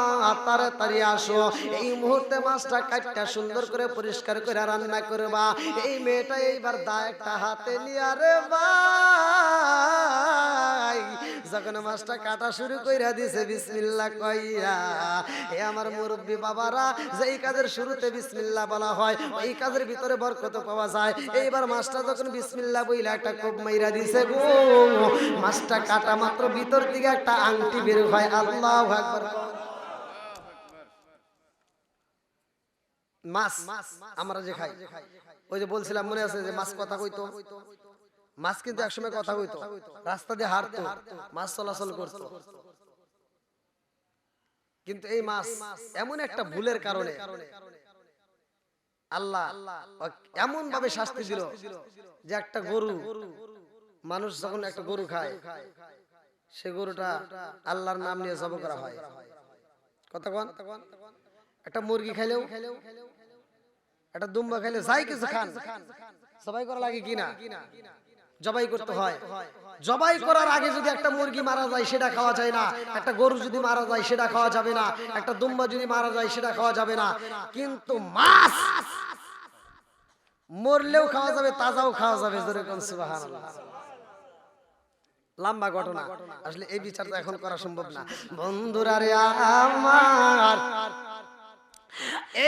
তাড়াতাড়ি আসো, এই মুহূর্তে মাছটা কাটটা সুন্দর করে পরিষ্কার করে রান্না করবা। এই মেয়েটা এইবার দা একটা হাতে নিয়ে রে ভাই যখন মাছটা কাটা শুরু কইরা দিছে বিসমিল্লাহ কইয়া, এ আমার মুরব্বি বাবারা, যেই কাজের শুরুতে বিসমিল্লাহ বলা হয় ওই কাজের ভিতরে বরকত পাওয়া যায়। এইবার মাছটা যখন বিসমিল্লাহ বইলা একটা কোপ মাইরা দিছে গো, মাছটা কাটা মাত্র ভিতর থেকে একটা আংটি বের হয়। আল্লাহু আকবার। মাছ আমরা যে খাই, ওই যে বলছিলাম মনে আছে যে মাছ কথা কইতো, মাছ কিন্তু একসময় কথা কইতো, রাস্তা দিয়ে হাঁটতো, মাছ চলাচল করতো। কিন্তু এই মাছ এমন একটা ভুলের কারণে আল্লাহ এমন ভাবে শাস্তি দিল যে একটা গরু, মানুষ যখন একটা গরু খায়, সে গরুটা আল্লাহর নাম নিয়ে জব করা হয়। কথা কোন? একটা মুরগি খাইলেও, একটা দুম্বা খাইলে, যাই কিছু খান, সবাই করা লাগে কিনা? জবাই করতে হয়। জবাই করার আগে যদি একটা মুরগি মারা যায় সেটা খাওয়া যায় না, একটা গরু যদি মারা যায় সেটা খাওয়া যাবে না, একটা দুম্বা যদি মারা যায় সেটা খাওয়া যাবে না। কিন্তু মাছ মরলেও খাওয়া যাবে, তাজাও খাওয়া যাবে। জোরে কোন সুবহানাল্লাহ। লম্বা ঘটনা, আসলে এই বিচারটা এখন করা সম্ভব না। বন্ধুরা রে আমার,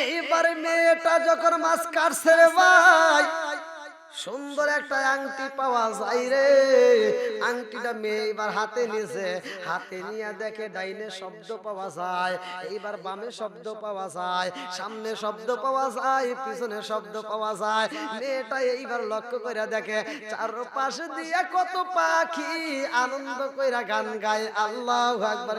এইবার মেয়েটা যখন মাছ কাটছে রে ভাই, সুন্দর একটা আংটি পাওয়া যায় রে। আংটিটা মেয়ে এবার হাতে নিয়েছে, হাতে নিয়ে দেখে ডাইনে শব্দ পাওয়া যায়, এইবার বামে শব্দ পাওয়া যায়, সামনে শব্দ পাওয়া যায়, পিছনে শব্দ পাওয়া যায়। মেয়েটা এইবার লক্ষ্য করে দেখে চারপাশে দিয়ে কত পাখি আনন্দ কইরা গান গায়। আল্লাহু আকবার।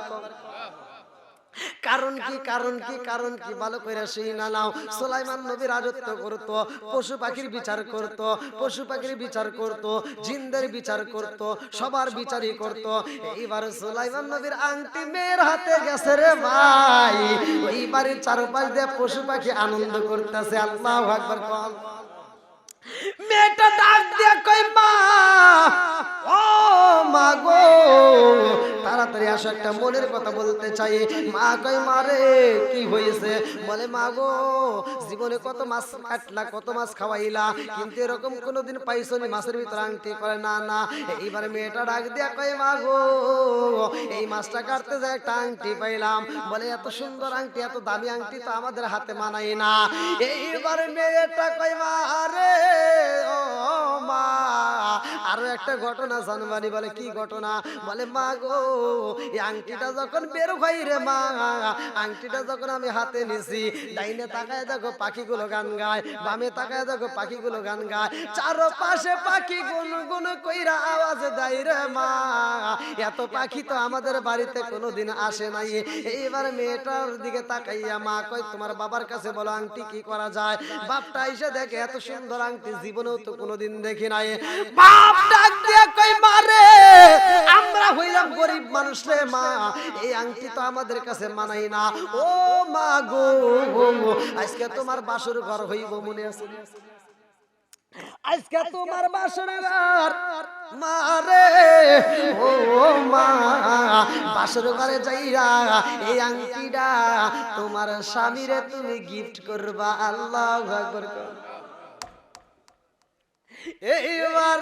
কারণ কি? কারণ কি? কারণ কি? ভালো করে শুই না নাও। সুলাইমান নবী রাজত্ব করত, পশু পাখির বিচার করত, পশু পাখির বিচার করত, জিনদের বিচার করত, সবার বিচারই করত। এইবার সুলাইমান নবীর আংটি মেয়ের হাতে গেছে রে ভাই। এইবার বাড়ির চারপাশ দিয়ে পশু পাখি আনন্দ করতেছে। আল্লাহু আকবার কোন। মেয়েটা ডাক দিয়ে কই মা, ও মা গো তাড়াতাড়ি আসো, একটা মনের কথা বলতে চাই। মা কই মারে কি হয়েছে? বলে মা গো জীবনে কত মাছ কাটলা, কত মাছ খাওয়াইলা, কিন্তু এরকম কোনোদিন পাইছো নি মাছের ভিতরে আংটি? করে না না। এইবার মেয়েটা ডাক দিয়া কই মা গো এই মাছটা কাটতে যায় একটা আংটি পাইলাম। বলে এত সুন্দর আংটি, এত দামি আংটি তো আমাদের হাতে মানাই না। এইবার মেয়েটা কই মা রে ও মা আরো একটা ঘটনা জানবানি। বলে কি ঘটনা? বলে মা গো এই আংটিটা যখন বের হয় রে মা, আংটিটা যখন আমি হাতে নিছি, ডাইনে তাকায় দেখো পাখিগুলো গান গায়, বামে তাকায় দেখো পাখিগুলো গান গায়, চারপাশে পাখি গুনগুন কইরা আওয়াজ দেয় রে মা। এত পাখি তো আমাদের বাড়িতে কোনোদিন আসে নাই। এইবার মেয়েটার দিকে তাকাইয়া মা কই তোমার বাবার কাছে বলো আংটি কি করা যায়। বাপটা এসে দেখে এত সুন্দর আংটি জীবনেও তো কোনোদিন দেখি নাই। বাপ ডাক দিয়ে কই মারে আমরা হইলাম গরিব মানুষ রে মা, এই আংটি তো আমাদের কাছে মানাই না। ও মা গো আজকে তোমার বাসর ঘর হইব, মনে আছে? আজকে তোমার বাসর ঘর মারে ও মা, বাসর ঘরে যাইরা এই আংটিটা তোমার স্বামীরে তুমি গিফট করবা। আল্লাহু আকবার। এইবার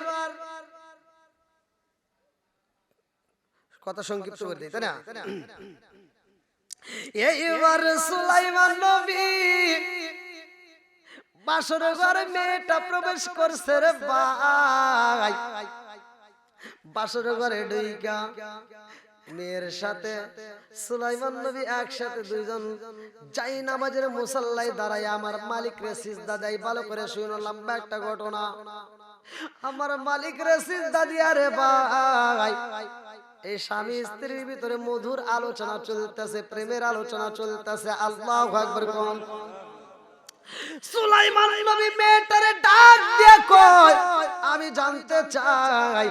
কথা সংক্ষিপ্ত করে দিই, তাই না? এইবার সুলাইমান নবী বাসর ঘরে মেয়েটা প্রবেশ করছে রে ভাই। বাসর ঘরে ঢুইকা মেয়ের সাথে সুলাইমান নবী একসাথে দুইজন যাই নামাজের মুসাল্লায় দাঁড়ায় আমার মালিক রে সিজদা দেয়। ভালো করে শুনো, লম্বা একটা ঘটনা। আমার মালিক রে সিজদা দিয়া রে ভাই এই স্বামী স্ত্রীর ভিতরে মধুর আলোচনা চলতেছে, প্রেমের আলোচনা চলতেছে। আল্লাহু আকবার কোন। সুলাইমান নবী মেয়েটারে ডাক দিয়ে কয় আমি জানতে চাই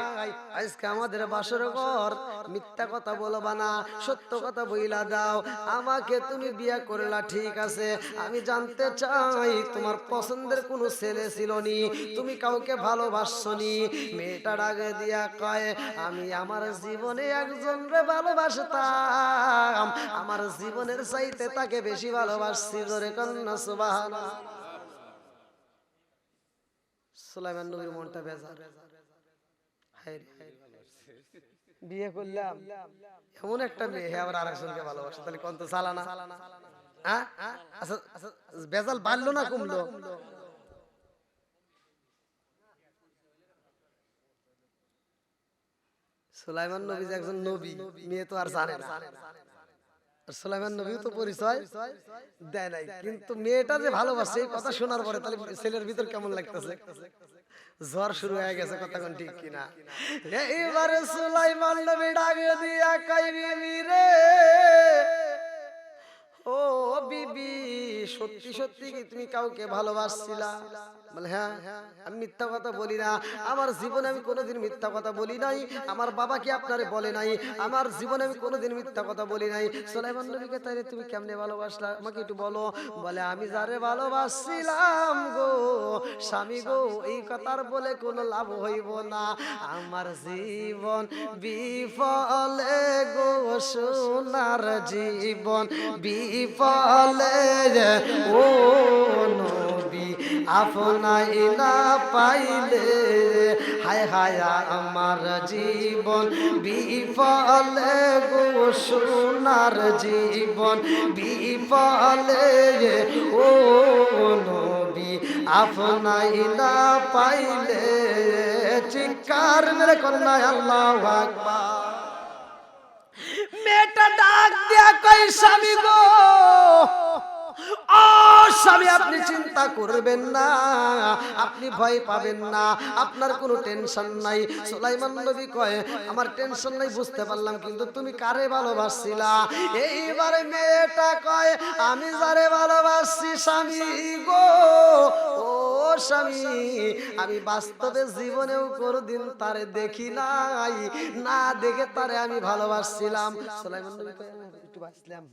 আজকে আমাদের বাসর ঘর, মিথ্যা কথা বলবা না, সত্য কথা বইলা দাও। আমাকে তুমি বিয়ে করলা ঠিক আছে, আমি জানতে চাই তোমার পছন্দের কোনো ছেলে ছিল নি, তুমি কাউকে ভালোবাসছনি? মেয়েটা ডাক দিয়া কয় আমি আমার জীবনে একজনরে ভালোবাসতাম, আমার জীবনের চাইতে তাকে বেশি ভালোবাসছি। জোরে কন্যা সুবহানাল্লাহ। সুলাইমান নবীর মনটা বেজার, বিয়ে করলাম এমন একটা মেয়ে আবার আরেকজনকে ভালোবাসে, তাহলে কোন তো চালানা। আচ্ছা বেজাল বাড়লো না কমলো? সুলাইমান নবী যে একজন নবী মেয়ে তো আর জানে না, সুলাইমান নবীও তো পরিচয় দেয় নাই, কিন্তু মেয়েটা যে ভালোবাসে এই কথা শোনার পরে তাহলে ছেলের ভিতর কেমন লাগতেছে? জ্বর শুরু হয়ে গেছে, কথা কোন ঠিক কিনা? এইবারে সুলাইমান নবী ডাক দিয়া কই বিবি রে ও বিবি সত্যি সত্যি কি তুমি কাউকে ভালোবাসছিলা? বলে হ্যাঁ, আমি মিথ্যা কথা বলি না, আমার জীবনে আমি কোনোদিন মিথ্যা কথা বলি নাই, আমার বাবা কি আপনারে বলে নাই, আমার জীবনে আমি কোনোদিন মিথ্যা কথা বলি নাই। সুলাইমান নবীকে তাইলে তুমি কেমনে ভালোবাসলা আমাকে একটু বলো। বলে আমি যারে ভালোবাসছিলাম গো স্বামী গো এই কথার বলে কোনো লাভ হইব না, আমার জীবন বিফলে গো সোনার জীবন বিফলে ও নবী আপনাই না পাইলে, হায় হায় আমার জীবন বিফলে গো সোনার জীবন বিফলে ও নবী আপনাই না পাইলে। চিৎকার মেরে কন্যা আল্লাহু আকবার। মেয়েটা ডাক দিয়া কই স্বামী গো ও স্বামী আপনি চিন্তা করবেন না, আপনি ভয় পাবেন না, আপনার কোনো টেনশন নাই। সুলাইমান নবী কয় আমার টেনশন নাই বুঝতে পারলাম, কিন্তু তুমি কারে ভালোবাসছিলা? এইবারে মেয়েটা কয় আমি যারে ভালোবাসছি স্বামী গো ও স্বামী আমি বাস্তবে জীবনেও কোনোদিন তারে দেখি নাই, না দেখে তারে আমি ভালোবাসছিলাম। সুলাইমান নবী কয় একটু বাঁচলাম।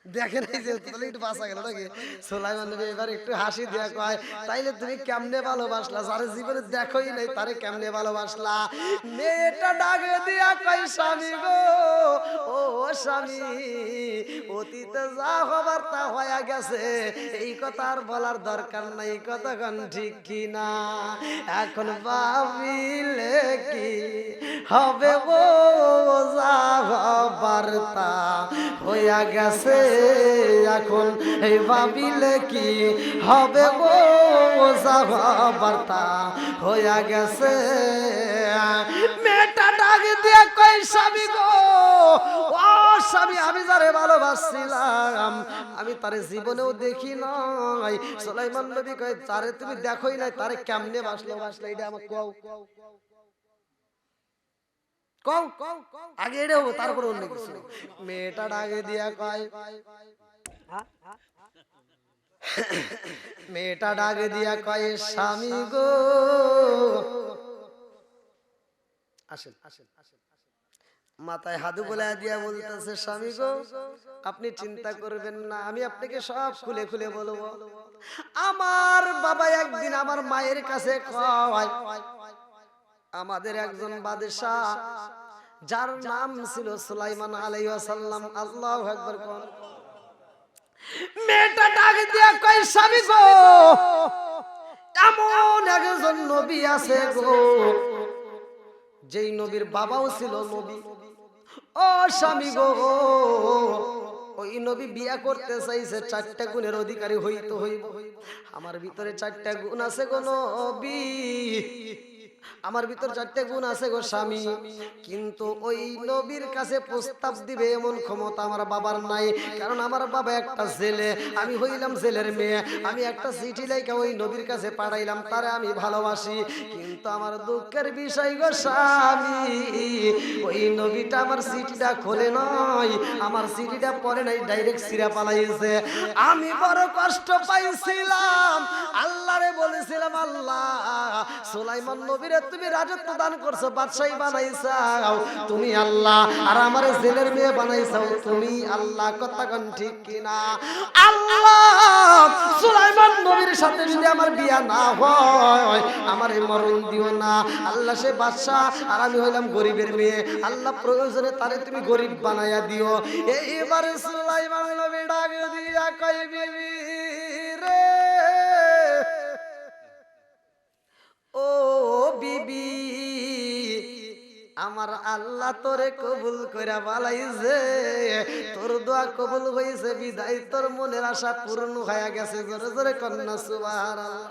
দেখেন এই যে তাহলে একটু বাঁচা গেল নাকি সুলাইমান নবী এবার একটু হাসি দিয়া কয় তাইলে তুমি কেমনে ভালোবাসলা যারে জীবনে দেখোই নাই তারে কেমনে ভালোবাসলা মেয়েটা ডাকে দিয়া কয় স্বামী গো ও স্বামী অতীতে যা হবার তা হয়ে গেছে এই কথা আর বলার দরকার নাই কথা কোন ঠিক কি না এখন ভাবিলে কি হবে গো যা হবার তা হইয়া গেছে এখন এই ভাবিলে কি হবে গো যা হবার তা হইয়া গেছে মেয়েটা ডাক দিয়ে কই স্বামী গো ও স্বামী আমি যারে ভালোবাসছিলাম আমি তারে জীবনেও দেখি নাই সুলাইমান নবী কয় তারে তুমি দেখোই নাই তারে কেমনে বাসলো এটা আমাকে কও কও আগে এটা হবো তারপর অন্য কিছু মেয়েটা ডাকে দিয়া কয় মেয়েটা ডাকে দিয়া কয় স্বামী গো আসেন আসেন মাথায় হাত বুলায় দিয়া বলতেছে স্বামী গো আপনি চিন্তা করবেন না আমি আপনাকে সব খুলে খুলে বলবো আমার বাবা একদিন আমার মায়ের কাছে কয় আমাদের একজন বাদশাহ যার নাম ছিল সুলাইমান আলাইহিস সালাম আল্লাহু আকবার কোন মেয়েটা ডাক দিয়া কয় স্বামী গো এমন একজন নবী আছে গো যেই নবীর বাবাও ছিল নবী ও স্বামী গো ওই নবী বিয়া করতে চাইছে 4টা গুণের অধিকারী হইতে হইব আমার ভিতরে 4টা গুণ আছে গো নবী আমার ভিতর 4টা গুণ আছে গো স্বামী কিন্তু ওই নবীর কাছে প্রস্তাব দিবে এমন ক্ষমতা আমার বাবার নাই কারণ আমার বাবা একটা ছেলে আমি হইলাম ছেলের মেয়ে আমি একটা চিঠি লেখা ওই নবীর কাছে পাঠাইলাম তারে আমি ভালোবাসি কিন্তু আমার দুঃখের বিষয় গো স্বামী ওই নবীটা আমার চিঠিটা খোলে নাই আমার চিঠিটা পড়ে নাই ডাইরেক্ট সিরা পালাইছে আমি বড় কষ্ট পাইছিলাম আল্লাহরে বলেছিলাম আল্লাহ সুলাইমান নবীর তুমি রাজত্ব দান করছো বাদশাহী বানাইছাও তুমি আল্লাহ আর আমারে জেলের মেয়ে বানাইছাও তুমি আল্লাহ কথা কোন ঠিক কিনা আল্লাহ সুলাইমান নবীর সাথে যদি আমার বিয়া না হয় আমারে মরণ দিও না আল্লাহ সে বাদশা আর আমি হইলাম গরিবের মেয়ে আল্লাহ প্রয়োজনে তারে তুমি গরিব বানায়া দিও এইবারে সুলাইমান নবী ডাক দিয়া কই বিবি রে ও বিবি আমার আল্লাহ তোরে কবুল কইরা বালাইছে তোর দোয়া কবুল হইছে বিদায় তোর মনের আশা পূর্ণ হয়ে গেছে জোরে জোরে কন্যা সুবহানাল্লাহ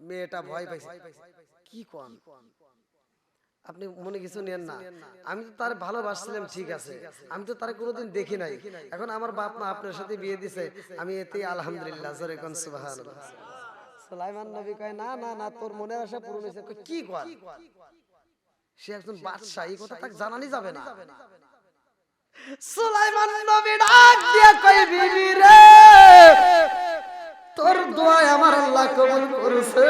মেয়েটা ভয় পাইছে কি কোন আপনি মনে কিছু নেন না আমি তো তার ভালোবাসছিলাম ঠিক আছে আমি তো তার কোনোদিন দেখি নাই এখন আমার বাপ মা আপনার সাথে বিয়ে দিছে আমি এতেই আলহামদুলিল্লাহ জোরে কোন সুবহানাল্লাহ সুলাইমান নবী কয় না না না তোর মনের আশা পূরণ হয়েছে কি কয় সে একজন বাদশা এই কথা তাকে জানানি যাবে না সুলাইমান নবী ডাক দিয়া কয় বিবি রে তোর দোয়া আমার আল্লাহ কবুল করেছে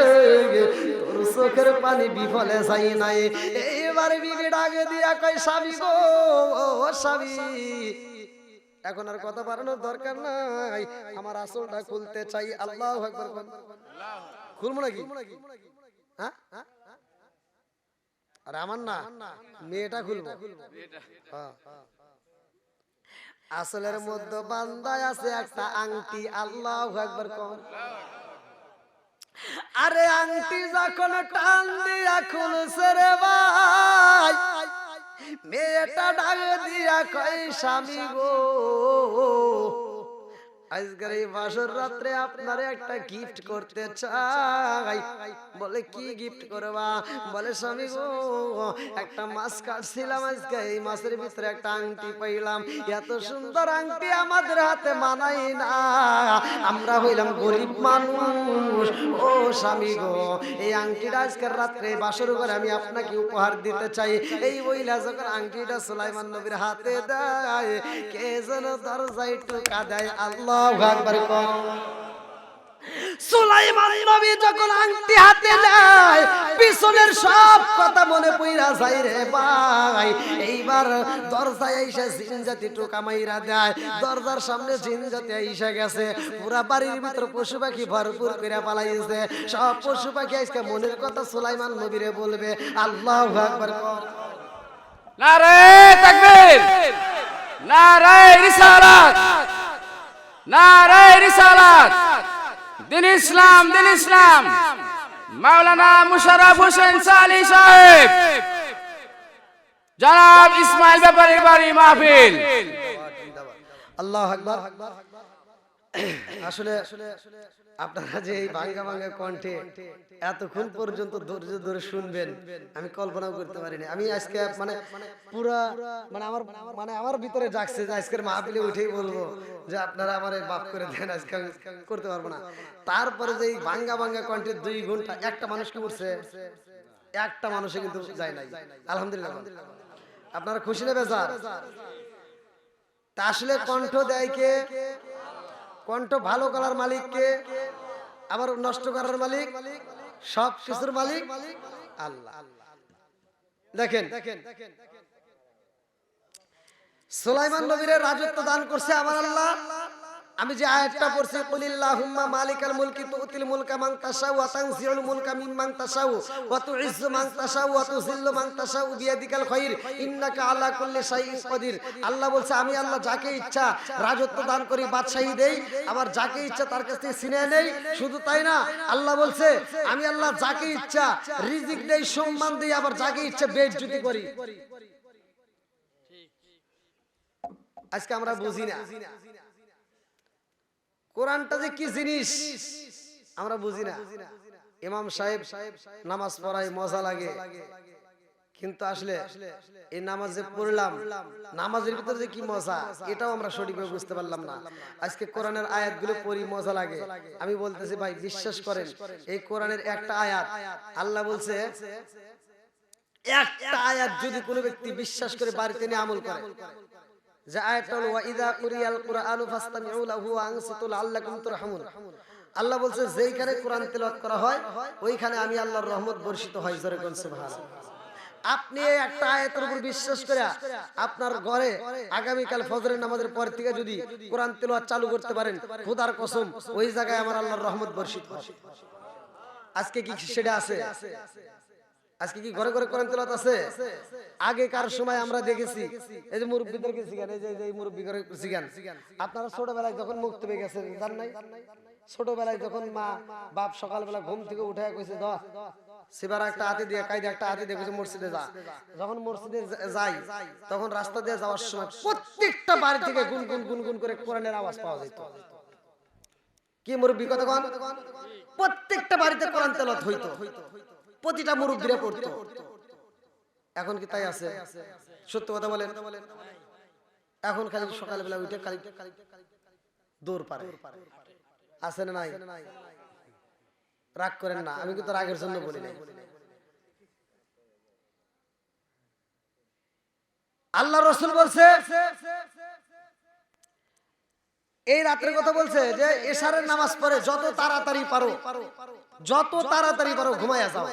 তোর চোখের পানি বিফলে যাই নাই এইবার বিবি ডাক দিয়া কয় স্বামী গো ও স্বামী এখন আর কথা বাড়ানোর দরকার নাই আমার আসলটা খুলতে চাই আল্লাহু আকবার খুলবো নাকি হ্যাঁ আর আমার না মেয়েটা খুলবো আসলের মধ্যে বান্দায় আছে একটা আংটি আল্লাহু আকবার কোন আরে আংটি যখন টান দিয়া খুলছে রে ভাই মেয়েটা ডাক দিয়া কয় স্বামী গো আজকের এই বাসর রাত্রে আপনারে একটা গিফট করতে চাই বলে কি গিফট করবা বলে স্বামী গো একটা মাছ কাটছিলাম আজকে এই মাছের ভিতরে একটা আংটি পাইলাম এত সুন্দর আংটি আমাদের হাতে মানাই না আমরা হইলাম গরিব মানুষ ও স্বামী গো এই আংটিটা আজকের রাত্রে বাসর করে আমি আপনাকে উপহার দিতে চাই এই বইলা যখন আংটিটা সুলাইমান নবীর হাতে দেয় কে যেন দরজায় টোকা দেয় আল্লাহ সুলাইমান নবী যখন আংটি হাতে নেয় পিছনের সব কথা মনে পইরা যায় রে ভাই। এইবার দরজায় আইসা জিন জাতি টোকা মাইরা দেয়, দরজার সামনে জিন জাতি আইসা গেছে, পুরা বাড়ির ভিতর পশু পাখি ভরপুর করে পালাইছে। সব পশু পাখি আজকে মনের কথা সুলাইমান নবীরে বলবে। আল্লাহু আকবার। নারে তাকবীর, নারে রিসালাত, নারে রিসালাত। দিন ইসলাম, দিন ইসলাম। মাওলানা মুশাররফ হোসেন সালি সাহেব, জনাব ইসমাইল ব্যাপারীর বাড়ি মাহফিল। আল্লাহু আকবার। আসলে আপনারা যে এই ভাঙ্গা ভাঙ্গা কণ্ঠে এতক্ষণ পর্যন্ত ধৈর্য ধরে শুনবেন আমি কল্পনাও করতে পারিনি। আমি আজকে পুরা আমার ভিতরে জাগছে যে আজকের মাহফিলে উঠেই বলবো যে আপনারা আমার মাফ করে দেন, আজকে আমি করতে পারবো না। তারপরে যে এই ভাঙ্গা ভাঙ্গা কণ্ঠে 2 ঘন্টা একটা মানুষ কি করছে? একটা মানুষে কিন্তু যায় নাই। আলহামদুলিল্লাহ। আপনারা খুশি না বেজার? তা আসলে কণ্ঠ দেয় কে? কণ্ঠ ভালো করার মালিক কে? আবার নষ্ট করার মালিক? সব কিছুর মালিক আল্লাহ। দেখেন সুলাইমান নবীর রাজত্ব দান করছে আমার আল্লাহ। আমি যে আয়াতটা পড়ছি, কুলিল্লাহুম্মা মালিকাল মুলকি তুতিল মুলকা মান তাশাউ ওয়া তানজিউল মুলকা মিম্মান তাশাউ ওয়া তুইজ্জু মান তাশাউ ওয়া তুযিল্লু মান তাশাউ বিয়াদিকাল খায়র ইন্নাকা আলা কুল্লি শাইইন কাদির। আল্লাহ বলছে আমি আল্লাহ যাকে ইচ্ছা রাজত্ব দান করি, বাদশাহী দেই, আবার যাকে ইচ্ছা তার কাছ থেকে ছিনিয়ে নেই। শুধু তাই না, আল্লাহ বলছে আমি আল্লাহ যাকে ইচ্ছা রিজিক দেই, সম্মান দেই, আবার যাকে ইচ্ছা বেইজ্জতি করি। আজকে আমরা বুঝি না কোরআনটা যে কি জিনিস, আমরা বুঝি না। ইমাম সাহেব নামাজ পড়ায় মজা লাগে, কিন্তু আসলে এই নামাজ যে পড়লাম নামাজের ভিতরে যে কি মজা এটাও আমরা সঠিকভাবে বুঝতে পারলাম না। আজকে কোরআনের আয়াতগুলো পড়ি মজা লাগে। আমি বলতেছি ভাই বিশ্বাস করেন, এই কোরআনের একটা আয়াত আল্লাহ বলছে, একটা আয়াত যদি কোনো ব্যক্তি বিশ্বাস করে বাড়িতে নিয়ে আমল করে, যে আয়াতটা হলো ওয়া ইযা কুরিয়াল কুরআনু ফাসতামিউ লাহু ওয়া আনসিতু লাআল্লাকুম তুরহামুন। আল্লাহ বলছে যেইখানে কোরআন তেলাওয়াত করা হয় ওইখানে আমি আল্লাহর রহমত বর্ষিত হয়। জোরে কোন সুবহানাল্লাহ। আপনি একটা আয়াতের উপর বিশ্বাস করে আপনার ঘরে আগামী কাল ফজরের নামাজের পর থেকে যদি কোরআন তেলাওয়াত চালু করতে পারেন, খোদার কসম ওই জায়গায় আমার আল্লাহর রহমত বর্ষিত হবে। আজকে কি সেটা আছে? আজকে কি ঘরে ঘরে কোরআন তেলাওয়াত আছে? আগেকার সময় আমরা দেখেছি এই যে মুরব্বিদেরকে শিখান, এই যে মুরব্বি করে শিখান। আপনারা ছোটবেলায় যখন মুক্ত পেয়ে গেছেন জান নাই? ছোটবেলায় যখন মা বাপ সকালবেলা ঘুম থেকে উঠে কইছে দ সিবার একটা হাতে দিয়ে কাইদা একটা হাতে দিয়ে কইছে মসজিদে যা। যখন মসজিদে যাই তখন রাস্তা দিয়ে যাওয়ার সময় প্রত্যেকটা বাড়ি থেকে গুনগুন গুনগুন করে কোরআনের আওয়াজ পাওয়া যেত। কি মুরব্বি কথা কোন? প্রত্যেকটা বাড়িতে কোরআন তেলাওয়াত হইতো, প্রতিটা মুরব্বিরা পড়তো। এখন কি তাই আছে? সত্য কথা বলেন। এখন খালি সকালবেলা উঠে খালি দৌড় পারে। আছে না নাই? রাগ করেন না, আমি কিন্তু রাগের জন্য বলি নাই। আল্লাহ রাসূল বলছে, এই রাতের কথা বলছে যে এশারের নামাজ পড়ে যত তাড়াতাড়ি পারো ঘুমায়া যাও,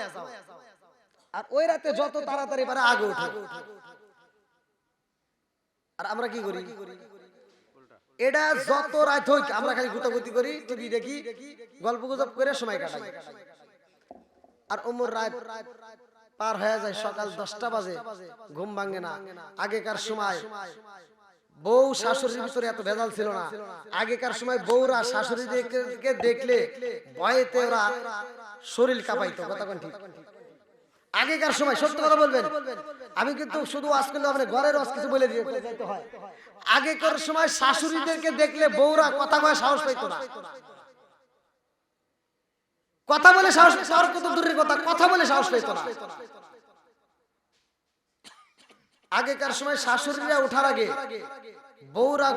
আর ওই রাতে যত তাড়াতাড়ি পারে আগে ওঠো। আর আমরা কি করি? এটা যত রাত হোক আমরা খালি গুতাগুতি করি, টিভি দেখি, গল্প গুজব করে সময় কাটাই। আর ওমর রাত পার হয়ে যায়, সকাল 10টা বাজে, ঘুম ভাঙে না। আগেকার সময় বউ শাশুড়ির ভিতরে এত ভেজাল ছিল না। আগেকার সময় বউরা শাশুড়িকে দেখলে ভয়েতে ওরা শরীর কাঁপাইতো। কথা কোন ঠিক? আগেকার সময় সত্য কথা বলবেন, আমি কিন্তু শুধু ওয়াজ করলে হবে না, ঘরের ওয়াজ কিছু বলে দিতে হয়। আগেকার সময় শাশুড়িদেরকে দেখলে বউরা কথা কয় সাহস পাইতো না। কথা বলে সাহস, আর কত দূরের কথা, কথা বলে সাহস পাইতো না। আগেকার সময় শাশুড়িরা ওঠার আগে বউরা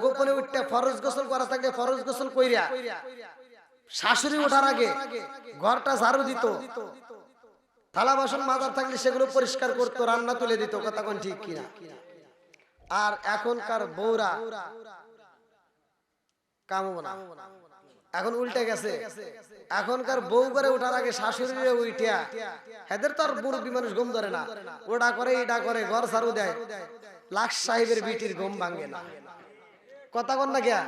গোপনে উঠতে ফরজ গোসল করা থাকলে ফরজ গোসল কইরা শাশুড়ি ওঠার আগে ঘরটা ঝাড়ু দিত, থালা বাসন মাজার থাকলে সেগুলো পরিষ্কার করতো, রান্না তুলে দিত। কথা কোন ঠিক কিনা? আর এখনকার বউরা কাম হবে না। এখন উল্টে গেছে, এখনকার বউ করে ওঠার আগে শাশুড়ি উঠিয়া, এদের তো আর মুরব্বী মানুষ ঘুম ধরে না, ওটা করে এটা করে, ঘর ঝাড়ু দেয়, লাখ সাহেবের বিটির ঘুম ভাঙে না। কথা কন না গিয়া?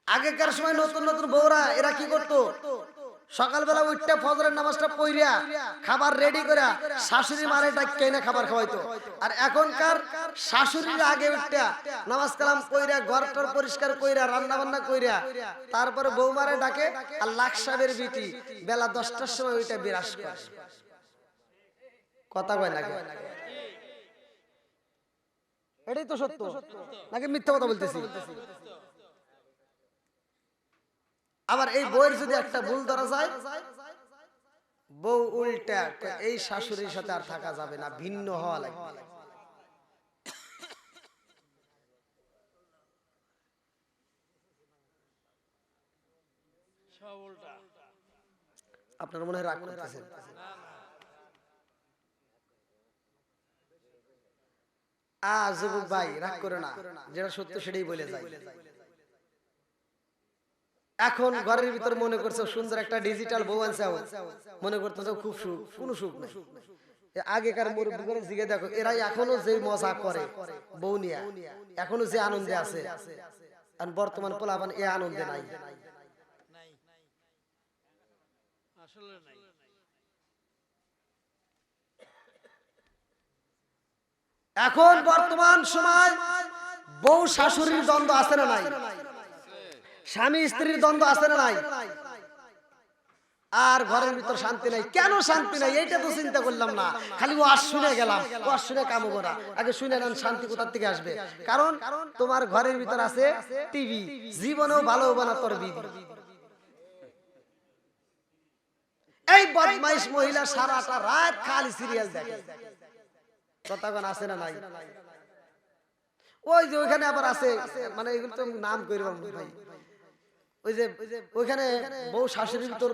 আগেকার সময় নতুন নতুন বউরা এরা কি করতো, সকালবেলা উঠতে ফজরের নামাজটা পড়িয়া খাবার রেডি করে শাশুড়ি মারে ডাক্কে এনে খাবার খাওয়াইতো। আর এখনকার শাশুড়ির আগে উঠতে নামাজ কালাম কইরা ঘরটার পরিষ্কার কইরা রান্না বান্না কইরা তারপরে বউ মারে ডাকে। আর লাখ সাহেবের বিটি বেলা 10টার সময় ওইটা বিরাজ করে। কথা কয় নাকি? এটাই তো সত্য নাকি মিথ্যা কথা বলতেছি? আবার এই বউয়ের যদি একটা ভুল ধরা যায়, বউ উল্টা এই শাশুড়ির সাথে আর থাকা যাবে না, ভিন্ন হওয়া লাগবে। আপনার মনে হয় রাগ করতেছেন? যুবক ভাই রাগ করে না, যেটা সত্য সেটাই বলে যায়। এখন ঘরের ভিতর মনে করছে সুন্দর একটা ডিজিটাল বউ আনছে, মনে করতেছে খুব সুখ, কোন সুখ নেই। আগেকার মুরব্বী করে জিগে দেখো, এরাই এখনো যে মজা করে বউ নিয়ে, এখনো যে আনন্দে আছে, আর বর্তমান পোলাপান এ আনন্দে নাই। এখন বর্তমান সময় বউ শাশুড়ির দ্বন্দ্ব আছে না নাই? স্বামী স্ত্রীর দ্বন্দ্ব আছে না নাই? আর ঘরের ভিতর শান্তি নাই। কেন শান্তি নাই এইটা তো চিন্তা করলাম না, খালি ওয়াজ শুনে গেলাম, ওয়াজ শুনে কাম করা। আগে শুনে নেন শান্তি কোথা থেকে আসবে। কারণ তোমার ঘরের ভিতর আছে টিভি, জীবনেও ভালো হবে না তোর বিবি। এই বদমাইশ মহিলা সারাটা রাত খালি সিরিয়াল দেখে। কথাগণ আছে না নাই? ওই যে ওইখানে আবার আছে, মানে এগুলো তো নাম করলাম ভাই, ওই যে ওইখানে বউ শাশুড়ির ভিতর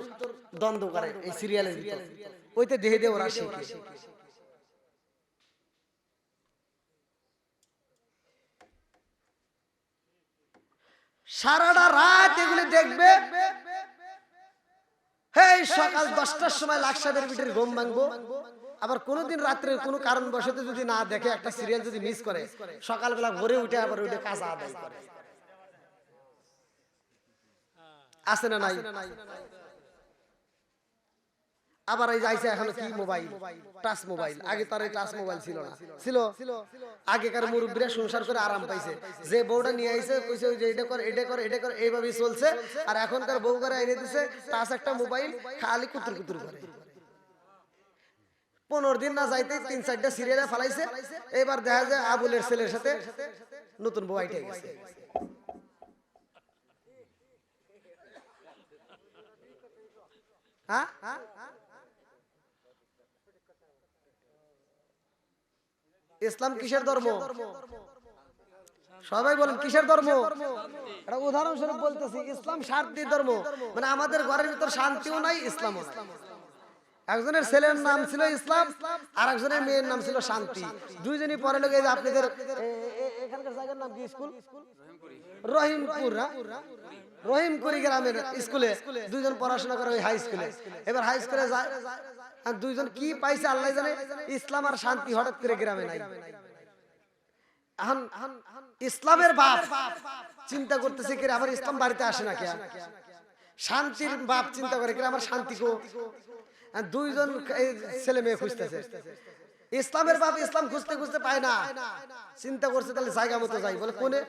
দ্বন্দ্ব করে এই সিরিয়ালের ভিতর, ওইতে দেহে দিয়ে ওরা শিখে। সারাটা রাত এগুলি দেখবে, হেই সকাল 10টার সময় লাখ সাহেবের বিটির ঘুম ভাঙবো। আবার কোনোদিন রাত্রে কোনো কারণ বশত যদি না দেখে, একটা সিরিয়াল যদি মিস করে, সকালবেলা ভোরে উঠে আবার ওইটা কাজা আদায় করে। আছে না নাই? আবার এই যাইছে এখন কি মোবাইল, টাচ মোবাইল। আগে তার এই টাচ মোবাইল ছিল না, ছিল আগেকার মুরব্বীরা সংসার করে আরাম পাইছে। যে বউটা নিয়ে আইছে কইছে ওই যে এটা কর এটা কর এটা কর, এইভাবেই চলছে। আর এখনকার বউ করে এনে দিছে টাচ একটা মোবাইল, খালি কুতুর কুতুর করে। 15 দিন না যাইতে 3-4টা সিরিয়ালে ফালাইছে। এবার দেখা যায় আবুলের ছেলের সাথে নতুন বউ আইটে গেছে। হ্যাঁ, ইসলাম কিসের ধর্ম? সবাই বলেন কিসের ধর্ম? একটা উদাহরণস্বরূপ বলতেছি, ইসলাম শান্তির ধর্ম। মানে আমাদের ঘরের ভিতর শান্তিও নাই, ইসলামও নাই। একজনের ছেলের নাম ছিল ইসলাম, আর একজনের মেয়ের নাম ছিল শান্তি। দুইজনই পরে লোক। এই যে আপনাদের এখানকার জায়গার নাম কি? স্কুল রহিমপুর, রহিমপুরি গ্রামের স্কুলে দুইজন পড়াশোনা করে, ওই হাই স্কুলে। এবার হাই স্কুলে যায়, আর দুইজন কি পাইছে আল্লাহ জানে, ইসলাম আর শান্তি হঠাৎ করে গ্রামে নাই। এখন ইসলামের বাপ চিন্তা করতেছে কি আমার ইসলাম বাড়িতে আসে না, কে শান্তির বাপ চিন্তা করে কি আমার শান্তি কো। দুইজন ছেলে মেয়ে খুঁজতেছে, ইসলামের বাপ ইসলাম খুঁজতে খুঁজতে পায় না, চিন্তা করছে তাহলে জায়গা মতো যাই। বলে কোনে?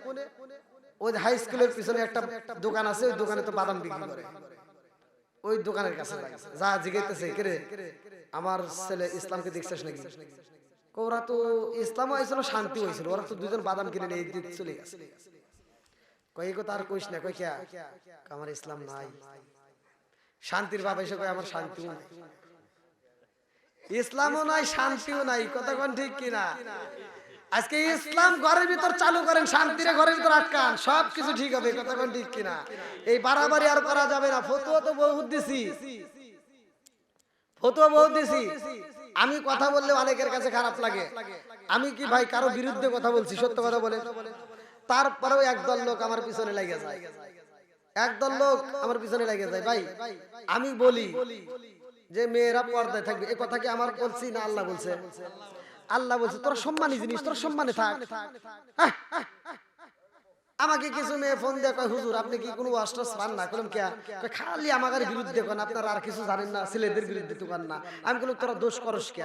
ওই হাই স্কুলের পিছনে একটা দোকান আছে, ওই দোকানে তো বাদাম বিক্রি করে, ওই দোকানের কাছে যা জিজ্ঞাসা কে আমার ছেলে ইসলামকে দেখছিস নাকি? ওরা তো ইসলাম হয়েছিল, শান্তি হয়েছিল, ওরা তো দুজন বাদাম কিনে নিয়ে চলে গেছে। কই কথা আর কইস না, কই কে আমার ইসলাম নাই। শান্তির বাবা এসে কয় আমার শান্তিও নাই, ইসলামও নাই, শান্তিও নাই। কথা কোন ঠিক কিনা? আজকে ইসলাম ঘরের ভিতর চালু করেন, শান্তিরে ঘরের ভিতর আটকান, সবকিছু ঠিক হবে। কথা কোন ঠিক কিনা? এই বাড়াবাড়ি আর করা যাবে না। ফতোয়া তো বহুত দিছি, ফতোয়া বহুত দিছি, আমি কথা বললে অনেকের কাছে খারাপ লাগে। আমি কি ভাই কারো বিরুদ্ধে কথা বলছি? সত্য কথা বলে। তারপরেও একদল লোক আমার পিছনে লেগে যায়, একদল লোক আমার পিছনে লেগে যায়। ভাই আমি বলি যে মেয়েরা পর্দায় থাকবে, এই কথা কি আমার বলছি না আল্লাহ বলছে? আল্লাহ বলছে তোরা সম্মানী জিনিস, তোরা সম্মানে থাক। আমাকে কিছু মেয়ে ফোন দিয়ে কয় হুজুর আপনি কি কোনো ওয়াজ পান না? বললাম কে? খালি আমাদের বিরুদ্ধে কোন, আপনারা আর কিছু জানেন না, ছেলেদের বিরুদ্ধে তো না। আমি বললাম তোরা দোষ করস কে?